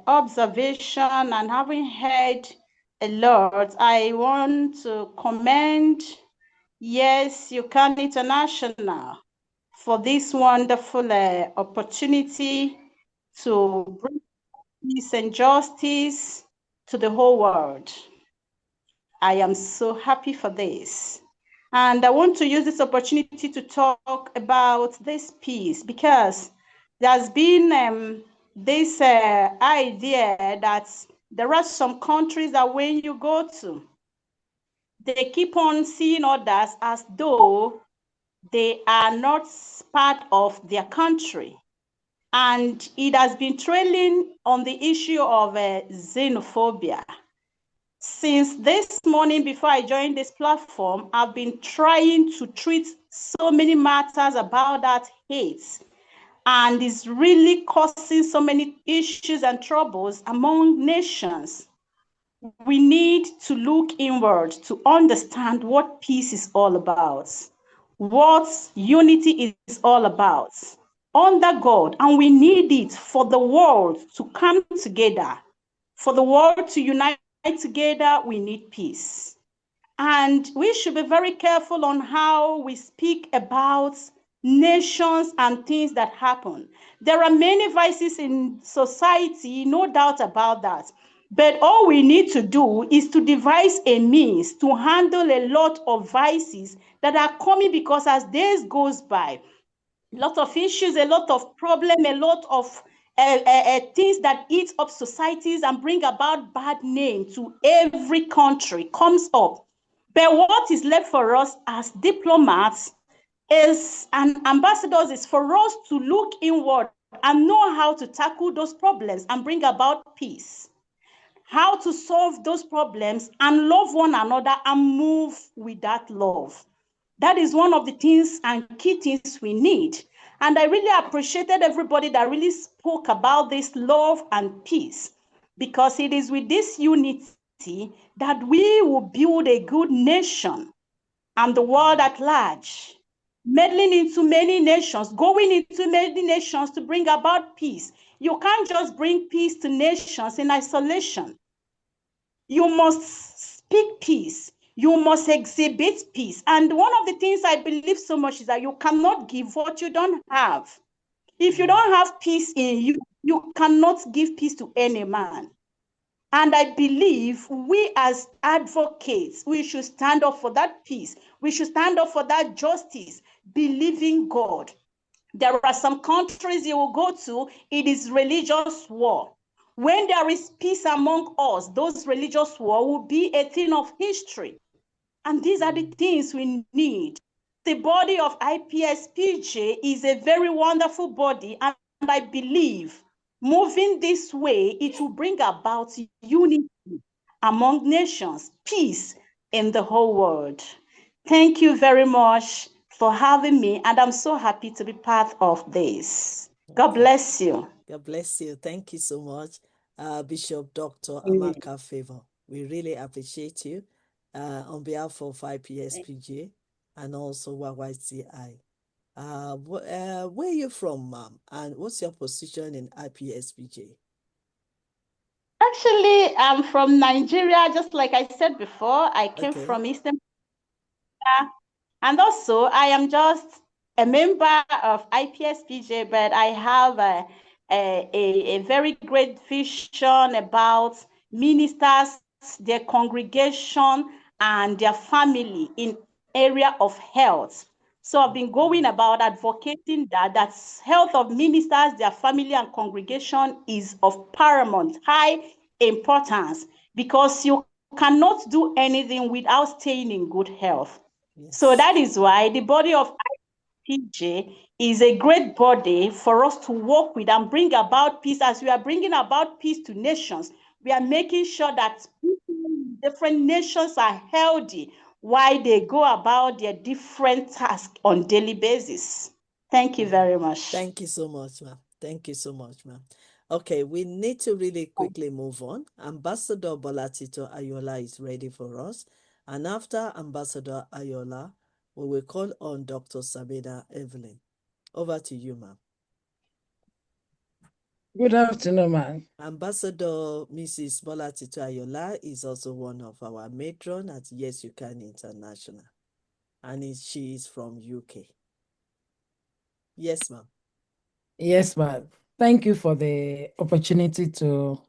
observation and having heard a lot, I want to commend Y.Y.C.I International for this wonderful opportunity to bring peace and justice to the whole world. I am so happy for this. And I want to use this opportunity to talk about this peace, because there's been this idea that there are some countries that when you go to, they keep on seeing others as though they are not part of their country. and it has been trailing on the issue of xenophobia. Since this morning, before I joined this platform, I've been trying to treat so many matters about that hate, and it's really causing so many issues and troubles among nations. We need to look inward to understand what peace is all about, what unity is all about under God, and we need it for the world to come together. For the world to unite together, we need peace. And we should be very careful on how we speak about nations and things that happen. There are many vices in society, no doubt about that. But all we need to do is to devise a means to handle a lot of vices that are coming, because as days goes by, a lot of issues, a lot of problem, a lot of things that eat up societies and bring about bad name to every country comes up. But what is left for us as diplomats is and ambassadors is for us to look inward and know how to tackle those problems and bring about peace, how to solve those problems and love one another and move with that love. That is one of the things and key things we need. And I really appreciated everybody that really spoke about this love and peace, because it is with this unity that we will build a good nation and the world at large. Meddling into many nations, going into many nations to bring about peace. You can't just bring peace to nations in isolation. You must speak peace. You must exhibit peace. And one of the things I believe so much is that you cannot give what you don't have. If you don't have peace in you, you cannot give peace to any man. And I believe we as advocates, we should stand up for that peace. We should stand up for that justice, believing God. There are some countries you will go to, it is religious war. When there is peace among us, those religious war will be a thing of history. And these are the things we need. The body of IPSPJ is a very wonderful body, and I believe moving this way, it will bring about unity among nations, peace in the whole world. Thank you very much for having me, and I'm so happy to be part of this. God bless you. God bless you. Thank you so much, Bishop Dr. Amaka Favor. We really appreciate you on behalf of IPSPJ and also YYCI. Where are you from, ma'am? And what's your position in IPSPJ? Actually, I'm from Nigeria, just like I said before. I came from Eastern Nigeria. And also, I am just a member of IPSPJ, but I have a very great vision about ministers, their congregation, and their family in area of health. So I've been going about advocating that health of ministers, their family, and congregation is of paramount, high importance, because you cannot do anything without staying in good health. Yes. So that is why the body of IPSPJ is a great body for us to work with and bring about peace. As we are bringing about peace to nations, we are making sure that people in different nations are healthy while they go about their different tasks on daily basis. Thank you very much. Thank you so much, ma'am. Thank you so much, ma'am. Okay, we need to really quickly move on. Ambassador Bolatito Ayola is ready for us. And after Ambassador Ayola, we will call on Dr. Sabina Evelyn. Over to you, ma'am. Good afternoon, ma'am. Ambassador Mrs. Bolatito Ayola is also one of our matron at Yes You Can International. And she is from UK. Yes, ma'am. Yes, ma'am. Thank you for the opportunity to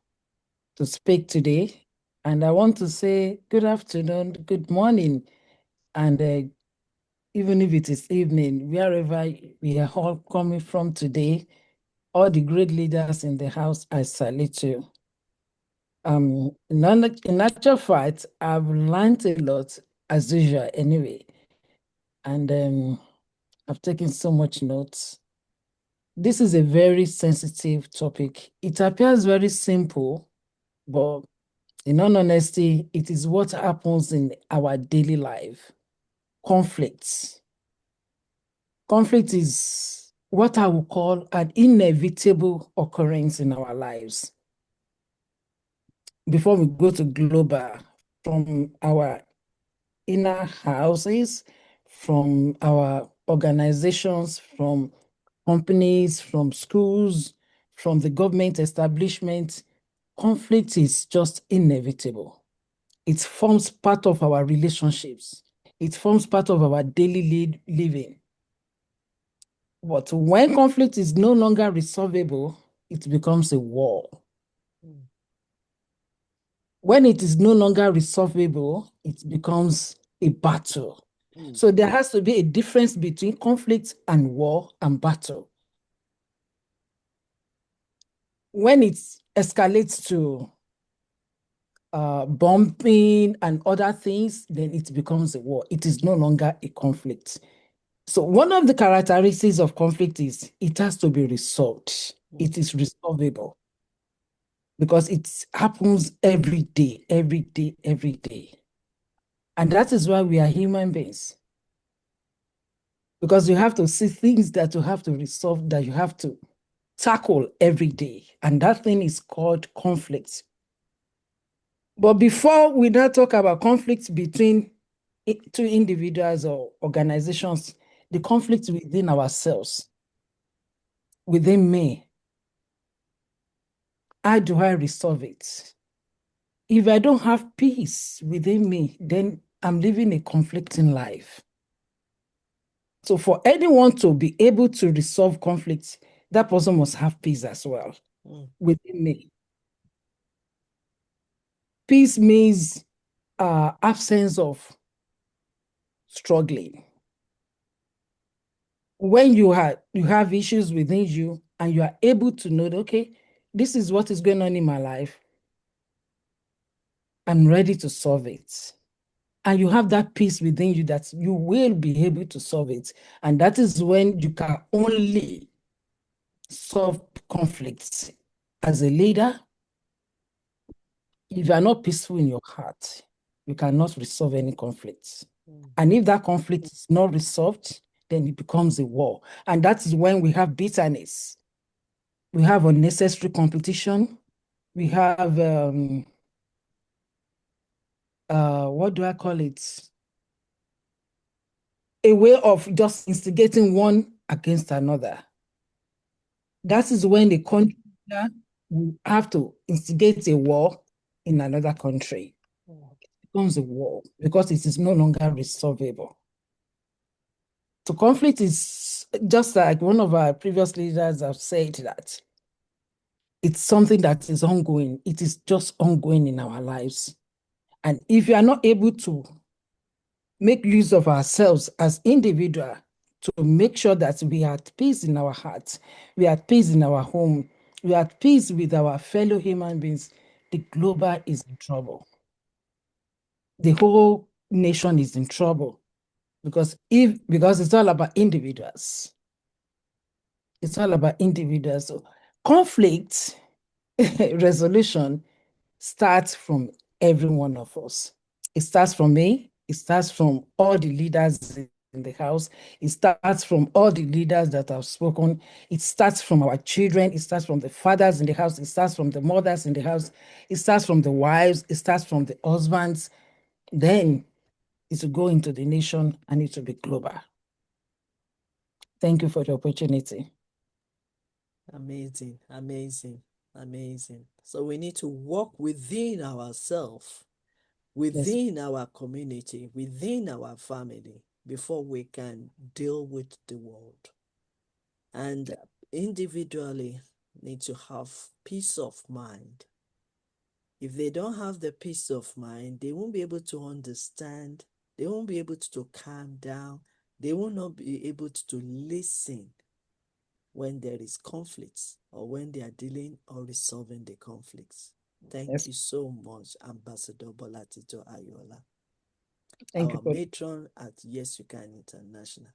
speak today. And I want to say good afternoon, good morning, and even if it is evening, wherever we are all coming from today, all the great leaders in the house, I salute you. In actual fact, I've learned a lot as usual anyway. And I've taken so much notes. This is a very sensitive topic. It appears very simple, but in all honesty, it is what happens in our daily life. Conflicts. Conflict is what I would call an inevitable occurrence in our lives. Before we go to global, from our inner houses, from our organizations, from companies, from schools, from the government establishment, conflict is just inevitable. It forms part of our relationships. It forms part of our daily living. But when conflict is no longer resolvable, it becomes a war. When it is no longer resolvable, it becomes a battle. So there has to be a difference between conflict and war and battle. When it escalates to bombing and other things, then it becomes a war. It is no longer a conflict. So one of the characteristics of conflict is it has to be resolved. It is resolvable because it happens every day, every day, every day. And that is why we are human beings. Because you have to see things that you have to resolve, that you have to tackle every day. And that thing is called conflict. But before we now talk about conflict between two individuals or organizations, the conflict within ourselves, within me, how do I resolve it? If I don't have peace within me, then I'm living a conflicting life. So for anyone to be able to resolve conflicts, that person must have peace as well within me. Peace means absence of struggling. When you have issues within you and you are able to know that, okay, this is what is going on in my life, I'm ready to solve it. And you have that peace within you that you will be able to solve it. And that is when you can only solve conflicts. As a leader, if you are not peaceful in your heart, you cannot resolve any conflicts. And if that conflict is not resolved, then it becomes a war. And that is when we have bitterness. We have unnecessary competition. We have, what do I call it? A way of just instigating one against another. That is when the country will have to instigate a war in another country. It becomes a war because it is no longer resolvable. So conflict is just like one of our previous leaders have said that it's something that is ongoing. It is just ongoing in our lives. And if you are not able to make use of ourselves as individuals to make sure that we are at peace in our hearts, we are at peace in our home, we are at peace with our fellow human beings, the global is in trouble. The whole nation is in trouble because it's all about individuals. It's all about individuals. So conflict resolution starts from every one of us. It starts from me. It starts from all the leaders in the house. It starts from all the leaders that have spoken. It starts from our children. It starts from the fathers in the house. It starts from the mothers in the house. It starts from the wives. It starts from the husbands. Then it will go into the nation and it will be global. Thank you for the opportunity. Amazing, amazing, amazing. So we need to work within ourselves, within our community, within our family, before we can deal with the world. And individually need to have peace of mind. If they don't have the peace of mind, they won't be able to understand, they won't be able to calm down, they will not be able to listen when there is conflicts or when they are dealing or resolving the conflicts. Thank you so much, Ambassador Bolatito Ayola, Thank our you for matron at Yes You Can International.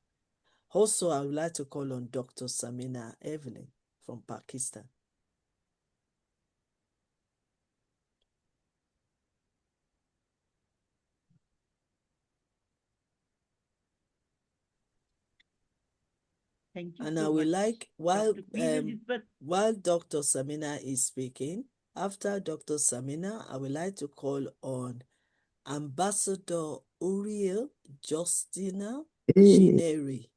Also, I would like to call on Dr. Samina Evelyn from Pakistan. Thank you And so I would much, like, while Dr. Queen Elizabeth. while Dr. Samina is speaking, after Dr. Samina, I would like to call on Ambassador Uriel Justina Chineri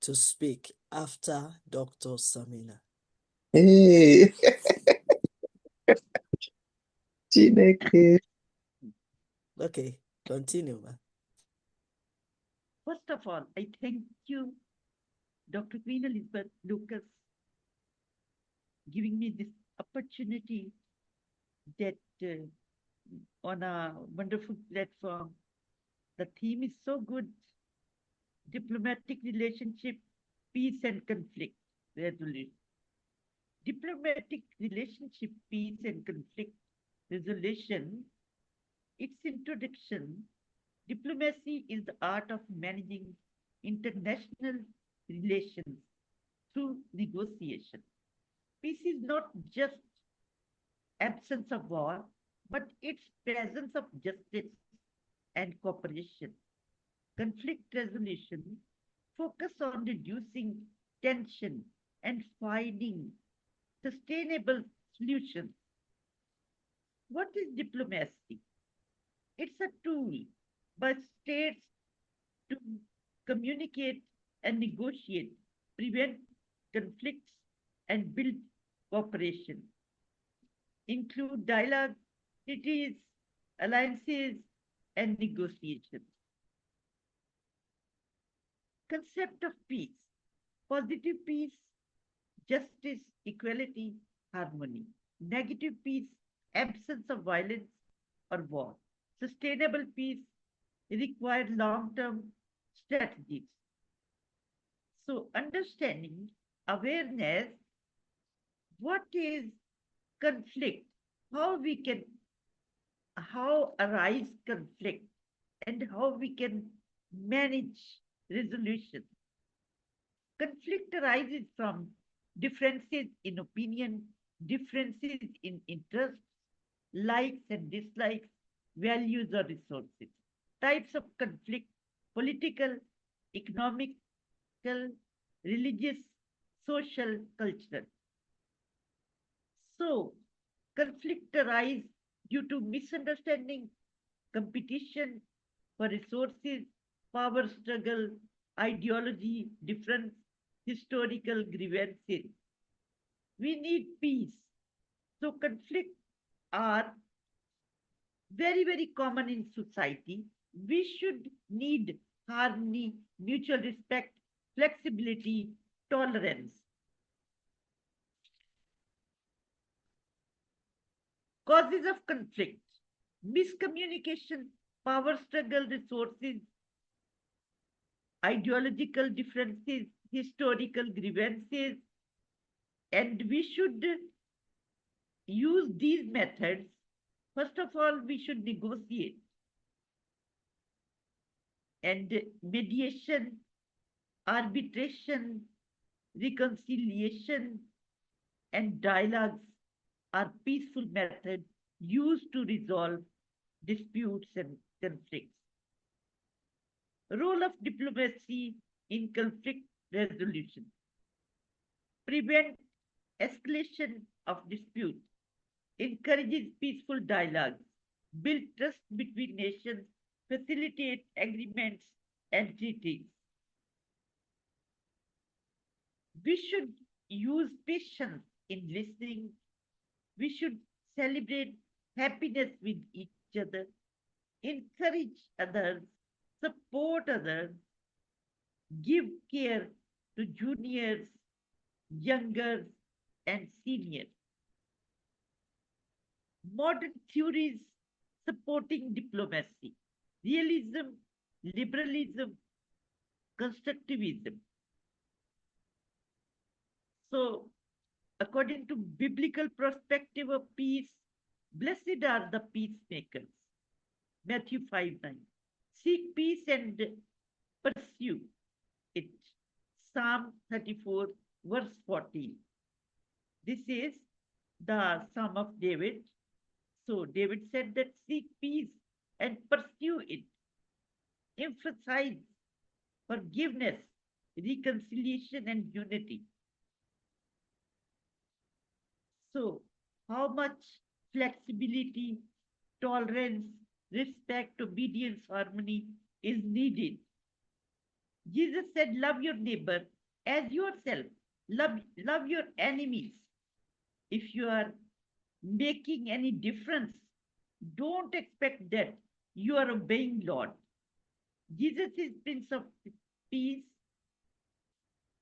to speak after Dr. Samina. Hey, Chineke. Okay, continue, ma. First of all, I thank you, Dr. Queen Elizabeth Lucas, giving me this opportunity that on a wonderful platform. The theme is so good: diplomatic relationship, peace and conflict resolution. Diplomatic relationship, peace and conflict resolution. Its introduction: diplomacy is the art of managing international relations through negotiation. Peace is not just absence of war, but its presence of justice and cooperation. Conflict resolution focus on reducing tension and finding sustainable solutions. What is diplomacy? It's a tool by states to communicate and negotiate, prevent conflicts, and build cooperation. Include dialogue, treaties, alliances, and negotiations. Concept of peace: positive peace, justice, equality, harmony. Negative peace: absence of violence or war. Sustainable peace requires long-term strategies. So understanding, awareness, what is conflict, how we can, how arise conflict, and how we can manage resolution. Conflict arises from differences in opinion, differences in interests, likes and dislikes, values or resources. Types of conflict: political, economical, religious, social, cultural. So, conflict arises due to misunderstanding, competition for resources, power struggle, ideology, difference, historical grievances. We need peace. So conflicts are very, very common in society. We should need harmony, mutual respect, flexibility, tolerance. Causes of conflict: miscommunication, power struggle, resources, ideological differences, historical grievances, and we should use these methods. First of all, we should negotiate, and mediation, arbitration, reconciliation, and dialogues are peaceful methods used to resolve disputes and conflicts. Role of diplomacy in conflict resolution: prevent escalation of dispute, encourages peaceful dialogue, build trust between nations, facilitate agreements and treaties. We should use patience in listening. We should celebrate happiness with each other, encourage others, support others, give care to juniors, younger, and seniors. Modern theories supporting diplomacy: realism, liberalism, constructivism. So, according to biblical perspective of peace, blessed are the peacemakers. Matthew 5:9. Seek peace and pursue it. Psalm 34, verse 14. This is the Psalm of David. So David said that seek peace and pursue it. Emphasize forgiveness, reconciliation, and unity. So, how much flexibility, tolerance, respect, obedience, harmony is needed? Jesus said, love your neighbor as yourself. Love your enemies. If you are making any difference, don't expect that you are obeying Lord. Jesus is Prince of Peace,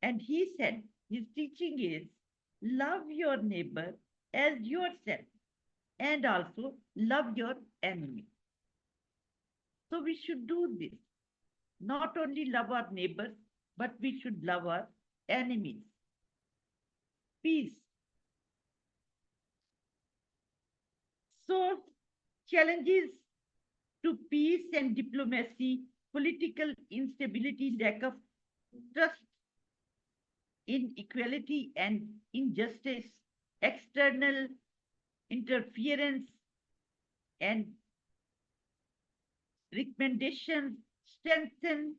and he said his teaching is love your neighbor as yourself and also love your enemy. So we should do this. Not only love our neighbors, but we should love our enemies. Peace. So challenges to peace and diplomacy, political instability, lack of trust, inequality and injustice, external interference and recommendations, strengthen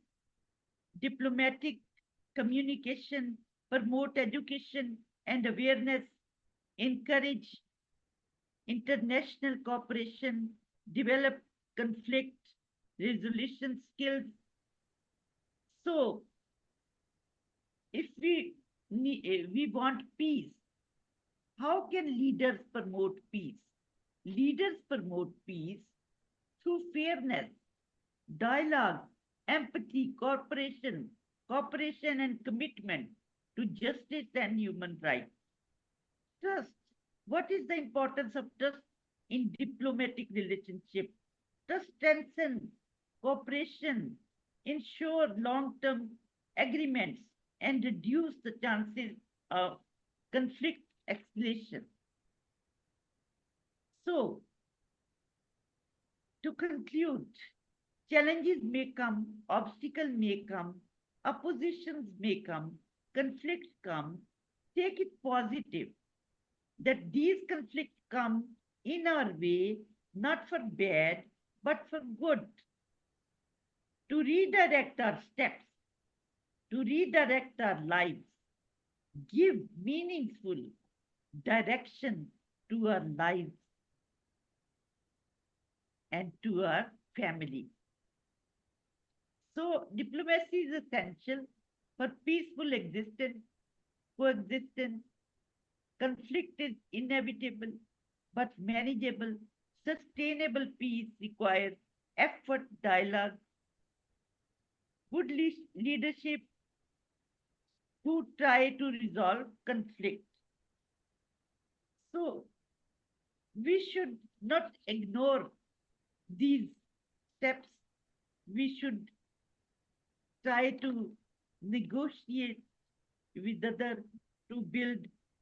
diplomatic communication, promote education and awareness, encourage international cooperation, develop conflict resolution skills. So, if we want peace, how can leaders promote peace? Leaders promote peace through fairness, dialogue, empathy, cooperation and commitment to justice and human rights. Trust. What is the importance of trust in diplomatic relationship? Trust strengthens cooperation, ensure long-term agreements, and reduce the chances of conflict escalation. So, to conclude, challenges may come, obstacles may come, oppositions may come, conflicts come. Take it positive that these conflicts come in our way, not for bad, but for good, to redirect our steps, to redirect our lives, give meaningful direction to our lives and to our family. So, diplomacy is essential for peaceful existence, coexistence. Conflict is inevitable, but manageable. Sustainable peace requires effort, dialogue, good leadership who try to resolve conflict. So, we should not ignore these steps. We should try to negotiate with other to build,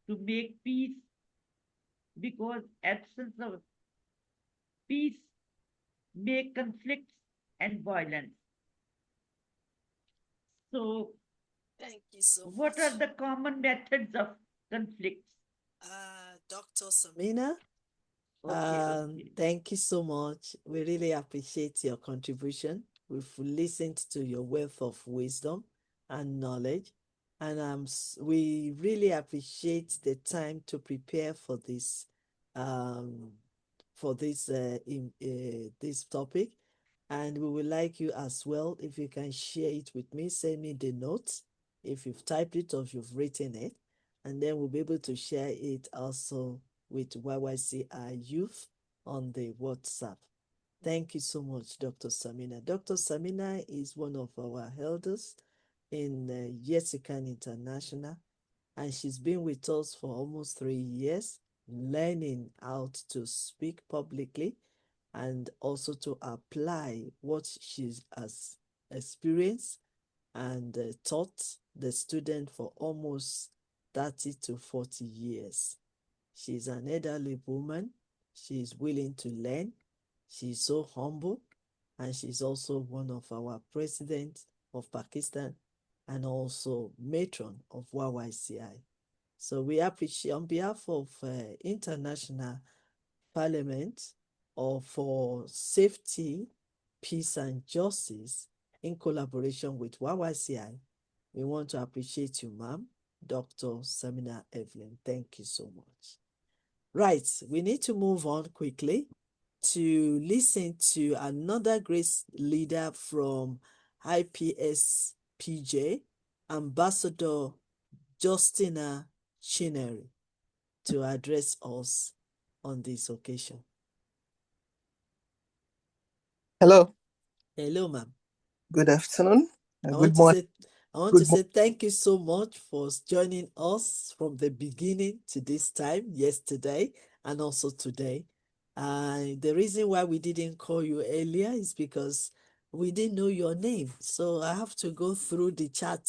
to make peace, because absence of peace make conflicts and violence. So, thank you so what much. are the common methods of conflicts? Dr. Samina, Okay. thank you so much. We really appreciate your contribution. We've listened to your wealth of wisdom and knowledge, and we really appreciate the time to prepare for this um, this topic. And we would like you as well, if you can share it with me, send me the notes if you've typed it or if you've written it, and then we'll be able to share it also with YYCI Youth on the WhatsApp. Thank you so much, Dr. Samina. Dr. Samina is one of our elders in Y.Y.C.I International, and she's been with us for almost 3 years, learning how to speak publicly and also to apply what she has experienced and taught the student for almost 30 to 40 years. She's an elderly woman. She's willing to learn. She's so humble. And she's also one of our presidents of Pakistan and also matron of YYCI. So we appreciate, on behalf of International Parliament, or for safety, peace, and justice, in collaboration with YYCI, we want to appreciate you, ma'am, Dr. Samina Evelyn. Thank you so much. Right, we need to move on quickly to listen to another great leader from IPSPJ, Ambassador Justina Chineri, to address us on this occasion. Hello. Hello, ma'am. Good afternoon. I Good morning. want to say thank you so much for joining us from the beginning to this time, yesterday and also today. The reason why we didn't call you earlier is because we didn't know your name. So I have to go through the chat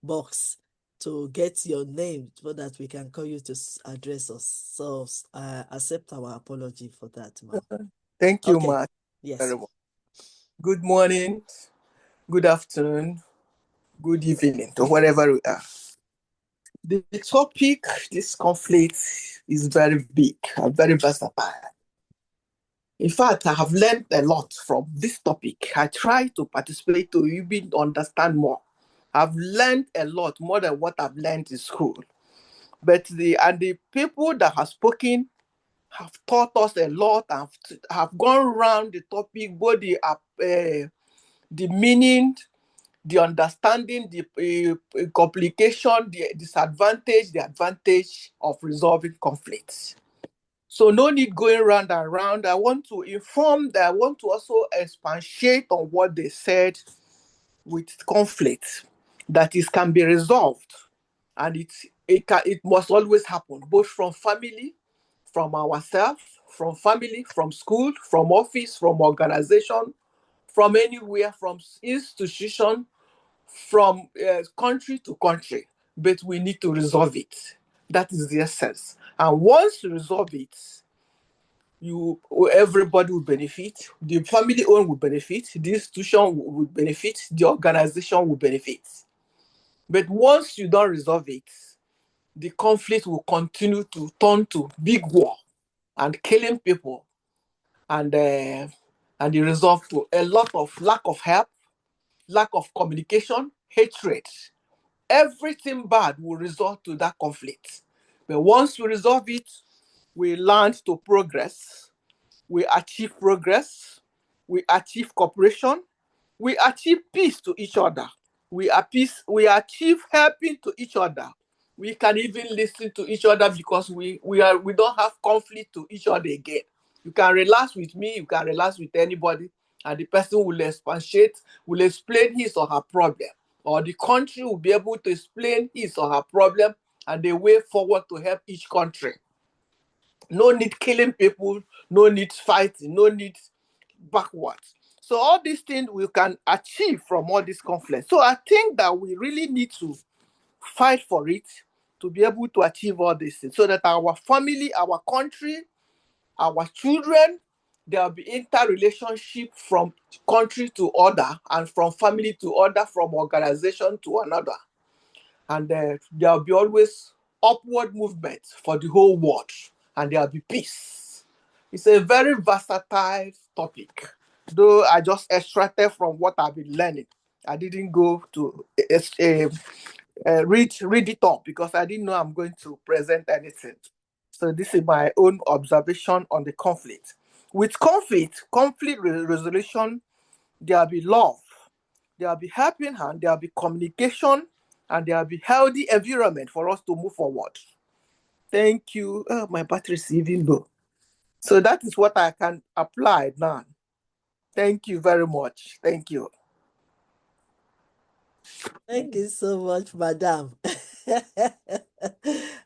box to get your name so that we can call you to address us. So accept our apology for that, ma'am. Thank you, Okay. Mark. Yes. Very much. Good morning, good afternoon, good evening to wherever we are. The topic, this conflict, is very big and very versatile. In fact, I have learned a lot from this topic. I try to participate to even understand more. I've learned a lot more than what I've learned in school. But the people that have spoken have taught us a lot and have gone around the topic, both the meaning, the understanding, the complication, the disadvantage, the advantage of resolving conflicts. So no need going round and round. I want to inform that I want to also expatiate on what they said with conflict, that it can be resolved, and it must always happen, both from family, from ourselves, from family, from school, from office, from organization, from anywhere, from institution, from country to country. But we need to resolve it. That is the essence. And once you resolve it, everybody will benefit. The family owned will benefit. The institution will benefit. The organization will benefit. But once you don't resolve it, the conflict will continue to turn to big war and killing people, and the result to a lot of lack of help, lack of communication, hatred. Everything bad will result to that conflict. But once we resolve it, we learn to progress, we achieve progress, we achieve cooperation, we achieve peace to each other. We achieve helping to each other. We can even listen to each other because we don't have conflict to each other again. You can relax with me, you can relax with anybody, and the person will expatiate, will explain his or her problem, or the country will be able to explain his or her problem and the way forward to help each country. No need killing people, no need fighting, no need backwards. So all these things we can achieve from all this conflict. So I think that we really need to fight for it to be able to achieve all these things so that our family, our country, our children, there will be interrelationship from country to other and from family to other, from organization to another. And there will be always upward movement for the whole world, and there will be peace. It's a very versatile topic, though I just extracted from what I've been learning. I didn't go to read it up because I didn't know I'm going to present anything. So this is my own observation on the conflict. With conflict resolution, there will be love, there will be helping hand, there will be communication, and there will be healthy environment for us to move forward. Thank you. Oh, my battery is even low. So that is what I can apply now. Thank you very much. Thank you. Thank you so much, madam.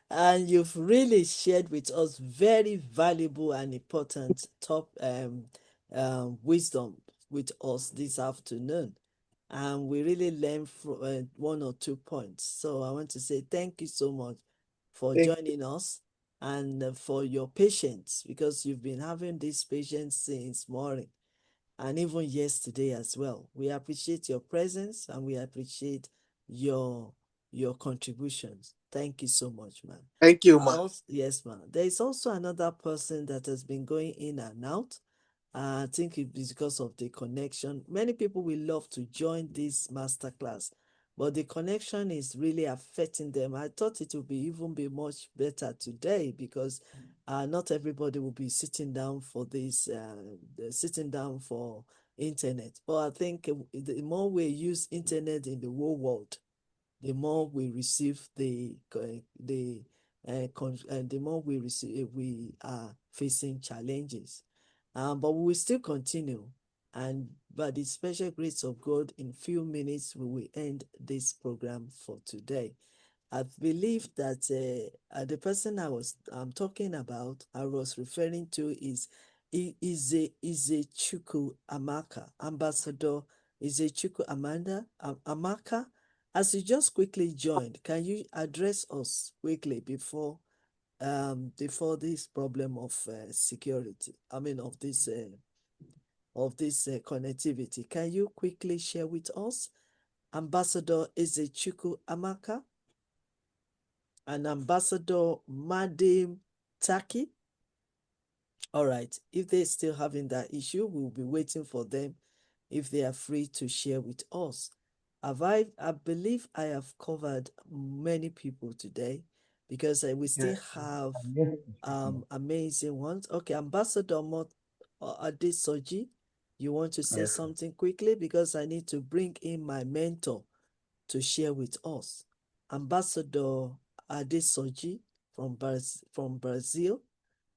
And you've really shared with us very valuable and important top wisdom with us this afternoon. And we really learned from one or two points. So I want to say thank you so much for joining us and for your patience, because you've been having this patience since morning and even yesterday as well. We appreciate your presence and we appreciate your contributions. Thank you so much, man. Thank you, ma. Yes, ma'am. There is also another person that has been going in and out. I think it is because of the connection. Many people will love to join this masterclass, but the connection is really affecting them. I thought it would be even be much better today because not everybody will be sitting down for this, sitting down for internet. But I think the more we use internet in the whole world, the more we receive the more we receive, we are facing challenges. But we will still continue. And by the special grace of God, in few minutes, we will end this program for today. I believe that the person I'm talking about, I was referring to is Izechukwu Amaka, Ambassador Izechukwu Amaka. As you just quickly joined, can you address us quickly before this problem of security? I mean, of this connectivity. Can you quickly share with us, Ambassador Izechukwu Amaka and Ambassador Madim Taki? All right, if they're still having that issue, we'll be waiting for them if they are free to share with us. I believe I have covered many people today because we still have amazing ones. Okay, Ambassador Adesoji, you want to say something quickly because I need to bring in my mentor to share with us. Ambassador Adesoji from Brazil,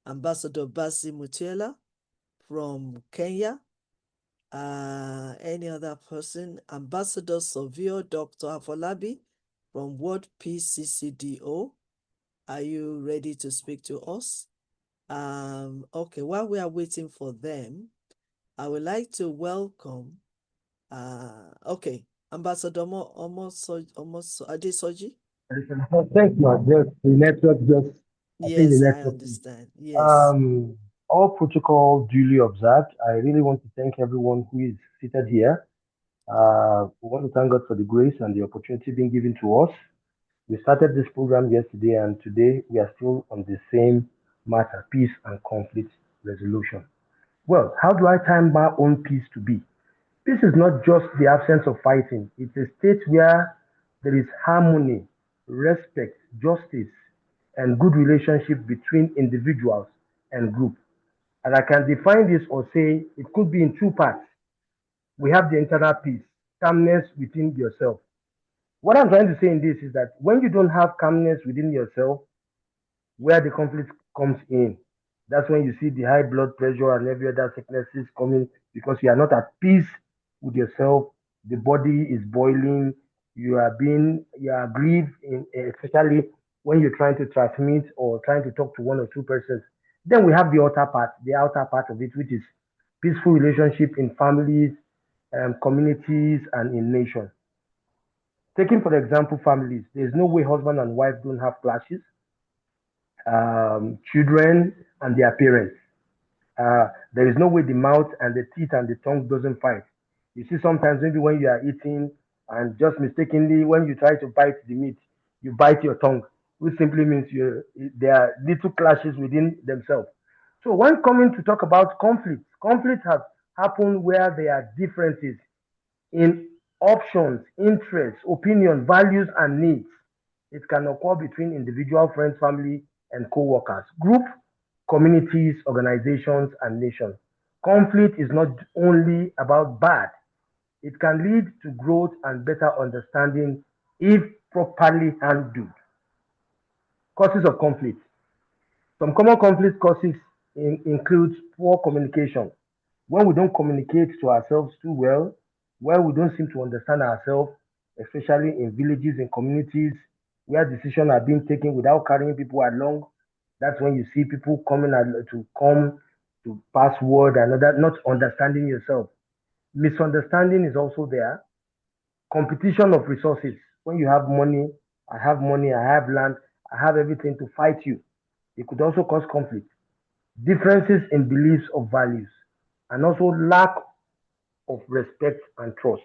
Ambassador Basi Mutiela from Kenya, any other person, Ambassador Savio Dr. Afolabi from World Peace CCDO. Are you ready to speak to us? Okay, while we are waiting for them, I would like to welcome, okay, Ambassador Adesoji. Thanks, man. Just the network just, I think the Yes, I network. understand. Yes. Um, all protocol duly observed. I really want to thank everyone who is seated here. We want to thank God for the grace and the opportunity being given to us. We started this program yesterday, and today we are still on the same matter: peace and conflict resolution. Well, how do I time my own peace to be? Peace is not just the absence of fighting, it's a state where there is harmony, respect, justice, and good relationship between individuals and group. And I can define this or say it could be in two parts. We have the internal peace, calmness within yourself. What I'm trying to say in this is that when you don't have calmness within yourself, where the conflict comes in. That's when you see the high blood pressure and every other sicknesses coming because you are not at peace with yourself. The body is boiling. You are grieved, especially when you're trying to transmit or trying to talk to one or two persons. Then we have the outer part of it, which is peaceful relationship in families, communities, and in nations. Taking for example, families. There's no way husband and wife don't have clashes, children and their parents. There is no way the mouth and the teeth and the tongue doesn't fight. You see, sometimes maybe when you are eating and just mistakenly, when you try to bite the meat, you bite your tongue, which simply means there are little clashes within themselves. So, when coming to talk about conflict has happened where there are differences in options, interests, opinion, values, and needs. It can occur between individual, friends, family, and co-workers, group, communities, organizations, and nations. Conflict is not only about bad, it can lead to growth and better understanding if properly handled. Causes of conflict. Some common conflict causes include poor communication. When we don't communicate to ourselves too well, when we don't seem to understand ourselves, especially in villages and communities where decisions are being taken without carrying people along, that's when you see people come to pass word and other, not understanding yourself. Misunderstanding is also there. Competition of resources. When you have money, I have land, I have everything to fight you. It could also cause conflict. Differences in beliefs of values, and also lack of respect and trust.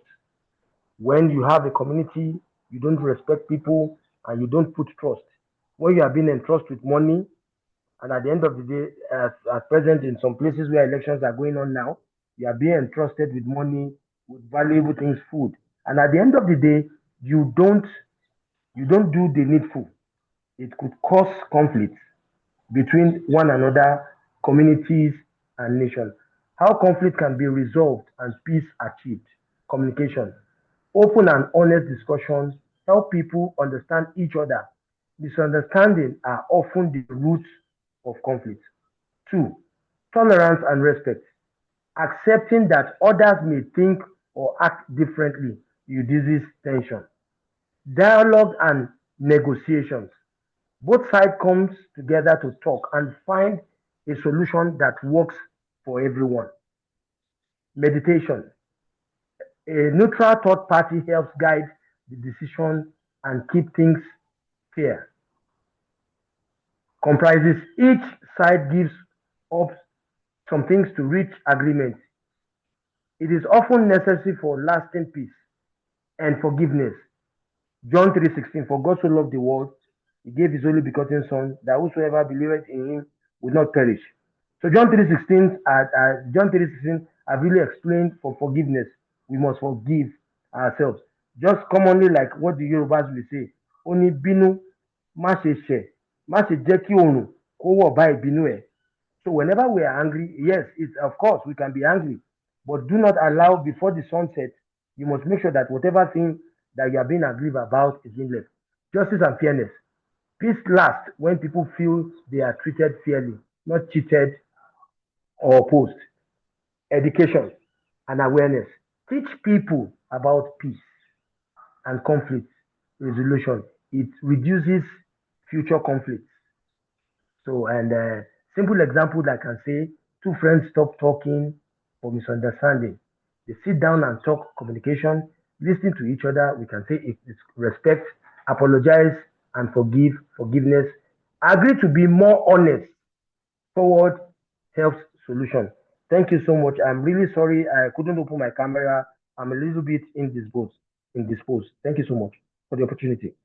When you have a community, you don't respect people, and you don't put trust. When you are being entrusted with money, and at the end of the day, as present in some places where elections are going on now, you are being entrusted with money, with valuable things, food, and at the end of the day, you don't do the needful. It could cause conflict between one another, communities, and nations. How conflict can be resolved and peace achieved? Communication. Open and honest discussions help people understand each other. Misunderstandings are often the root of conflict. Two, tolerance and respect. Accepting that others may think or act differently reduces tension. Dialogue and negotiations. Both sides comes together to talk and find a solution that works for everyone. Meditation. A neutral third party helps guide the decision and keep things fair. Comprises each side gives up some things to reach agreement. It is often necessary for lasting peace and forgiveness. John 3:16, for God so loved the world, he gave his only begotten Son, that whosoever believeth in him will not perish. So John 3:16 have really explained for forgiveness. We must forgive ourselves. Just commonly like what the Yorubas will say, Oni binu, má ṣe ṣẹ̀, má ṣe jẹ́ kí oòrùn kó wọ̀ bá ìbínú ẹ̀. So whenever we are angry, yes, it's of course we can be angry, but do not allow before the sunset. You must make sure that whatever thing that you are being aggrieved about is being left. Justice and fairness. Peace lasts when people feel they are treated fairly, not cheated or opposed. Education and awareness. Teach people about peace and conflict resolution. It reduces future conflicts. So, and simple example that I can say, two friends stop talking for misunderstanding. They sit down and talk communication, listen to each other. We can say it's respect, apologize and forgiveness. Agree to be more honest forward helps solution. Thank you so much. I'm really sorry I couldn't open my camera. I'm a little bit indisposed. Thank you so much for the opportunity.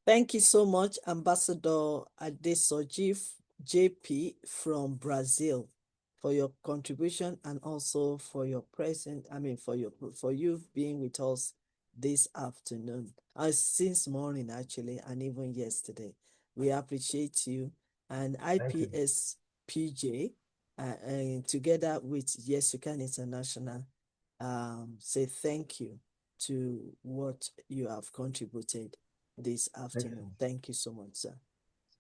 Thank you so much, Ambassador Adesoji JP from Brazil, for your contribution and also for your for you being with us this afternoon, since morning actually, and even yesterday. We appreciate you, and IPSPJ, together with YY.C.I International, say thank you to what you have contributed this afternoon. Thank you so much, sir.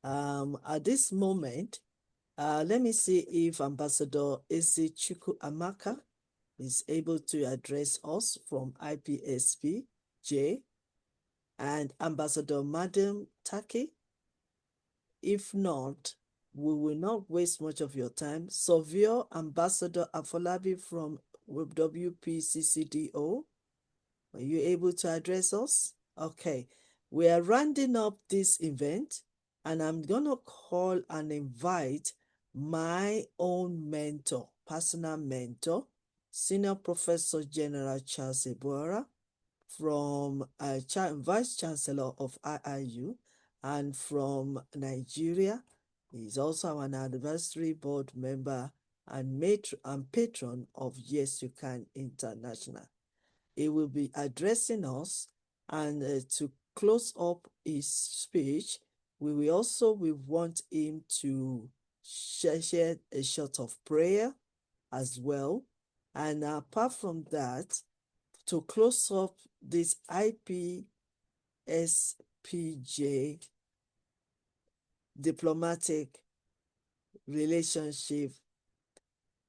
At this moment, let me see if Ambassador Ezechuku Amaka is able to address us from IPSPJ, and Ambassador Madam Taki. If not, we will not waste much of your time. Savio Ambassador Afolabi from WPCCDO, are you able to address us? Okay, we are rounding up this event, and I'm going to call and invite my own mentor, personal mentor, Senior Professor General Charles Ebora, from Vice Chancellor of IIU, and from Nigeria. He's also an advisory board member and patron of Y.Y.C.I International. He will be addressing us, and to close up his speech, we want him to share a short of prayer as well. And apart from that, to close up this IPSPJ diplomatic relationship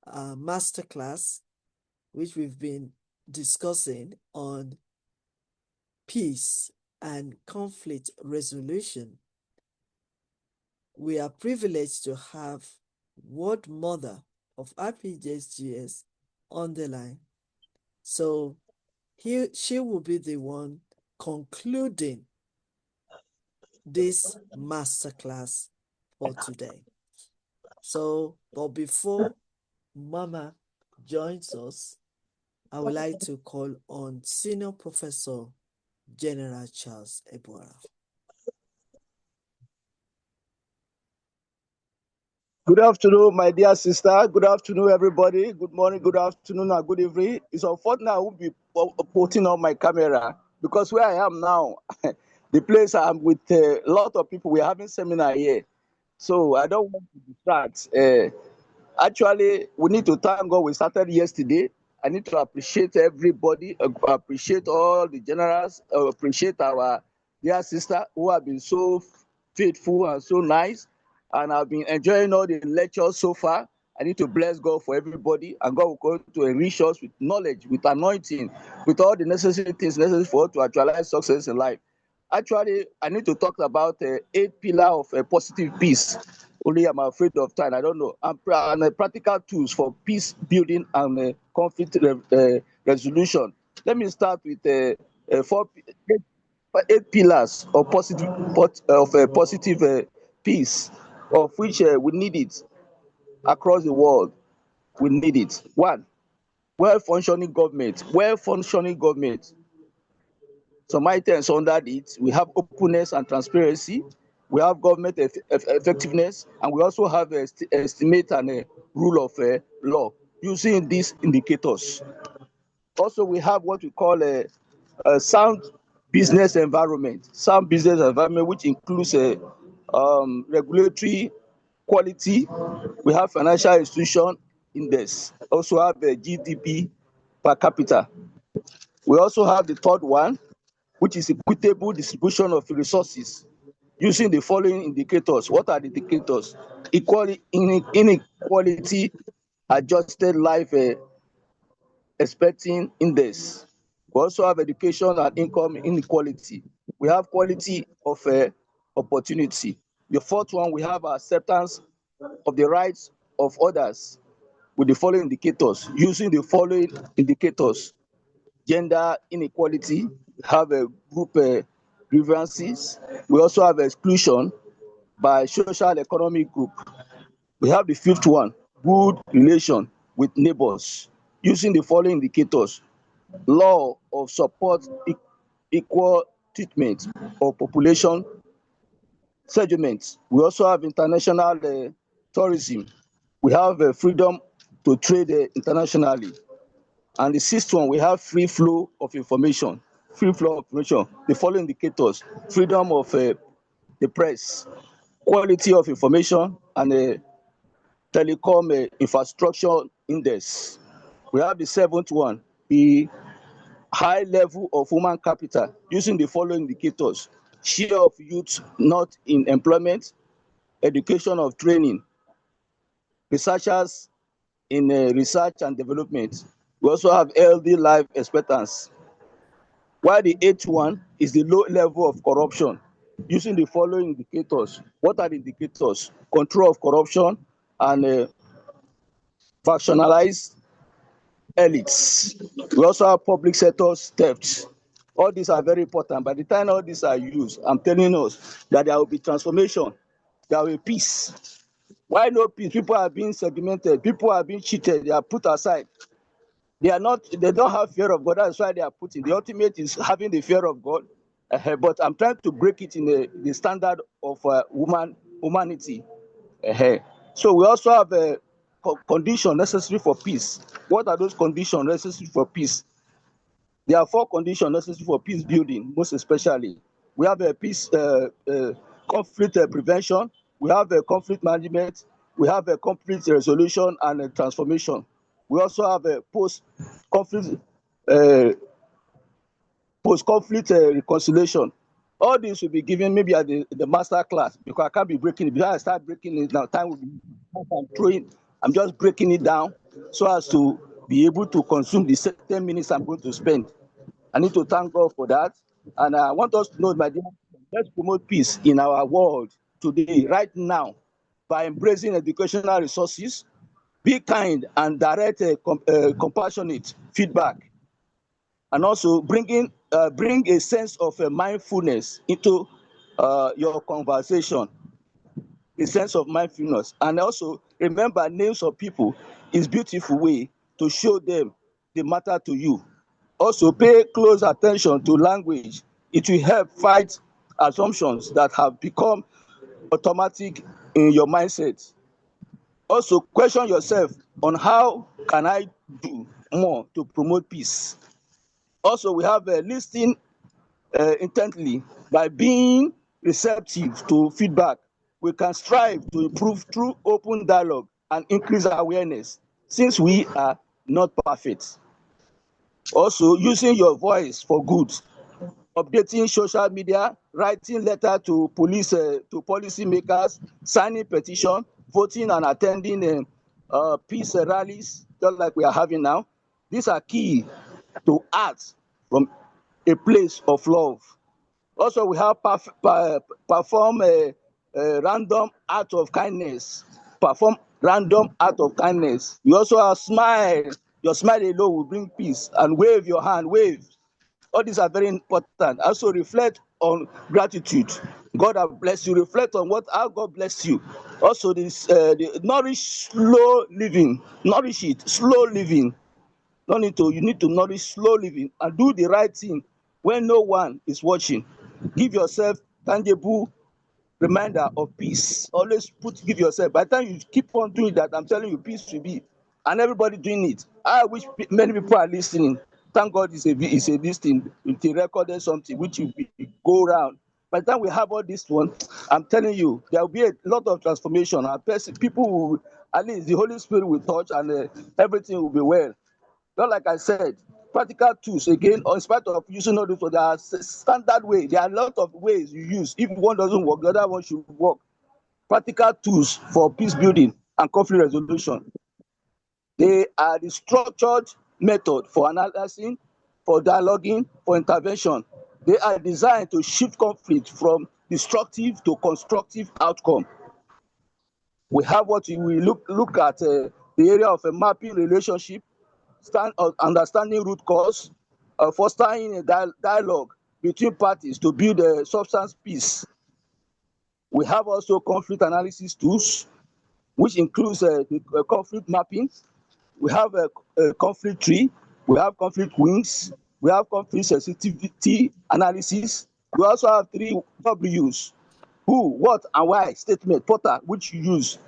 masterclass, which we've been discussing on peace and conflict resolution, we are privileged to have World Mother of IPSGS on the line. So she will be the one concluding this masterclass for today. So, but before Mama joins us, I would like to call on Senior Professor General Charles Ebora. Good afternoon, my dear sister. Good afternoon, everybody. Good morning, good afternoon, and good evening. It's unfortunate I won't be putting on my camera because where I am now, the place I'm with a lot of people. We're having seminar here, so I don't want to distract. Actually, we need to thank God we started yesterday. I need to appreciate everybody, appreciate all the generals, appreciate our dear sister who have been so faithful and so nice. And I've been enjoying all the lectures so far. I need to bless God for everybody, and God will go to enrich us with knowledge, with anointing, with all the necessary things necessary for us to actualize success in life. Actually, I need to talk about 8 pillars of positive peace. Only I'm afraid of time. I don't know. And practical tools for peace building and conflict resolution. Let me start with eight pillars of positive peace, of which we need it across the world. We need it. One, well-functioning government. Well-functioning government. Some items under it, we have openness and transparency, we have government effectiveness, and we also have estimate and rule of law using these indicators. Also, we have what we call a sound business environment. Sound business environment, which includes regulatory quality. We have financial institution index. Also have a GDP per capita. We also have the third one, which is equitable distribution of resources using the following indicators. What are the indicators? Inequality adjusted life expecting index. We also have education and income inequality. We have quality of opportunity. The fourth one, we have acceptance of the rights of others with the following indicators. Using the following indicators: gender inequality, we have a group grievances. We also have exclusion by social economic group. We have the fifth one, good relation with neighbors, using the following indicators: law of support, equal treatment of population settlements. We also have international tourism. We have freedom to trade internationally. And the sixth one, we have free flow of information. Free flow of information. The following indicators: freedom of the press, quality of information, and telecom infrastructure index. We have the seventh one, the high level of human capital, using the following indicators: share of youth not in employment, education of training, researchers in research and development. We also have healthy life expectancy. While the eighth one is the low level of corruption, using the following indicators. What are the indicators? Control of corruption and factionalized elites. We also have public sector theft. All these are very important. By the time all these are used, I'm telling us that there will be transformation, there will be peace. Why no peace? People are being segmented, people are being cheated, they are put aside. They don't have fear of God. That's why they are put in. The ultimate is having the fear of God. But I'm trying to break it in the standard of humanity. So we also have a condition necessary for peace. What are those conditions necessary for peace? There are 4 conditions necessary for peace building, most especially. We have a peace conflict prevention. We have a conflict management. We have a conflict resolution and a transformation. We also have a post-conflict uh, reconciliation. All this will be given maybe at the master class, because I can't be breaking it. Because I start breaking it now, time will be I'm just breaking it down so as to be able to consume the 10 minutes I'm going to spend. I need to thank God for that. And I want us to know, my dear, let's promote peace in our world today, right now, by embracing educational resources, be kind and direct compassionate feedback, and also bring a sense of mindfulness into your conversation, a sense of mindfulness. And also remember, names of people is beautiful way to show them they matter to you. Also pay close attention to language It will help fight assumptions that have become automatic in your mindset. Also, question yourself on how can I do more to promote peace. Also, we have listening intently. By being receptive to feedback, we can strive to improve through open dialogue and increase awareness, since we are not perfect. Also, using your voice for good, updating social media, writing letter to to policy makers, signing petition, voting and attending peace rallies, just like we are having now. These are key to act from a place of love. Also, we have perform a random act of kindness. Perform random act of kindness. You also have smile. Your smile alone will bring peace. And wave your hand, wave. All these are very important. Also reflect on gratitude. God has blessed you. Reflect on how God blessed you. Also, the nourish slow living. Nourish it. Slow living. You need to nourish slow living and do the right thing when no one is watching. Give yourself tangible reminder of peace. Always give yourself. By the time you keep on doing that, I'm telling you, peace will be. And everybody doing it. I wish many people are listening. Thank God it's a this thing. It's a recorded something which will be go around. By the time we have all this one, I'm telling you, there will be a lot of transformation. And people will, at least the Holy Spirit will touch, and everything will be well. Not like I said, practical tools again, in spite of using all this, there are standard way. There are a lot of ways you use. If one doesn't work, the other one should work. Practical tools for peace building and conflict resolution. They are the structured method for analyzing, for dialoguing, for intervention. They are designed to shift conflict from destructive to constructive outcome. We have what we look at the area of a mapping relationship, understanding root cause, fostering a dialogue between parties to build a substance peace. We have also conflict analysis tools, which includes the conflict mapping. We have a conflict tree. We have conflict wings. We have conflict sensitivity analysis. We also have 3 W's: who, what, and why statement, portal, which you use.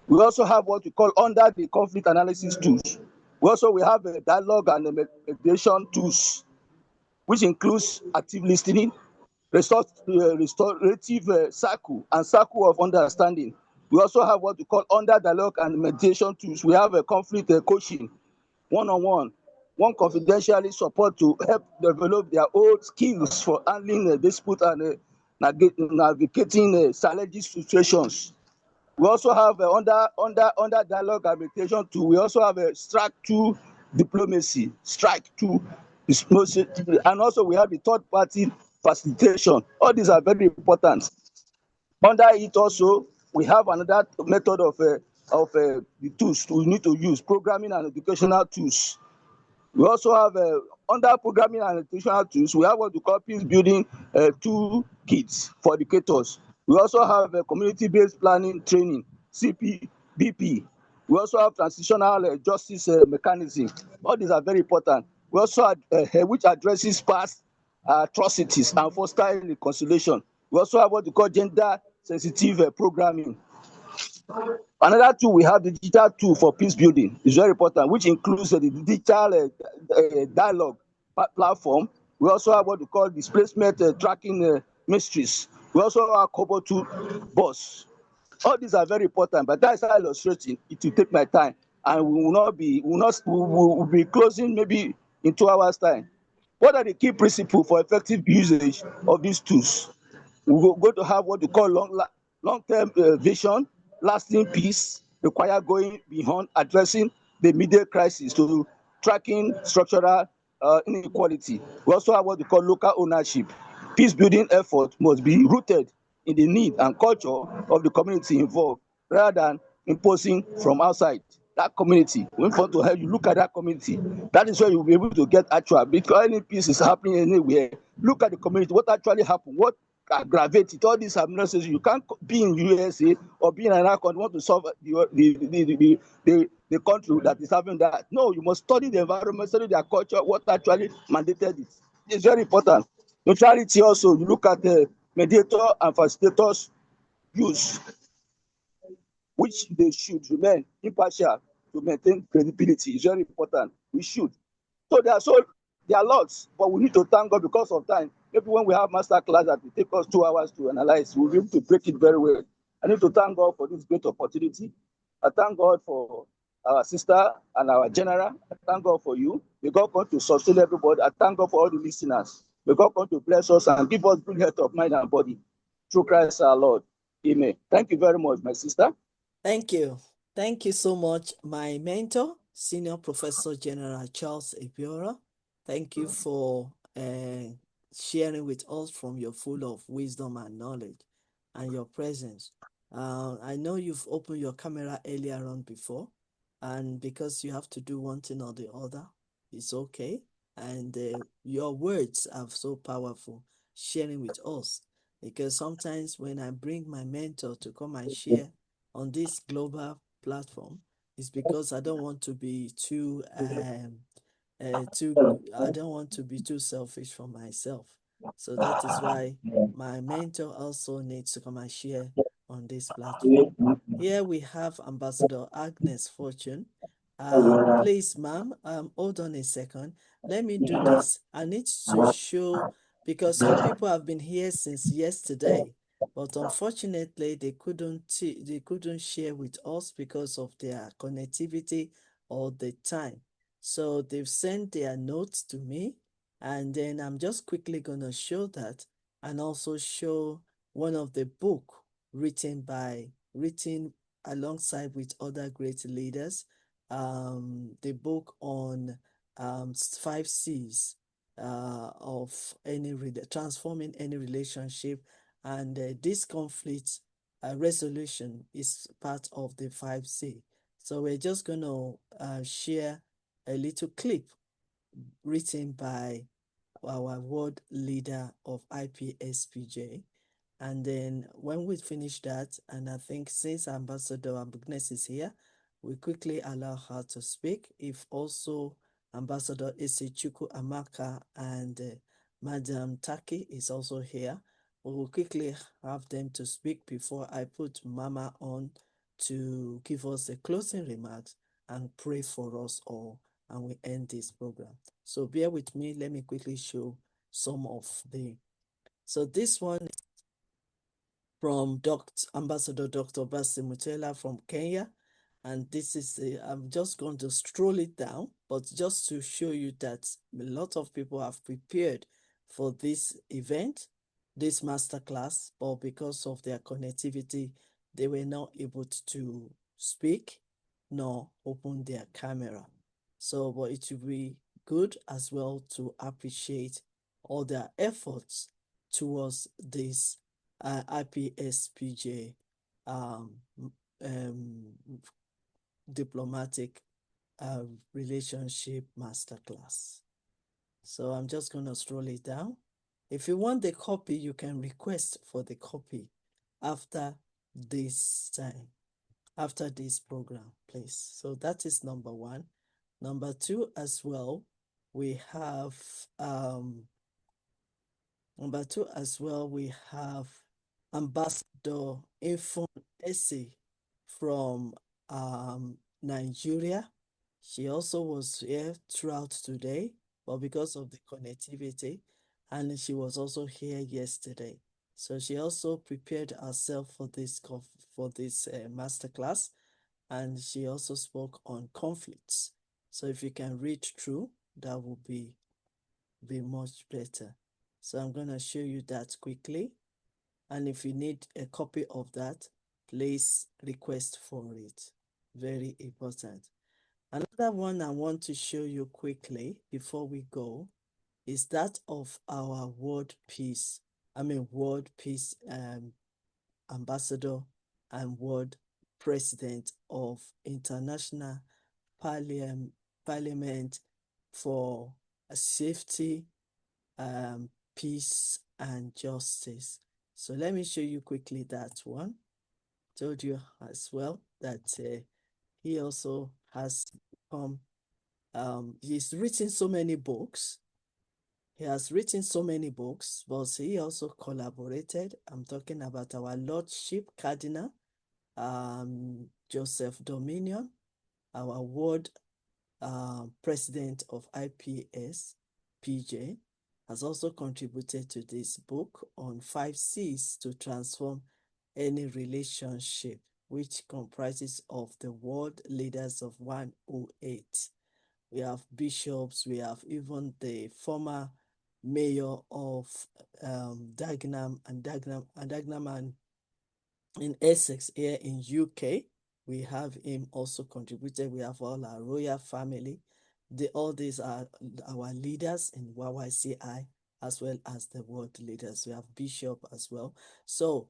We also have what we call under the conflict analysis tools. We have a dialogue and a mediation tools, which includes active listening, restorative circle, and circle of understanding. We also have what we call under dialogue and mediation tools. We have a conflict coaching, one-on-one, one confidentially support to help develop their own skills for handling dispute and navigating challenging situations. We also have under dialogue and mediation too. We also have a strike to diplomacy, strike to diplomacy, and also we have the third party facilitation. All these are very important. Under it also, we have another method of the tools we need to use, programming and educational tools. We also have under programming and educational tools, we have what we call peace building toolkits for educators. We also have community-based planning training, CPBP. We also have transitional justice mechanism. All these are very important. We also have which addresses past atrocities and fostering reconciliation. We also have what we call gender sensitive programming. Another tool, we have the digital tool for peace building. It's very important, which includes the digital dialogue platform. We also have what we call displacement tracking mysteries. We also have Kobo tool boss. All these are very important, but that's how illustrating. It will take my time, and we will be closing maybe in 2 hours time. What are the key principles for effective usage of these tools? We're going to have what we call long-term vision, lasting peace, require going beyond addressing the immediate crisis to tracking structural inequality. We also have what we call local ownership. Peace building effort must be rooted in the need and culture of the community involved, rather than imposing from outside. That community, when you want to help, you look at that community. That is where you'll be able to get actual. Because any peace is happening anywhere, look at the community. What actually happened? What aggravated? All these are necessary. You can't be in USA or be in another country want to solve the country that is having that. No, you must study the environment, study their culture, what actually mandated it. It's very important. Neutrality also, you look at the mediator and facilitators use, which they should remain impartial to maintain credibility. It's very important. We should. So there are lots, but we need to thank God because of time. Maybe when we have master class that will take us 2 hours to analyze, we'll be able to break it very well. I need to thank God for this great opportunity. I thank God for our sister and our general. I thank God for you. May God come to sustain everybody. I thank God for all the listeners. May God come to bless us and give us good health of mind and body. Through Christ our Lord. Amen. Thank you very much, my sister. Thank you. Thank you so much, my mentor, Senior Professor General Charles Ebiora. Thank you for sharing with us from your full of wisdom and knowledge and your presence. I know you've opened your camera earlier on before, and because you have to do one thing or the other, it's okay. And your words are so powerful, sharing with us. Because sometimes when I bring my mentor to come and share on this global platform, it's because I don't want to be too I don't want to be too selfish for myself. So that is why my mentor also needs to come and share on this platform. Here we have Ambassador Agnes Fortune. Please, ma'am, hold on a second. Let me do this. I need to show, because some people have been here since yesterday, but unfortunately they couldn't share with us because of their connectivity or the time. So they've sent their notes to me, and then I'm just quickly gonna show that and also show one of the book written alongside with other great leaders, the book on 5 C's of transforming any relationship, and this conflict resolution is part of the 5C. So we're just going to share a little clip written by our world leader of IPSPJ. And then when we finish that, and I think since Ambassador Agnes is here, we quickly allow her to speak. If also Ambassador Isechukwu Amaka and Madam Taki is also here, we will quickly have them to speak before I put Mama on to give us the closing remarks and pray for us all, and we end this program. So bear with me. Let me quickly show some of the. So this one from Ambassador Dr. Basi Mutela from Kenya. And this is, I'm just going to stroll it down, but just to show you that a lot of people have prepared for this event, this masterclass, but because of their connectivity, they were not able to speak nor open their camera. So, but it will be good as well to appreciate all their efforts towards this IPSPJ um, diplomatic relationship masterclass. So I'm just going to scroll it down. If you want the copy, you can request for the copy after this time, after this program, please. So that is number one. Number two as well, we have Ambassador Infon Ese from Nigeria. She also was here throughout today, but because of the connectivity, and she was also here yesterday. So she also prepared herself for this masterclass, and she also spoke on conflicts. So if you can read through, that would be much better. So I'm going to show you that quickly. And if you need a copy of that, please request for it. Very important. Another one I want to show you quickly before we go is that of our World Peace Ambassador and World President of International Parliament for Safety, Peace and Justice. So let me show you quickly that one. Told you as well that he also has he's written so many books, He has written so many books, but he also collaborated. I'm talking about our Lordship Cardinal, Joseph Dominion, our world president of IPSPJ, has also contributed to this book on 5 C's to transform any relationship, which comprises of the world leaders of 108. We have bishops, we have even the former mayor of Dagenham and in Essex here in UK. We have him also contributed. We have all our royal family. All these are our leaders in YYCI as well as the world leaders. We have Bishop as well. So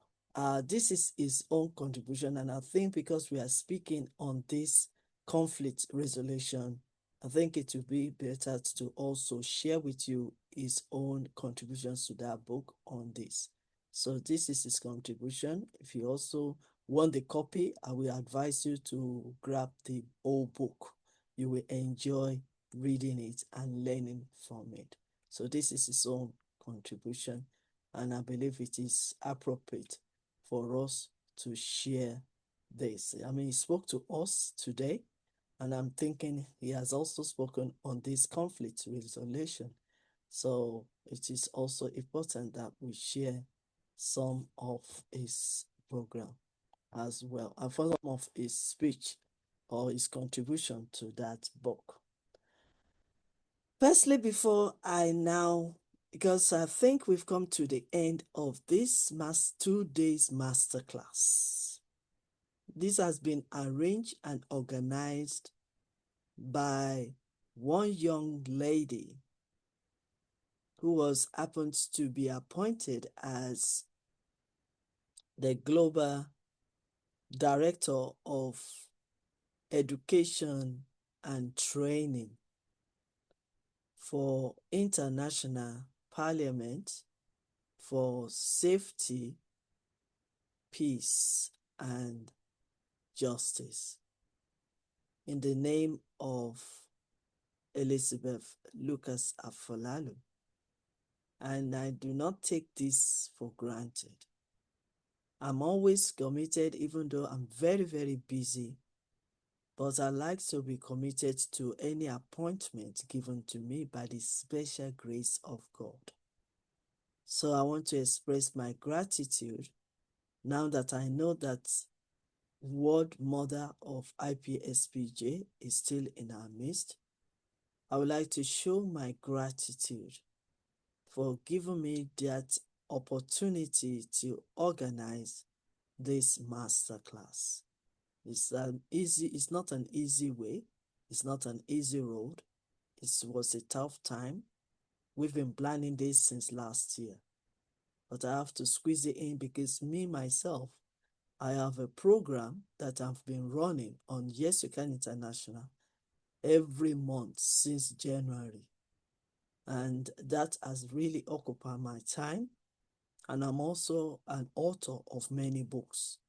this is his own contribution. And I think because we are speaking on this conflict resolution, I think it would be better to also share with you his own contributions to that book on this. So this is his contribution. If you also want the copy, I will advise you to grab the whole book. You will enjoy reading it and learning from it. So this is his own contribution, and I believe it is appropriate for us to share this. I mean, he spoke to us today, and I'm thinking he has also spoken on this conflict resolution. So it is also important that we share some of his program as well, and for some of his speech or his contribution to that book. Firstly, before I now, because I think we've come to the end of this 2 days masterclass. This has been arranged and organized by one young lady who happens to be appointed as the Global Director of Education and Training for International Parliament for Safety, Peace, and Justice, in the name of Elizabeth Lucas Afolalu. And I do not take this for granted. I'm always committed, even though I'm very, very busy, but I like to be committed to any appointment given to me by the special grace of God. So I want to express my gratitude now that I know that World Mother of IPSPJ is still in our midst. I would like to show my gratitude for giving me that opportunity to organize this masterclass. It's not an easy way. It's not an easy road. It was a tough time. We've been planning this since last year, but I have to squeeze it in because myself, I have a program that I've been running on Y.Y.C.I International every month since January. And that has really occupied my time. And I'm also an author of many books.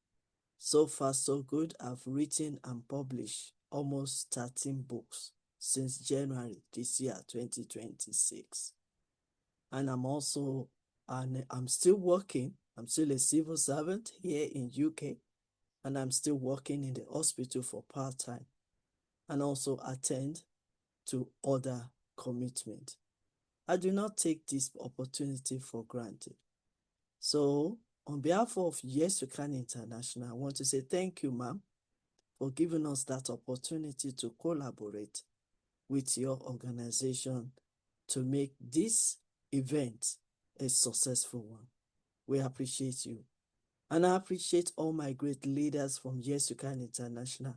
So far, so good. I've written and published almost 13 books since January this year, 2026. And I'm still working. I'm still a civil servant here in UK, and I'm still working in the hospital for part-time, and also attend to other commitments. I do not take this opportunity for granted. So on behalf of Y.Y.C.I International, I want to say thank you, ma'am, for giving us that opportunity to collaborate with your organization to make this event a successful one. We appreciate you. And I appreciate all my great leaders from Y.Y.C.I International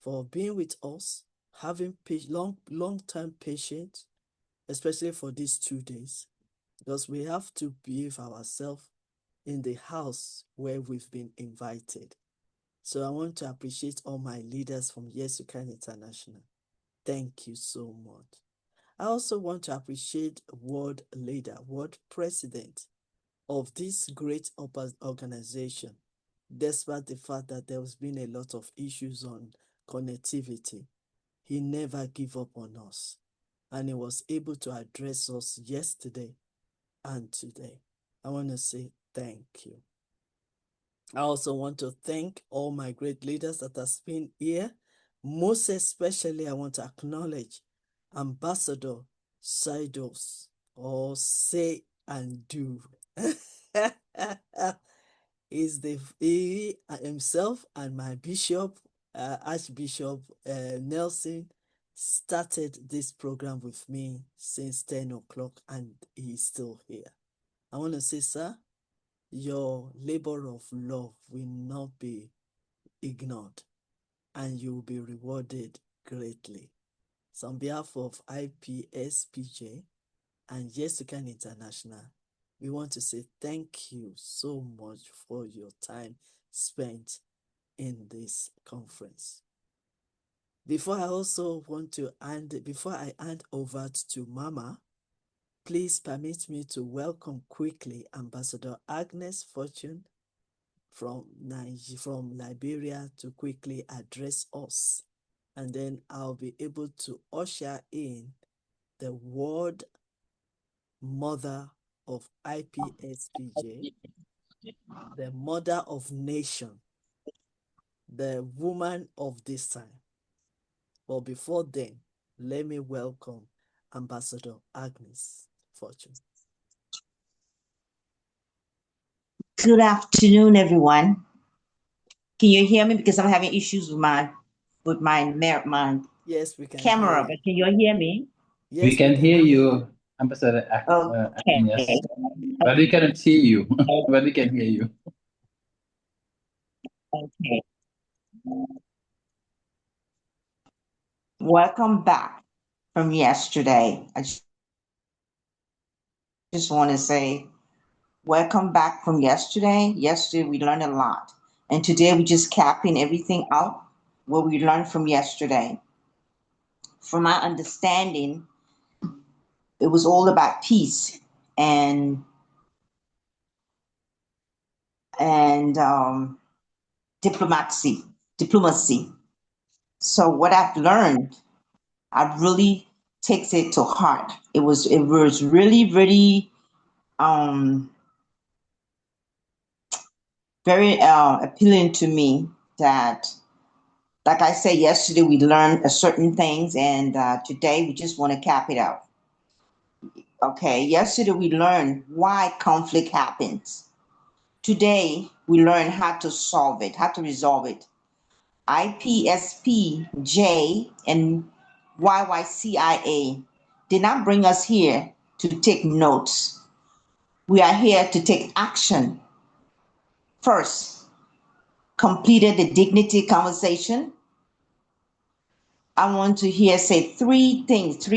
for being with us, having long-term patience, especially for these 2 days, because we have to behave ourselves in the house where we've been invited. So I want to appreciate all my leaders from Y.Y.C.I International. Thank you so much. I also want to appreciate world leader, world president of this great organization, despite the fact that there's been a lot of issues on connectivity. He never gave up on us. and he was able to address us yesterday and today. I want to say thank you. I also want to thank all my great leaders that have been here. Most especially, I want to acknowledge Ambassador Saidos, or Say and Do. He himself and my bishop, Archbishop Nelson, started this program with me since 10 o'clock, and he's still here. I want to say, sir, your labor of love will not be ignored, and you will be rewarded greatly. So on behalf of IPSPJ and YY.CI International, we want to say thank you so much for your time spent in this conference. Before I hand over to Mama, please permit me to welcome quickly Ambassador Agnes Fortune from Liberia to quickly address us. And then I'll be able to usher in the word mother of IPSPJ, the mother of nation, the woman of this time. But before then, let me welcome Ambassador Agnes Fortune. Good afternoon, everyone. Can you hear me? Because I'm having issues with my yes, we can camera, but can you hear me? Yes, we can hear you, Ambassador Agnes. Okay. But we cannot see you, but we can hear you. Okay. Welcome back from yesterday. I just want to say welcome back from yesterday. Yesterday we learned a lot. And today we're just capping everything out what we learned from yesterday. From my understanding, it was all about peace and diplomacy. So what I've learned, I really takes it to heart. It was really very appealing to me that, like I said yesterday, we learned certain things, and today we just want to cap it out. Okay, yesterday we learned why conflict happens. Today we learn how to solve it, how to resolve it. IPSPJ and YYCIA did not bring us here to take notes. We are here to take action. First, completed the dignity conversation. I want to hear say three things to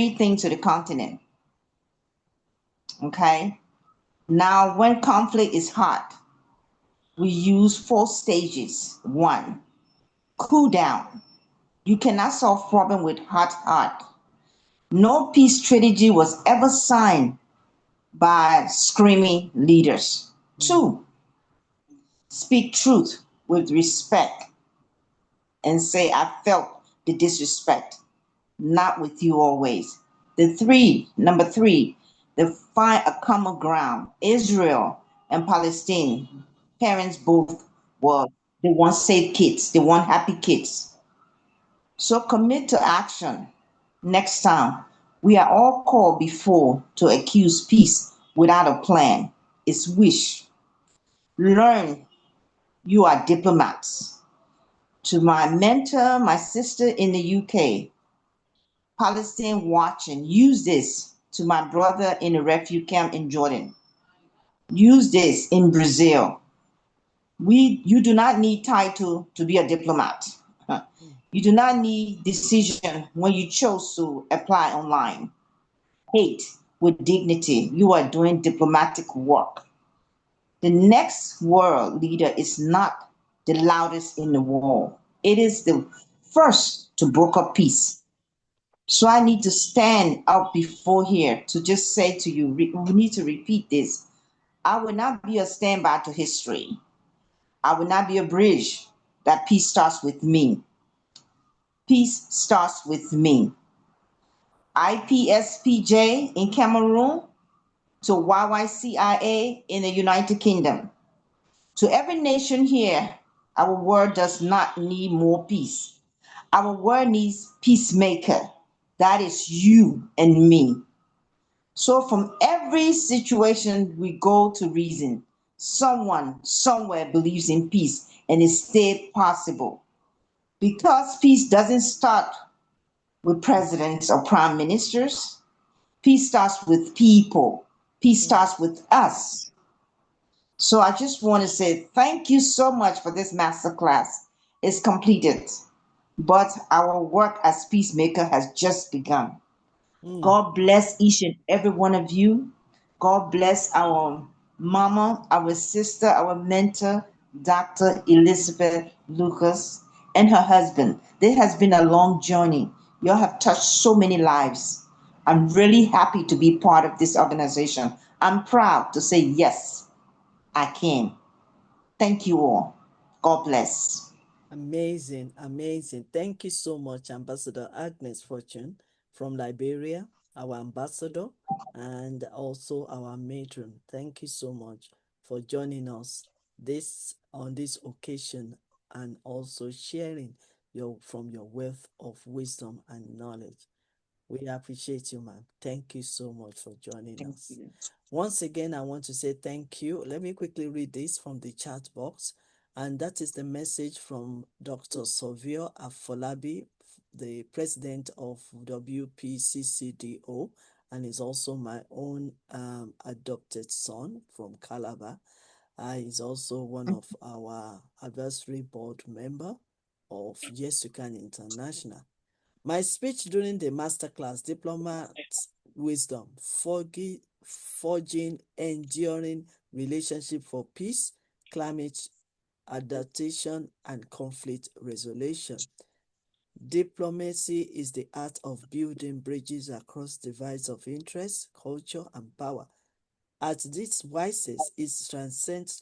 the continent. Okay? Now, when conflict is hot, we use 4 stages. 1, cool down. You cannot solve problem with hot. No peace strategy was ever signed by screaming leaders. 2, speak truth with respect and say, I felt the disrespect, not with you always. Number 3, find a common ground. Israel and Palestine, parents both they want safe kids, they want happy kids. So commit to action. Next time, we are all called before to accuse peace without a plan. It's wish. Learn you are diplomats. To my mentor, my sister in the UK, Palestine watching, use this. To my brother in a refugee camp in Jordan, use this in Brazil. You do not need title to be a diplomat. You do not need decision when you chose to apply online. Hate with dignity. You are doing diplomatic work. The next world leader is not the loudest in the world. It is the first to broker peace. So I need to stand up before here to just say to you, we need to repeat this. I will not be a standby to history. I will not be a bridge. That peace starts with me. Peace starts with me. IPSPJ in Cameroon, to YYCIA in the United Kingdom. To every nation here, our world does not need more peace. Our world needs peacemaker. That is you and me. So from every situation we go to reason, someone somewhere believes in peace and it stayed possible. Because peace doesn't start with presidents or prime ministers, peace starts with people. Peace starts with us. So I just want to say thank you so much for this masterclass. It's completed, but our work as peacemaker has just begun. God bless each and every one of you. God bless our mama, our sister, our mentor, Dr. Elizabeth Lucas, and her husband. There has been a long journey. You have touched so many lives. I'm really happy to be part of this organization. I'm proud to say, yes, I can. Thank you all. God bless. Amazing, amazing. Thank you so much, Ambassador Agnes Fortune from Liberia, our ambassador, and also our matron. Thank you so much for joining us on this occasion and also sharing from your wealth of wisdom and knowledge. We appreciate you, ma'am. Thank you so much for joining us. Once again, I want to say thank you. Let me quickly read this from the chat box. And that is the message from Dr. Savio Afolabi, the president of WPCCDO, and is also my own adopted son from Calabar. He's also one of our advisory board member of YY.CI International. My speech during the masterclass, Diplomat Wisdom, Forging Enduring Relationship for Peace, Climate Adaptation, and Conflict Resolution. Diplomacy is the art of building bridges across divides of interest, culture, and power. At this YYCI, it transcends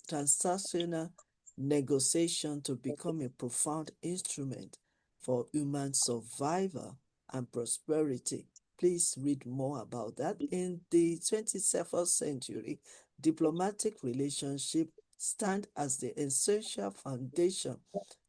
transnational negotiation to become a profound instrument for human survival and prosperity. Please read more about that. In the 21st century, diplomatic relationships stand as the essential foundation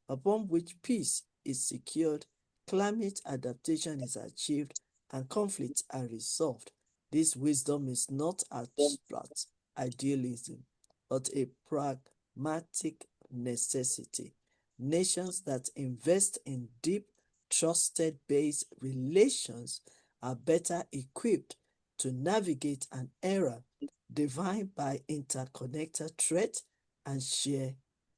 upon which peace is secured, climate adaptation is achieved, and conflicts are resolved. This wisdom is not abstract idealism, but a pragmatic necessity. Nations that invest in deep, trusted-based relations are better equipped to navigate an era defined by interconnected threat and share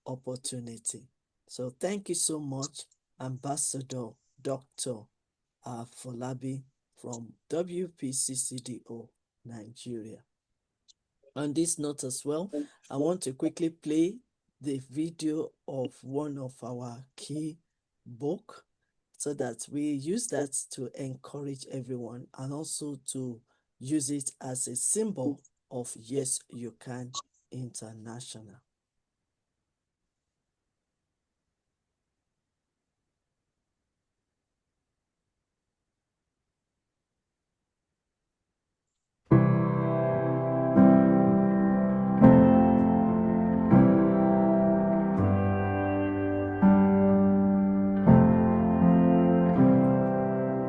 opportunity. So thank you so much, Ambassador Dr. Folabi from WPCCDO, Nigeria. On this note as well, I want to quickly play the video of one of our key book so that we use that to encourage everyone and also to use it as a symbol of Yes, You Can International.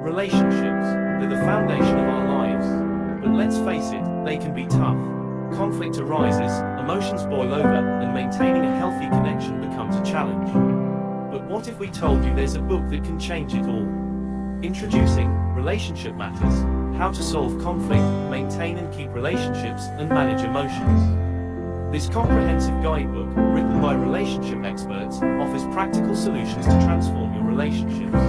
Relationships, they're the foundation of our lives. But let's face it, they can be tough. Conflict arises, emotions boil over, and maintaining a healthy connection becomes a challenge. But what if we told you there's a book that can change it all? Introducing Relationship Matters: How to Solve Conflict, Maintain and Keep Relationships, and Manage Emotions. This comprehensive guidebook, written by relationship experts, offers practical solutions to transform your relationships.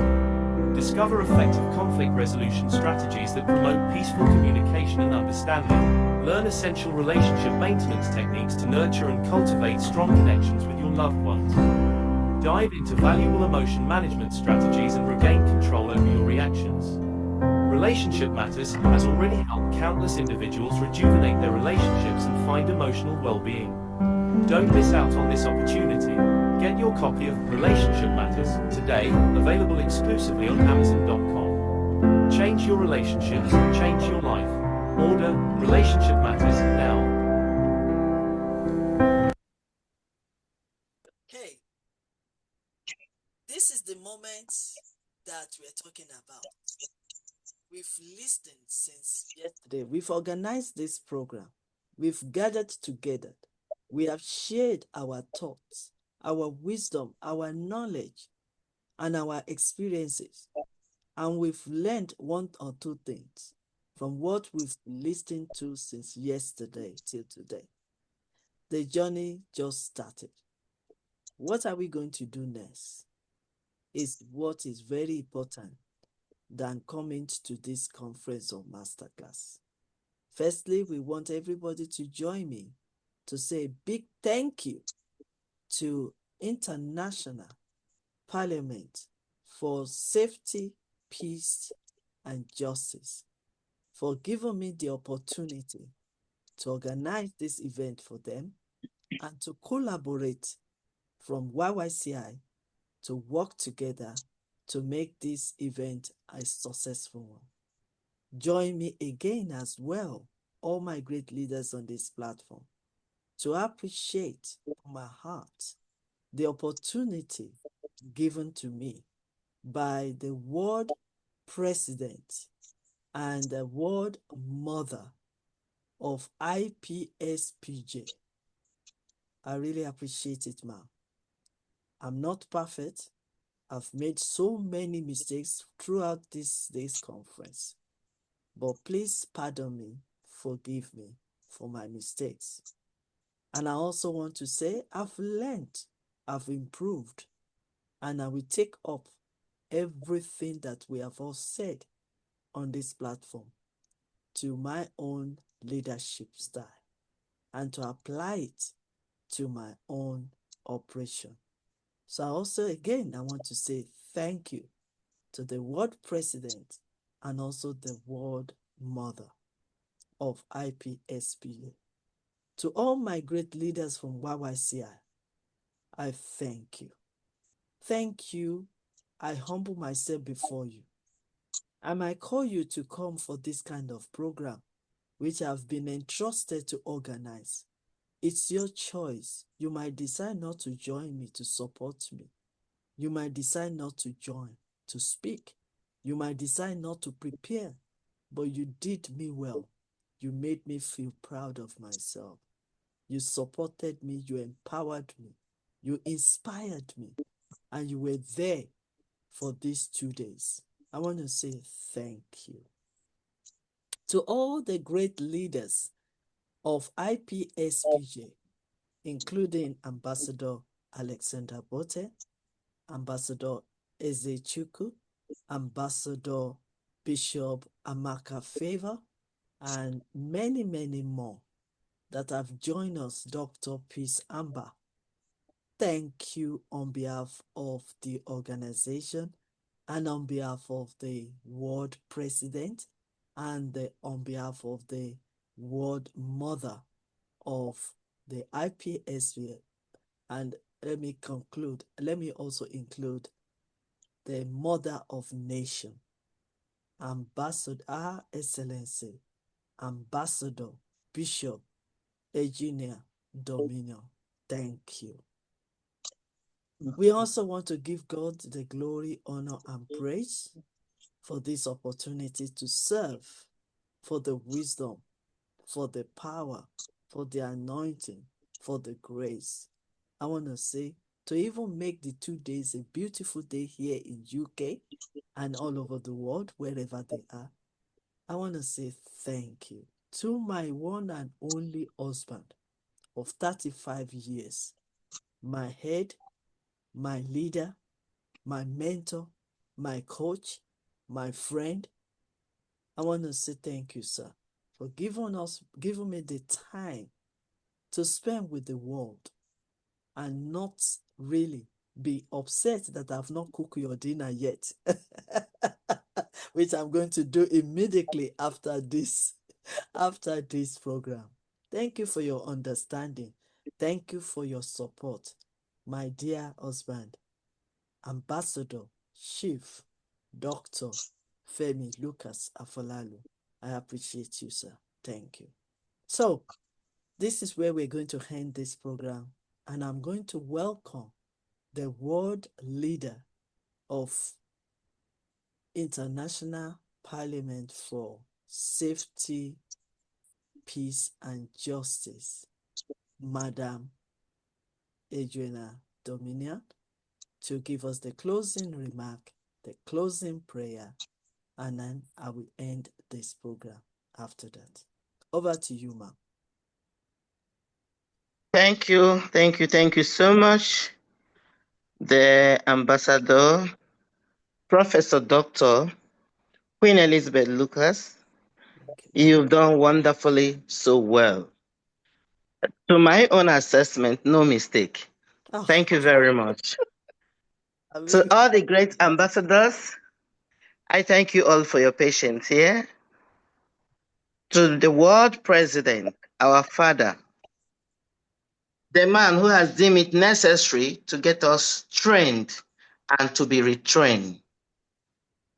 Discover effective conflict resolution strategies that promote peaceful communication and understanding. Learn essential relationship maintenance techniques to nurture and cultivate strong connections with your loved ones. Dive into valuable emotion management strategies and regain control over your reactions. Relationship Matters has already helped countless individuals rejuvenate their relationships and find emotional well-being. Don't miss out on this opportunity. Get your copy of Relationship Matters today, available exclusively on Amazon.com. Change Change your relationships, change your life. Order, relationship matters now. Hey, this is the moment that we're talking about. We've listened since yesterday. We've organized this program. We've gathered together. We have shared our thoughts, our wisdom, our knowledge, and our experiences. And we've learned one or two things from what we've listened to since yesterday till today. The journey just started. What are we going to do next? Is what is very important than coming to this conference or masterclass. Firstly, we want everybody to join me to say a big thank you to International Parliament for Safety, Peace, and Justice for giving me the opportunity to organize this event for them and to collaborate from YYCI to work together to make this event a successful one. Join me again as well, all my great leaders on this platform, to appreciate from my heart the opportunity given to me by the world president and the world mother of IPSPJ. I really appreciate it, ma'am. I'm not perfect. I've made so many mistakes throughout this day's conference. But please pardon me, forgive me for my mistakes. And I also want to say I've learned, I've improved, and I will take up everything that we have all said on this platform to my own leadership style and to apply it to my own operation. So also again, I want to say thank you to the world president and also the world mother of IPSPJ. To all my great leaders from YYCI, I thank you. Thank you. I humble myself before you. I might call you to come for this kind of program, which I've been entrusted to organize. It's your choice. You might decide not to join me to support me. You might decide not to join to speak. You might decide not to prepare, but you did me well. You made me feel proud of myself. You supported me, you empowered me, you inspired me, and you were there for these 2 days. I want to say thank you. To all the great leaders of IPSPJ, including Ambassador Alexander Bote, Ambassador Ezechuku, Ambassador Bishop Amaka Favor, and many, many more that have joined us, Dr. Peace Amber. Thank you on behalf of the organization and on behalf of the world president and on behalf of the world mother of the IPSV. And let me conclude, let me also include the mother of nation, Ambassador, Her Excellency, Ambassador Bishop Eugenia Dominion. Thank you. We also want to give God the glory, honor, and praise for this opportunity to serve, for the wisdom, for the power, for the anointing, for the grace. I want to say, to even make the 2 days a beautiful day here in UK and all over the world, wherever they are, I want to say thank you to my one and only husband of 35 years, my head, my leader, my mentor, my coach, my friend. I want to say thank you, sir, for giving me the time to spend with the world and not really be upset that I've not cooked your dinner yet, which I'm going to do immediately after this program. Thank you for your understanding. Thank you for your support, my dear husband, Ambassador, Chief, Doctor, Femi Lucas Afolalu. I appreciate you, sir. Thank you. So, this is where we're going to end this program, and I'm going to welcome the world leader of International Parliament for Safety, Peace and Justice, Madam Adriana Dominion, to give us the closing remark, the closing prayer, and then I will end this program after that. Over to you, ma'am. Thank you so much, the Ambassador, Professor Dr. Queen Elizabeth Lucas. You've done wonderfully so well. To my own assessment, no mistake. Oh. Thank you very much. To all the great ambassadors, I thank you all for your patience here. To the world president, our father, the man who has deemed it necessary to get us trained and to be retrained.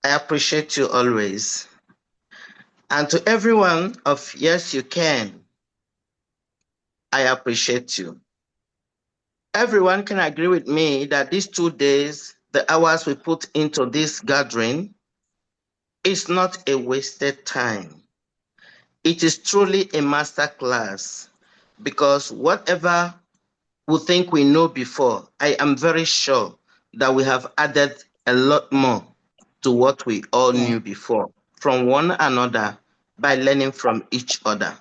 I appreciate you always. And to everyone of Yes You Can, I appreciate you. Everyone can agree with me that these 2 days, the hours we put into this gathering, is not a wasted time. It is truly a masterclass, because whatever we think we know before, I am very sure that we have added a lot more to what we all knew before from one another by learning from each other.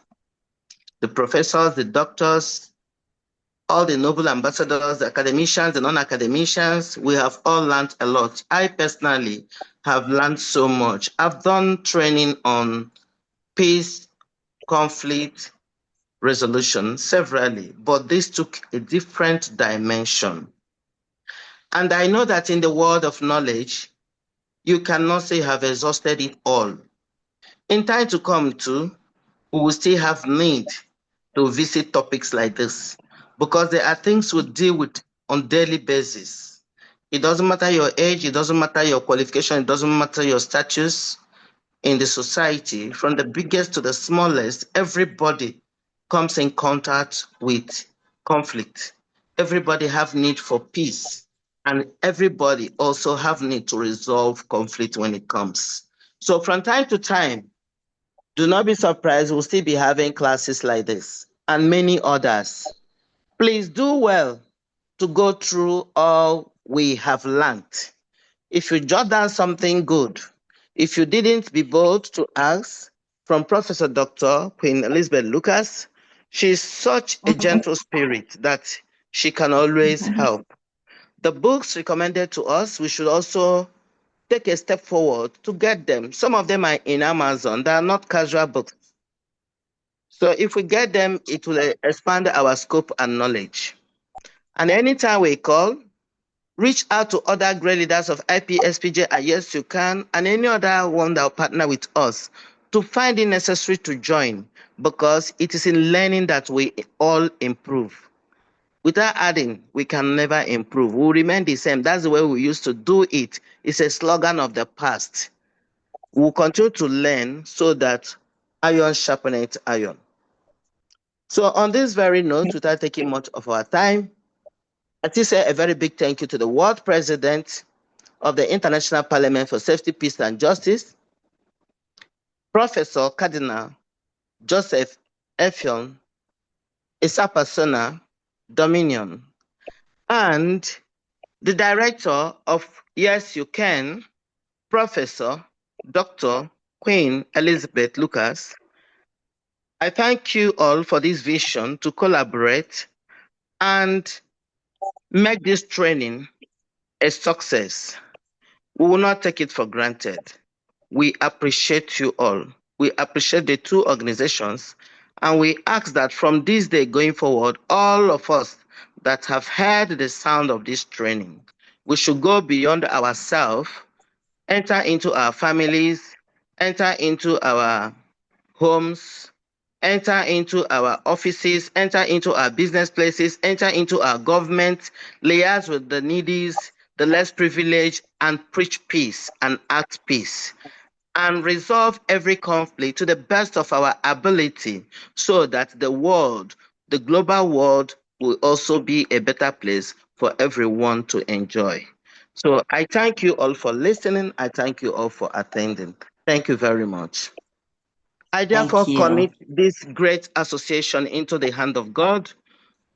The professors, the doctors, all the noble ambassadors, the academicians, the non-academicians, we have all learned a lot. I personally have learned so much. I've done training on peace, conflict, resolution severally, but this took a different dimension. And I know that in the world of knowledge, you cannot say you have exhausted it all. In time to come too, we will still have need to visit topics like this, because there are things we deal with on daily basis. It doesn't matter your age, it doesn't matter your qualification, it doesn't matter your status in the society, from the biggest to the smallest, everybody comes in contact with conflict. Everybody have need for peace, and everybody also have need to resolve conflict when it comes. So from time to time, do not be surprised, we'll still be having classes like this and many others. Please do well to go through all we have learned. If you jot down something good, if you didn't, be bold to ask from Professor Dr. Queen Elizabeth Lucas. She's such a gentle spirit that she can always help. The books recommended to us, we should also take a step forward to get them. Some of them are in Amazon. They are not casual books. So if we get them, it will expand our scope and knowledge. And anytime we call, reach out to other great leaders of IPSPJ and Yes You Can, and any other one that will partner with us to find it necessary to join, because it is in learning that we all improve. Without adding, we can never improve. We'll remain the same. That's the way we used to do it. It's a slogan of the past. We'll continue to learn so that iron sharpeneth iron. So on this very note, without taking much of our time, I still say a very big thank you to the world president of the International Parliament for Safety, Peace and Justice, Professor Cardinal Joseph Effiong, Issa Persona, Dominion, and the director of Yes You Can, Professor Dr. Queen Elizabeth Lucas. I thank you all for this vision to collaborate and make this training a success. We will not take it for granted. We appreciate you all. We appreciate the two organizations, and we ask that from this day going forward, all of us that have heard the sound of this training, we should go beyond ourselves, enter into our families, enter into our homes, enter into our offices, enter into our business places, enter into our government, liaise with the needies, the less privileged, and preach peace and act peace. and resolve every conflict to the best of our ability so that the world, the global world, will also be a better place for everyone to enjoy. So I thank you all for listening. I thank you all for attending. Thank you very much. I therefore Thank you. commit this great association into the hand of God,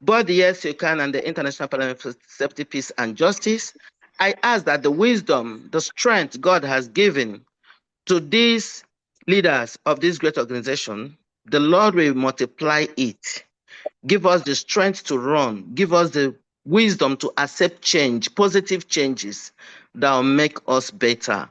both the YYCI and the International Parliament for Safety, Peace and Justice. I ask that the wisdom, the strength God has given to these leaders of this great organization, the Lord will multiply it. Give us the strength to run. Give us the wisdom to accept change, positive changes that will make us better,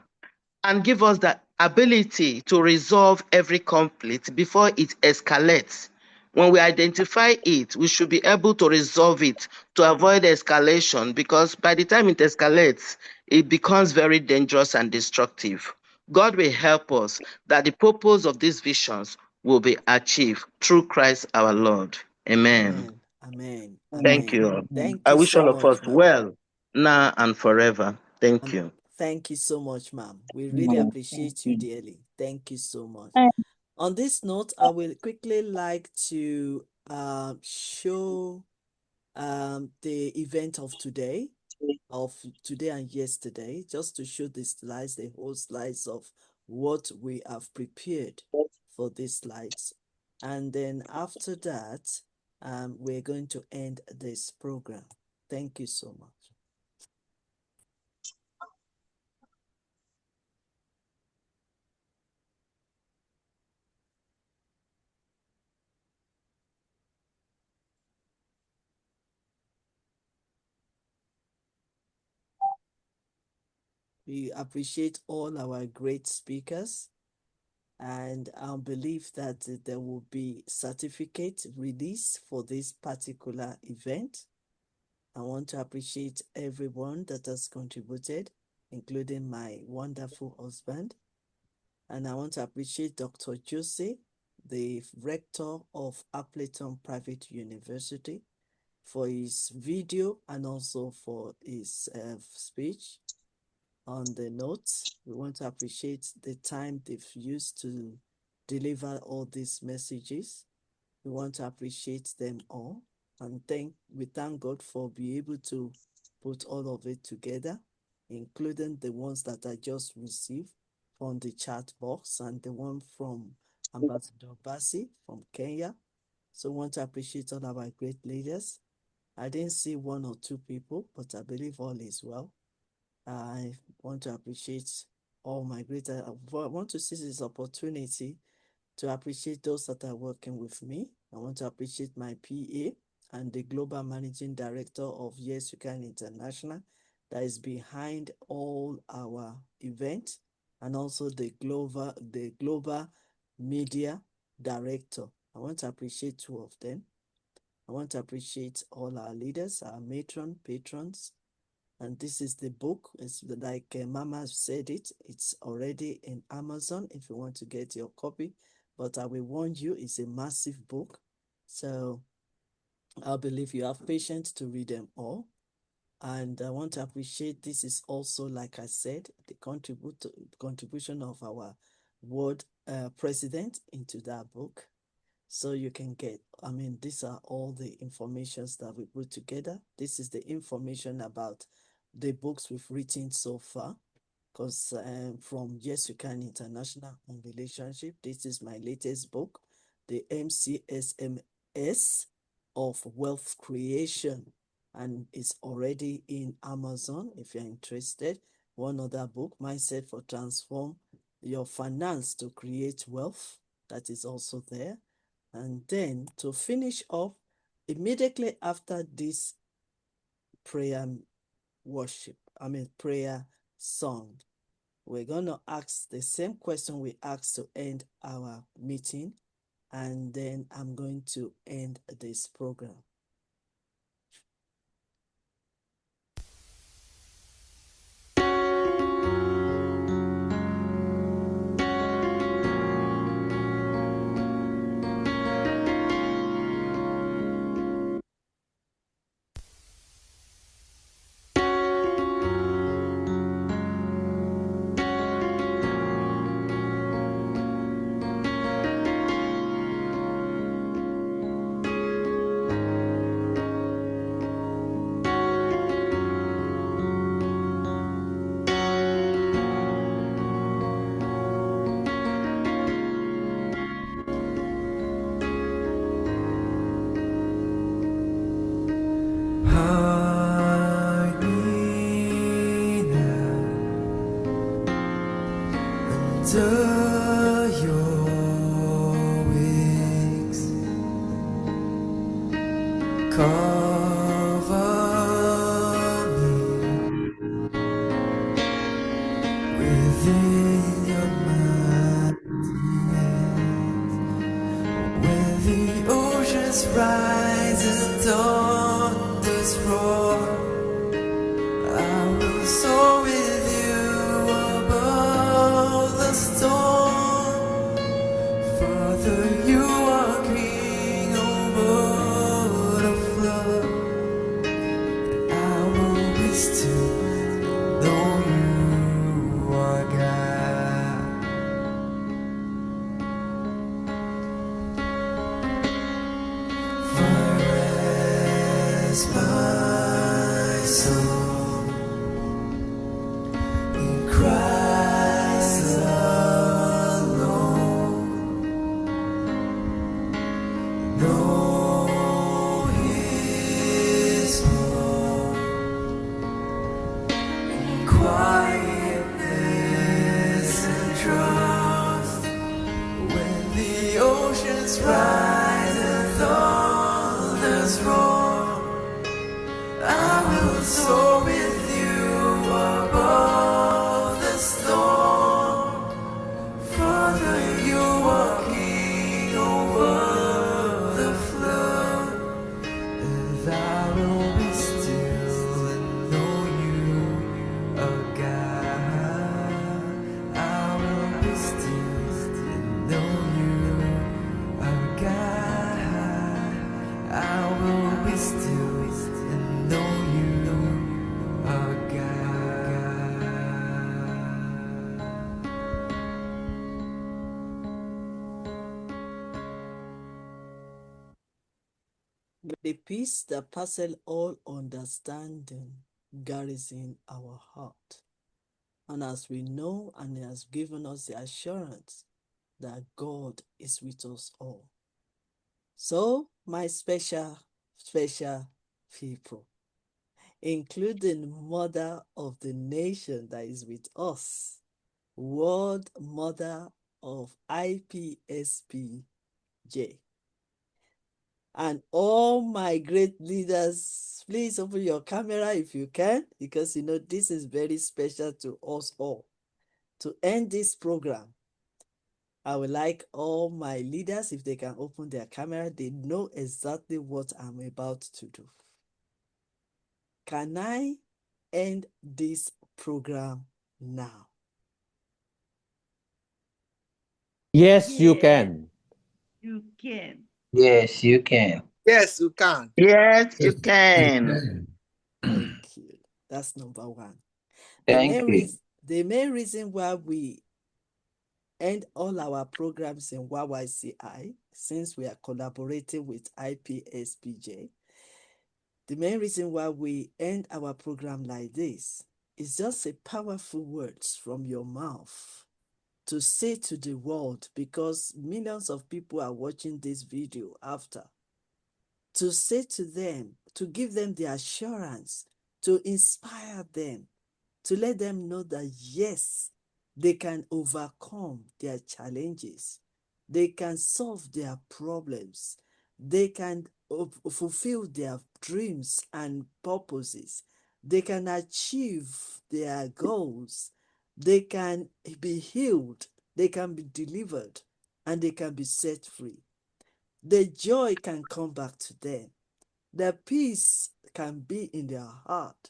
and give us the ability to resolve every conflict before it escalates. When we identify it, we should be able to resolve it to avoid escalation, because by the time it escalates, it becomes very dangerous and destructive. God will help us that the purpose of these visions will be achieved through Christ our Lord. Amen. Amen. Amen. Thank Amen. you. Thank I you wish so all of us much, ma'am. well now and forever. Thank you. Thank you so much, ma'am. We really appreciate you dearly. Thank you so much. On this note, I will quickly like to show the event of today and yesterday, just to show the slides, the whole slides of what we have prepared for these slides. And then after that, we're going to end this program. Thank you so much. We appreciate all our great speakers, and I believe that there will be certificate release for this particular event. I want to appreciate everyone that has contributed, including my wonderful husband. And I want to appreciate Dr. Jose, the rector of Appleton Private University, for his video and also for his speech on the notes. We want to appreciate the time they've used to deliver all these messages. We want to appreciate them all, and we thank God for being able to put all of it together, including the ones that I just received from the chat box and the one from Ambassador Bassi from Kenya. So I want to appreciate all our great leaders. I didn't see one or two people, but I believe all is well. I want to appreciate all my great. I want to seize this opportunity to appreciate those that are working with me. I want to appreciate my PA and the Global Managing Director of Y.Y.C.I International that is behind all our events, and also the Global Media Director. I want to appreciate two of them. I want to appreciate all our leaders, our patrons. And this is the book. It's like Mama said it. It's already in Amazon if you want to get your copy. But I will warn you, it's a massive book. So I believe you have patience to read them all. And I want to appreciate, this is also, like I said, the contribution of our world president into that book. So you can get, these are all the informations that we put together. This is the information about the books we've written so far. Because from Y.Y.C.I International on Relationship, this is my latest book, the MCSMS of Wealth Creation, and it's already in Amazon if you're interested. One other book, Mindset for Transform Your Finance to Create Wealth, that is also there. And then to finish off, immediately after this prayer prayer song, we're going to ask the same question we asked to end our meeting, and then I'm going to end this program. under your wings. Cover me within your mighty hands. When the oceans rise and thunders roar, I will soar with you above the storm. Father, you are king over the flood. I will be still, know you are God. For rest my soul in Christ alone. Know His more in quietness and trust. When the oceans rise and thunders roar, I will soar with you above the storm. Father, you are king over the flood, and I will be still and know you are God. I will be still and know you are God. I will be still and know you are God. May the peace that passeth all understanding garrison our heart. And as we know and He has given us the assurance that God is with us all. So, my special people, including Mother of the Nation that is with us, World Mother of IPSPJ, and all my great leaders, please open your camera if you can, because you know this is very special to us all. To end this program, I would like all my leaders, if they can open their camera, they know exactly what I'm about to do. Can I end this program now? Yes, you can. You can. Yes, you can. Yes, you can. Yes, you can. Thank you. That's number one. Thank you. The main reason why we end all our programs in YYCI, since we are collaborating with IPSPJ, the main reason why we end our program like this is just a powerful words from your mouth to say to the world, because millions of people are watching this video after, to say to them, to give them the assurance, to inspire them, to let them know that yes, they can overcome their challenges, they can solve their problems, they can fulfill their dreams and purposes, they can achieve their goals, they can be healed, they can be delivered, and they can be set free. The joy can come back to them. The peace can be in their heart.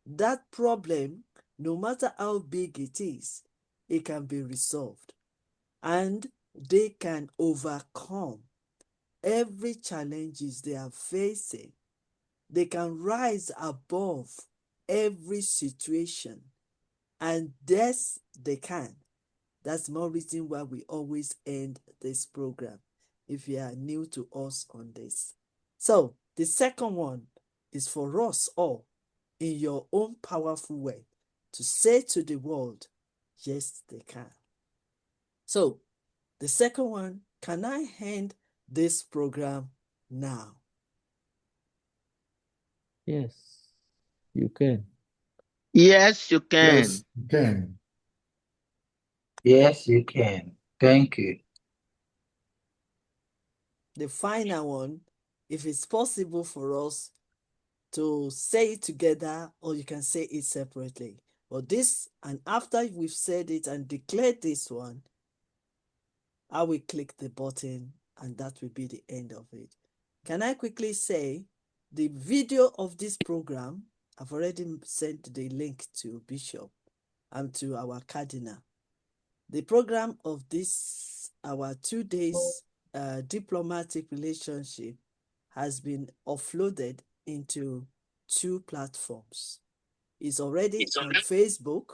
That problem, no matter how big it is, it can be resolved. And they can overcome every challenges they are facing. They can rise above every situation. And yes, they can. That's more reason why we always end this program, if you are new to us on this. So the second one is for us all, in your own powerful way, to say to the world, yes, they can. So the second one, can I end this program now? Yes, you can. Yes, you can. Yes, you can. Yes, you can. Thank you. The final one, if it's possible for us to say it together, or you can say it separately. But this, and after we've said it and declared this one, I will click the button and that will be the end of it. Can I quickly say the video of this program, I've already sent the link to Bishop and to our Cardinal. The program of this, our 2 days diplomatic relationship, has been offloaded into 2 platforms. It's already on Facebook,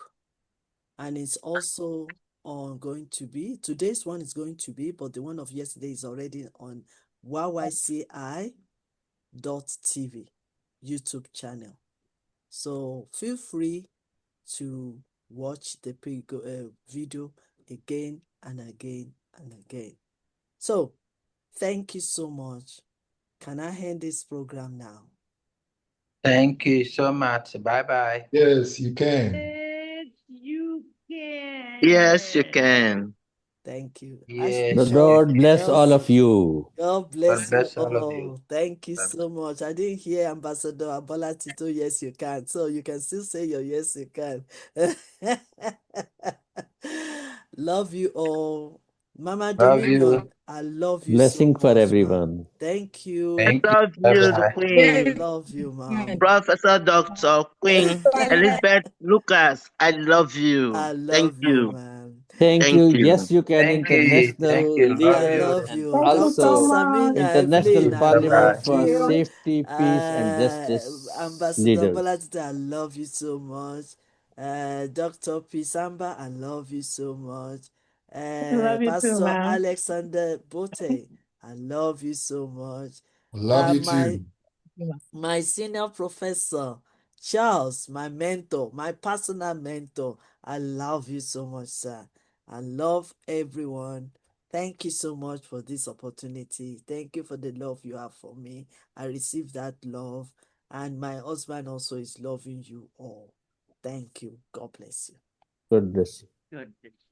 and it's also on going to be, today's one is going to be, but the one of yesterday is already on YYCI.tv YouTube channel. So feel free to watch the video again and again and again. So thank you so much. Can I end this program now? Thank you so much. Bye-bye. Yes, you can. Yes, you can. Yes, you can. Thank you. Yes, The you Lord bless can. all of you. God God bless you bless all of you. all. Thank you so much. I didn't hear Ambassador Abola Tito, yes, you can. So you can still say your yes, you can. Love you all. Mama Love you. Dominion, I love you so Blessing for much, ma. everyone. Thank you. I Thank you. love you, the Bye-bye. Queen. Love you, Mom. Professor Dr. Queen Elizabeth Lucas, I love you. I Thank love you, you. man. Thank Thank you. you. Yes, you can. Thank you. Thank International you. Love I leaders you. love and you. Thank you Dr. so also much. Samina International Evelyn, I Bye-bye. Parliament love for you. Safety, Peace, and Justice Ambassador leaders. Bolatita, I love you so much. Dr. Pisamba, I love you so much. Love you too, Pastor ma'am. Alexander Bote, I love you so much. Love you My too. senior professor, Charles, my mentor, my personal mentor, I love you so much, sir. I love everyone. Thank you so much for this opportunity. Thank you for the love you have for me. I received that love, and my husband also is loving you all. Thank you. God bless you. God bless you. God bless you.